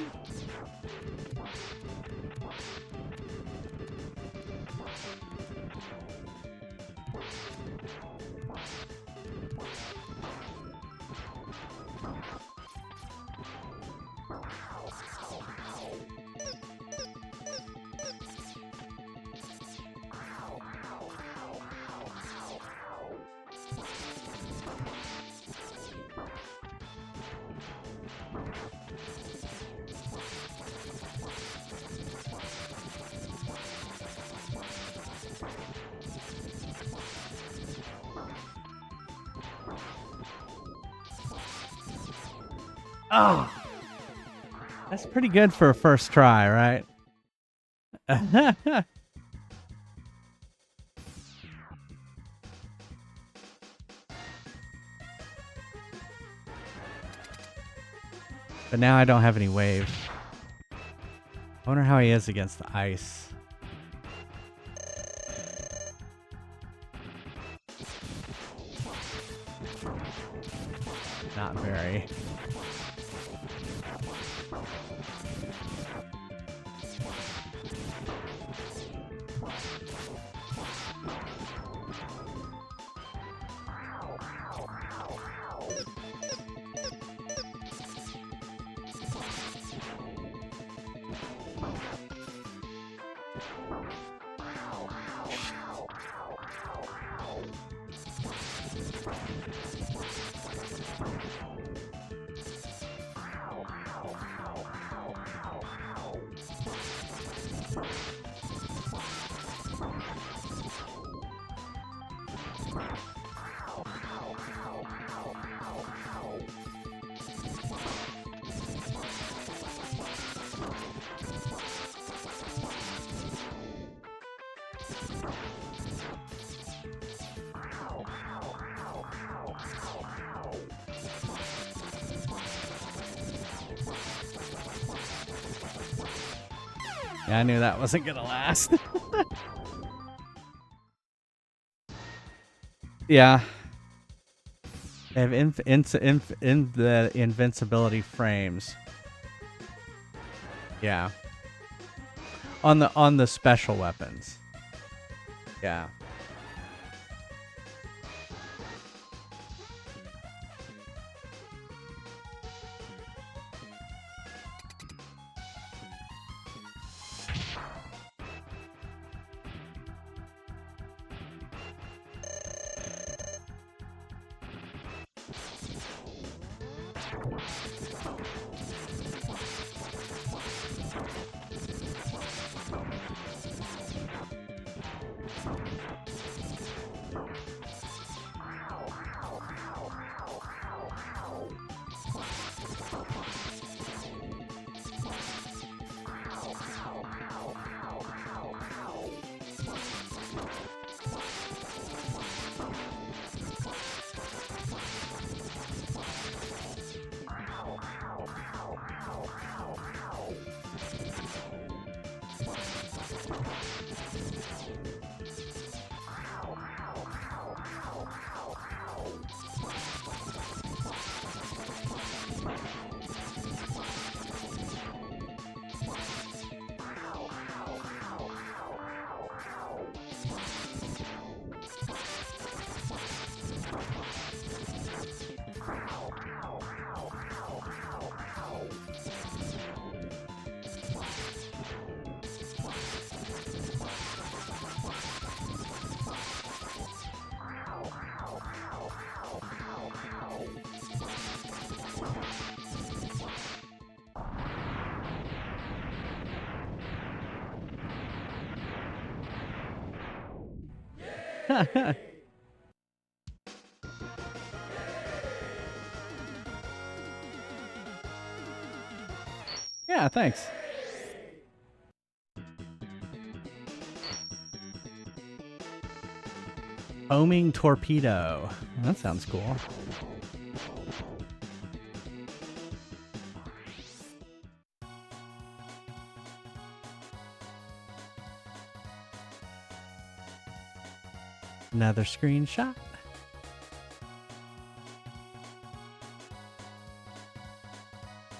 Speaker 1: Oh, that's pretty good for a first try, right? But now I don't have any wave. I wonder how he is against the ice. Not very. Yeah, I knew that wasn't gonna last. Yeah. They have the invincibility frames. Yeah. On the special weapons. Yeah. Yeah, thanks. Homing torpedo. That sounds cool. Another screenshot.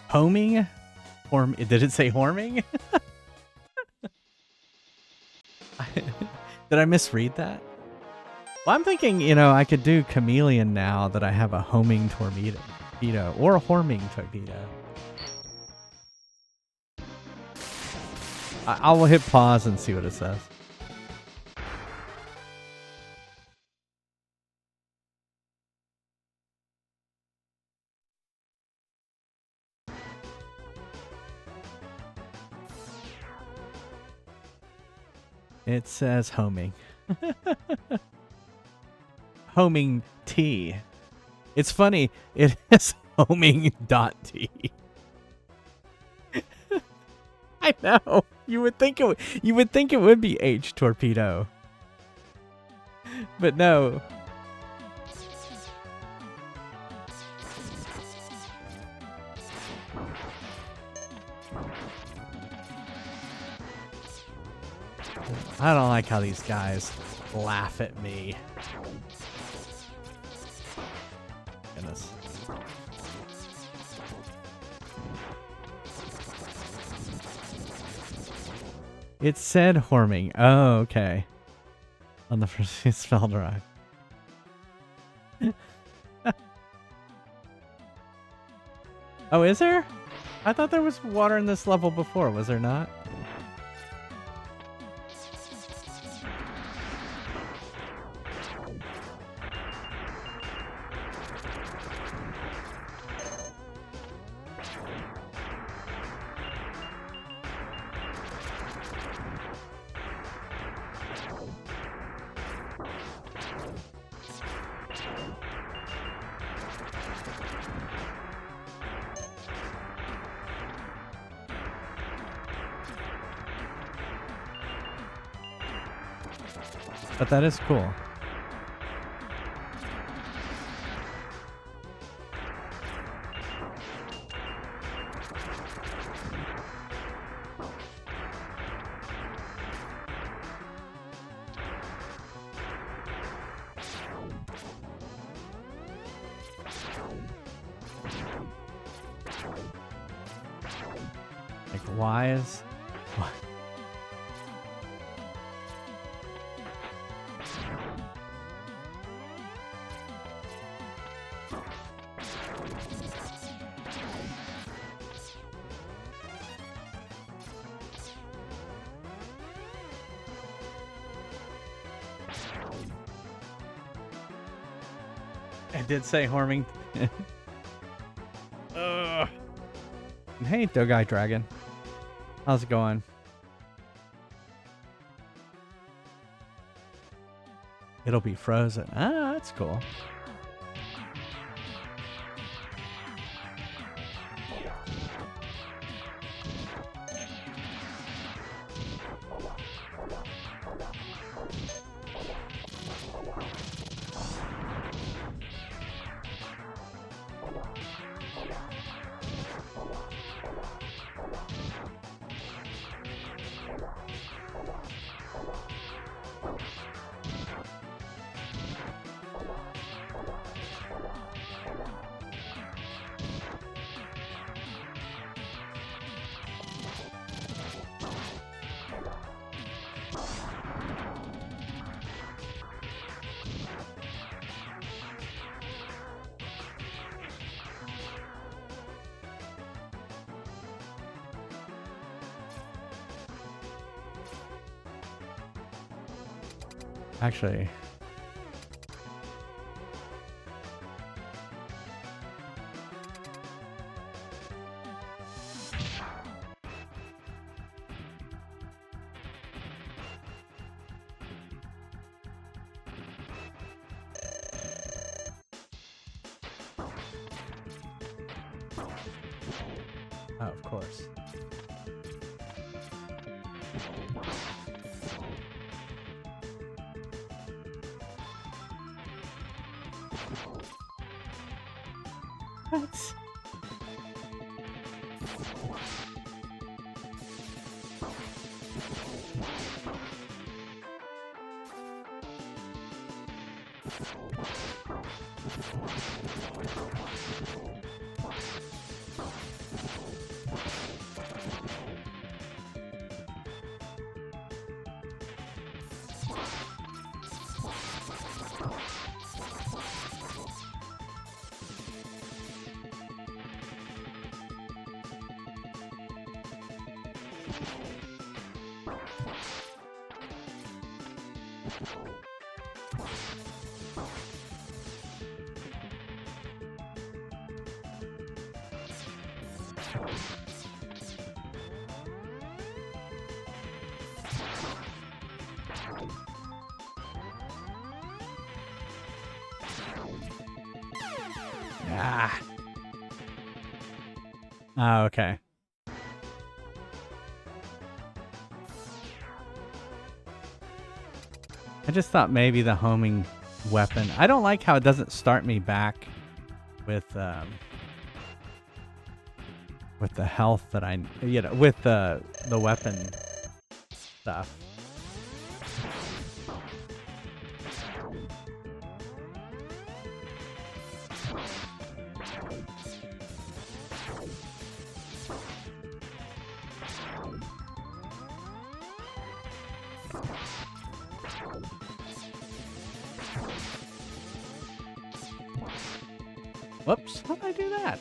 Speaker 1: Homing? Did it say horming? Did I misread that? Well, I'm thinking, you know, I could do chameleon now that I have a homing torpedo or a horming torpedo. I will hit pause and see what it says. It says homing. Homing T. It's funny. It is homing.t. I know. You would think it would be H torpedo. But no. I don't like how these guys laugh at me. Goodness. It said horming. Oh, okay. On the first it's spelled right. Oh, is there? I thought there was water in this level before. Was there not? But that is cool. Like, why is... I did say horming. Hey, Dogai Dragon. How's it going? It'll be frozen. Ah, that's cool. Actually, Oh, of course. What? Ah. Oh, okay. I just thought maybe the homing weapon. I don't like how it doesn't start me back with the health that I, you know, with the weapon stuff. Whoops, how did I do that?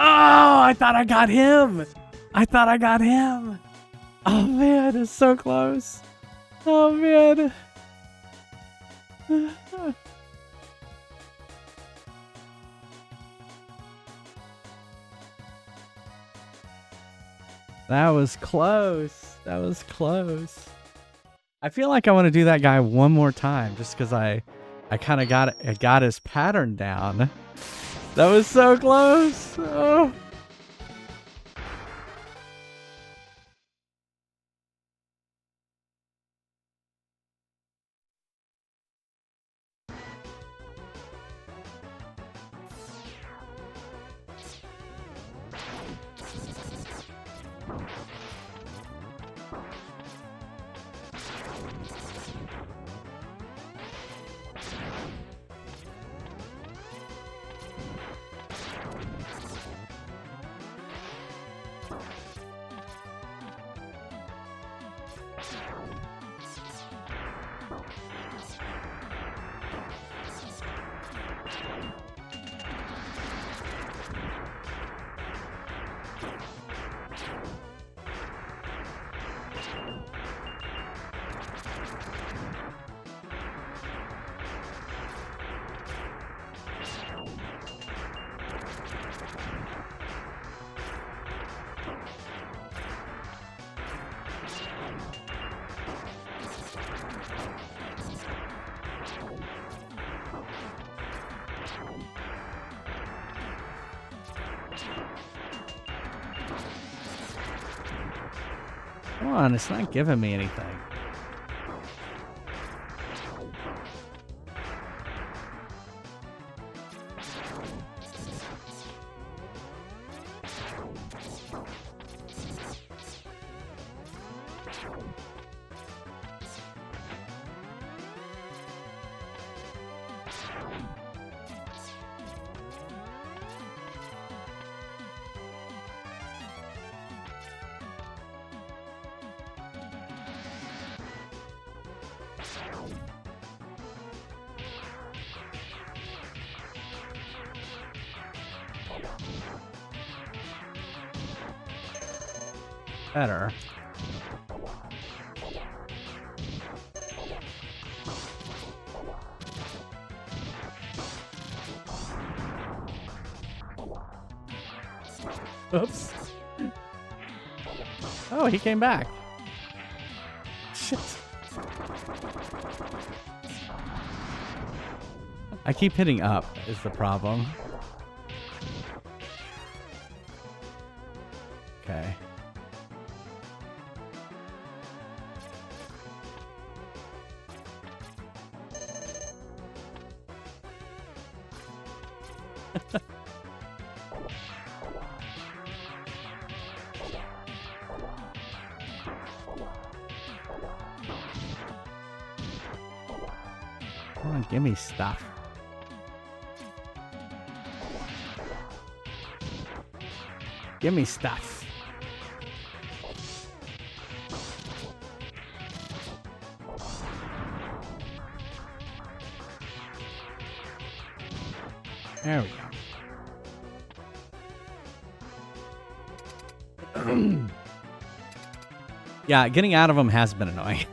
Speaker 1: Oh, I thought I got him. I thought I got him. Oh man, it's so close. Oh man. That was close. That was close. I feel like I want to do that guy one more time just because I kind of got his pattern down. That was so close. Oh. Come on, it's not giving me anything. Better. Oops. Oh, he came back. Shit. I keep hitting up is the problem. Okay. Come on, give me stuff. Give me stuff. There we go. Yeah, getting out of them has been annoying.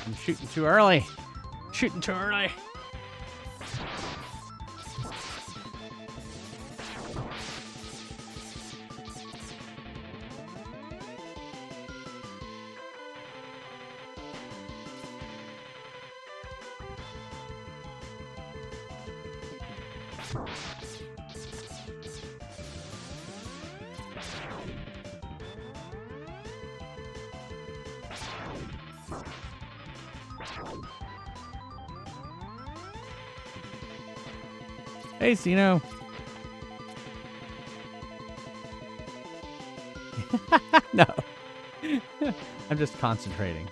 Speaker 1: I'm shooting too early. Shooting too early. Hey, Zeno. No. I'm just concentrating.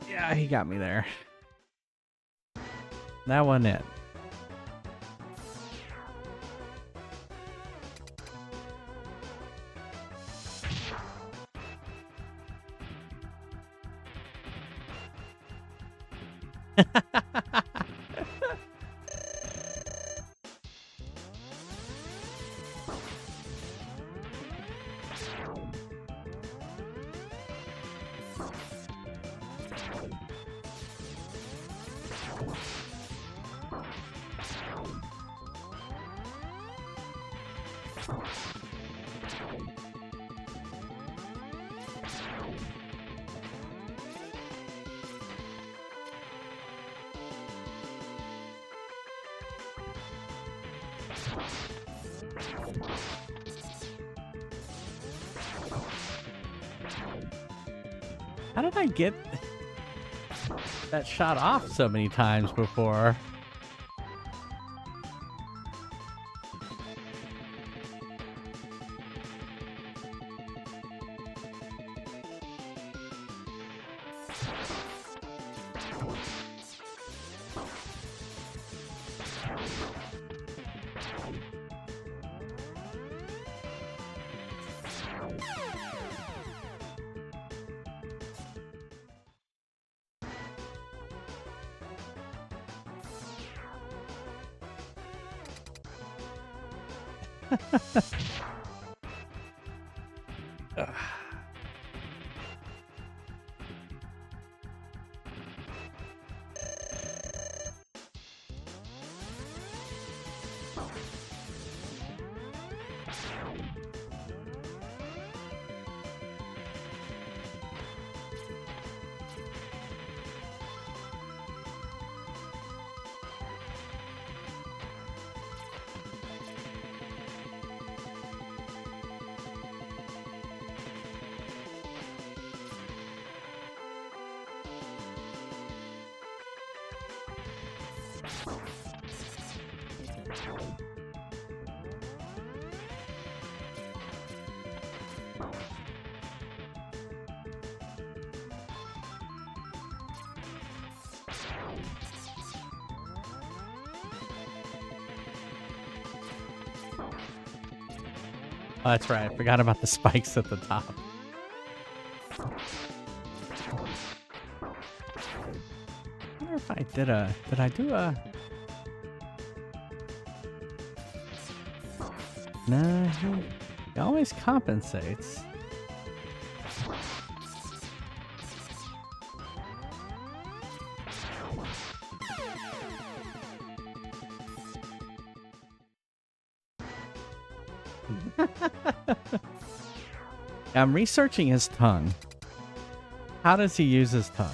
Speaker 1: Yeah, he got me there. That wasn't it. How did I get that shot off so many times before? Oh, that's right. I forgot about the spikes at the top. I wonder if I did I do a... Nah, he always compensates. I'm researching his tongue. How does he use his tongue?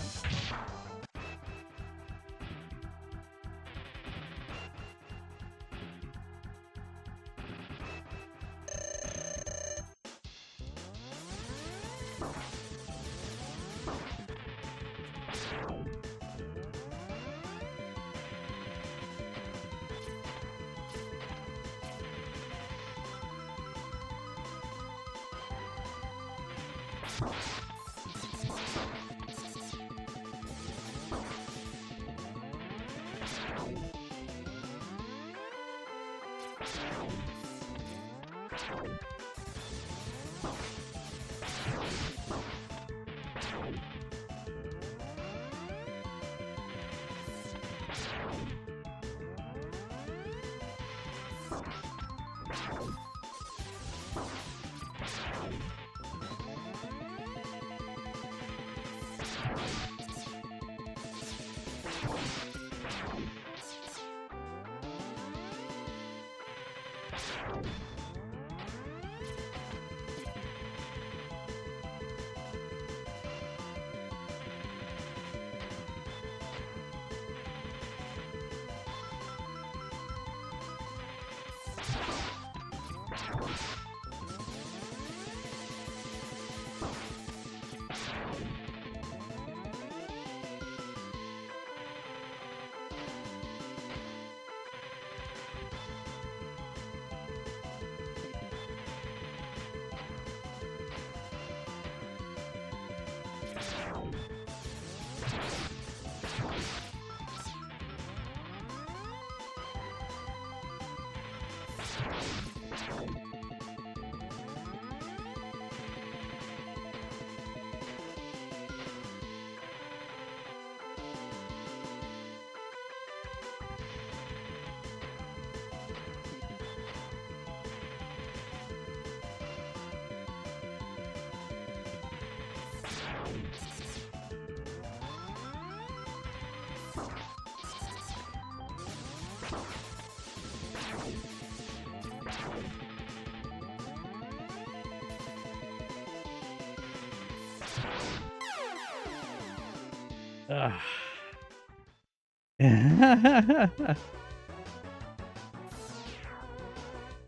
Speaker 1: Ugh.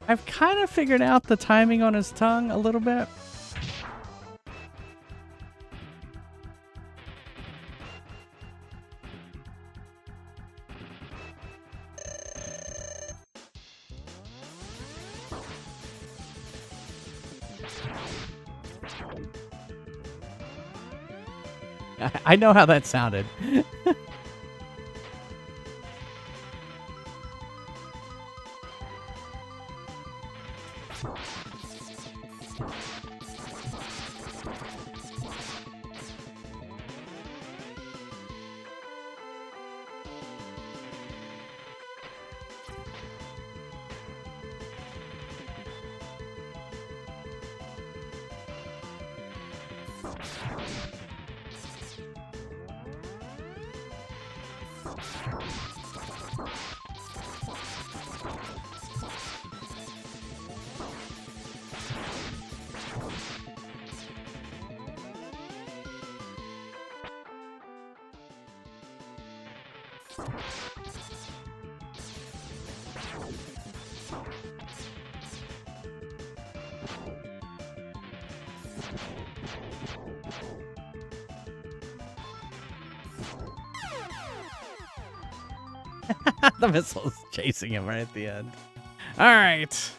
Speaker 1: I've kind of figured out the timing on his tongue a little bit. I know how that sounded. The missile's chasing him right at the end. All right.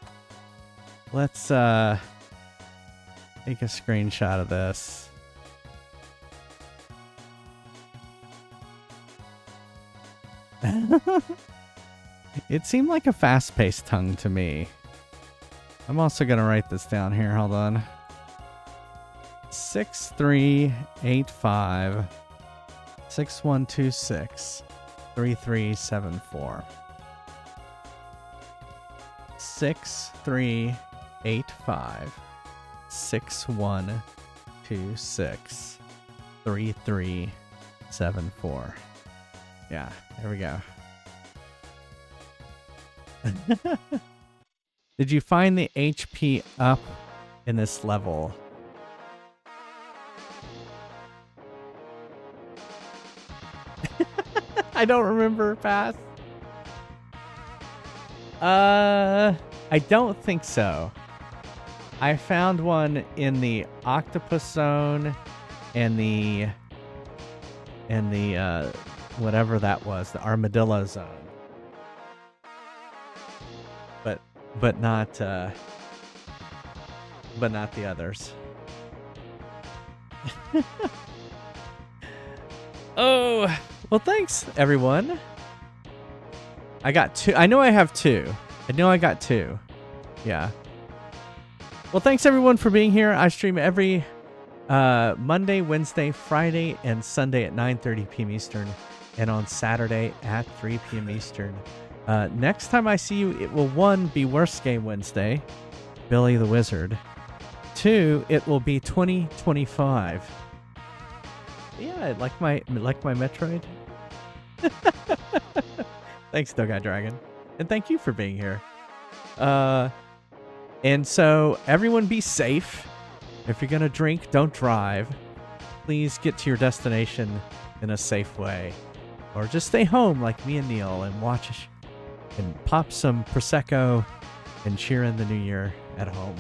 Speaker 1: Let's take a screenshot of this. It seemed like a fast-paced tongue to me. I'm also going to write this down here. Hold on. 6385 6126 3374. 6385 6126 3374. Yeah, there we go. Did you find the HP up in this level? I don't remember path. I don't think so. I found one in the Octopus zone and the whatever that was, the Armadillo zone. But not the others. Oh, well, thanks everyone. I got two. I know I have two. I know I got two. Yeah. Well, thanks everyone for being here. I stream every Monday, Wednesday, Friday, and Sunday at 9:30 p.m. Eastern, and on Saturday at 3 p.m. Eastern. Next time I see you, it will 1 be Worst Game Wednesday, Billy the Wizard. 2, it will be 2025. Yeah, like my Metroid. Thanks, Dogai Dragon, and thank you for being here. And so everyone, be safe. If you're gonna drink, don't drive. Please get to your destination in a safe way, or just stay home like me and Neil and watch and pop some Prosecco and cheer in the new year at home.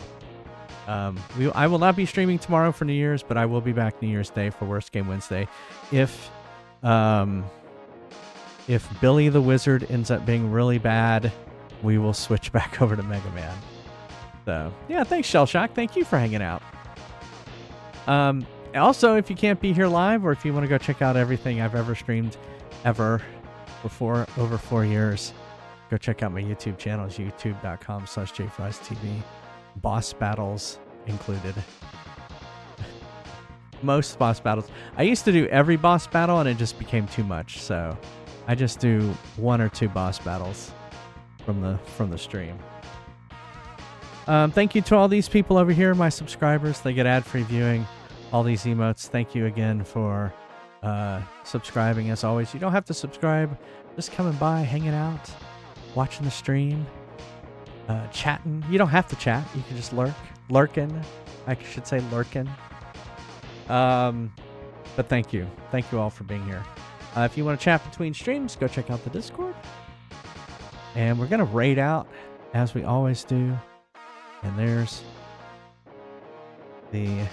Speaker 1: I will not be streaming tomorrow for New Year's, but I will be back New Year's Day for Worst Game Wednesday. If Billy the Wizard ends up being really bad, we will switch back over to Mega Man. So, yeah, thanks, Shellshock. Thank you for hanging out. Also, if you can't be here live, or if you want to go check out everything I've ever streamed ever for over 4 years, go check out my YouTube channel. It's youtube.com/jfriestv. Boss battles included. Most boss battles. I used to do every boss battle, and it just became too much. So I just do 1 or 2 boss battles from the stream. Thank you to all these people over here, my subscribers. They get ad-free viewing, all these emotes. Thank you again for subscribing. As always, you don't have to subscribe. Just coming by, hanging out, watching the stream, chatting. You don't have to chat. You can just lurking. I should say lurking. But thank you. Thank you all for being here. If you want to chat between streams, go check out the Discord. And we're going to raid out as we always do. And there's the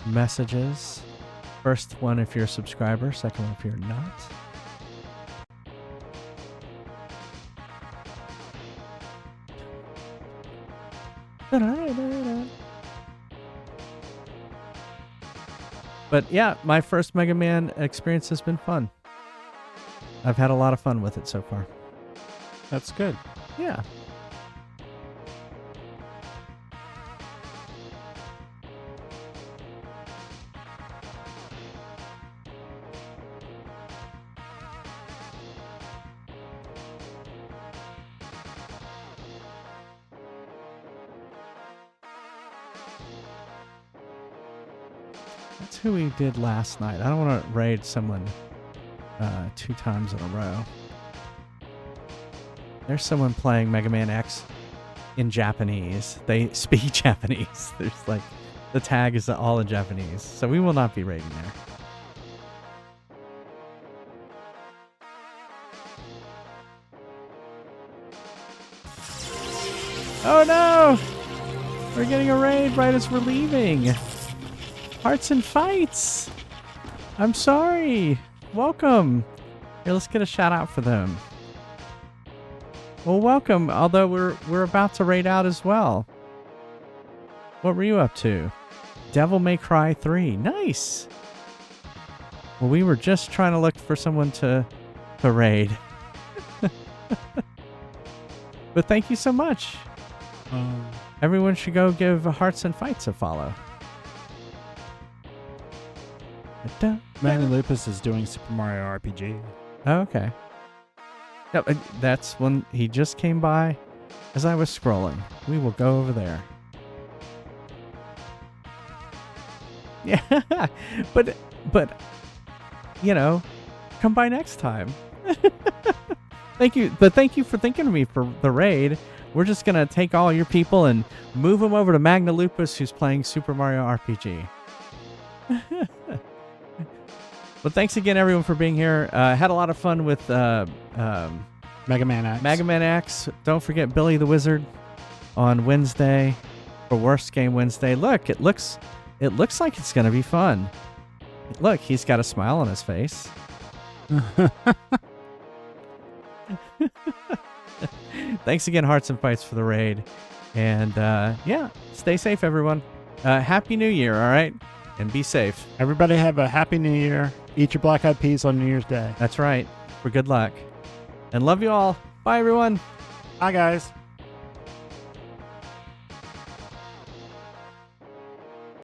Speaker 1: messages. First one if you're a subscriber, second one if you're not. But yeah, my first Mega Man experience has been fun. I've had a lot of fun with it so far.
Speaker 2: That's good.
Speaker 1: Yeah. That's who we did last night. I don't want to raid someone 2 times in a row. There's someone playing Mega Man X in Japanese. They speak Japanese. There's like, the tag is all in Japanese. So we will not be raiding there. Oh no! We're getting a raid right as we're leaving. Hearts and Fights! I'm sorry. Welcome. Here, let's get a shout out for them. Well, welcome, although we're about to raid out as well. What were you up to? Devil May Cry 3. Nice! Well, we were just trying to look for someone to raid. But thank you so much. Everyone should go give Hearts and Fights a follow.
Speaker 2: Manny Lupus is doing Super Mario RPG.
Speaker 1: Oh, okay. Yep, that's when he just came by as I was scrolling. We will go over there. Yeah, but you know, come by next time. Thank you, but thank you for thinking of me for the raid. We're just gonna take all your people and move them over to Magna Lupus, who's playing Super Mario RPG. But thanks again, everyone, for being here. Had a lot of fun with
Speaker 2: Mega Man X.
Speaker 1: Mega Man X. Don't forget Billy the Wizard on Wednesday for Worst Game Wednesday. Look, it looks like it's gonna be fun. Look, he's got a smile on his face. Thanks again, Hearts and Fights, for the raid. And yeah, stay safe, everyone. Happy New Year, all right? And be safe.
Speaker 2: Everybody have a happy New Year. Eat your black eyed peas on New Year's Day.
Speaker 1: That's right. For good luck. And love you all. Bye, everyone.
Speaker 2: Bye, guys.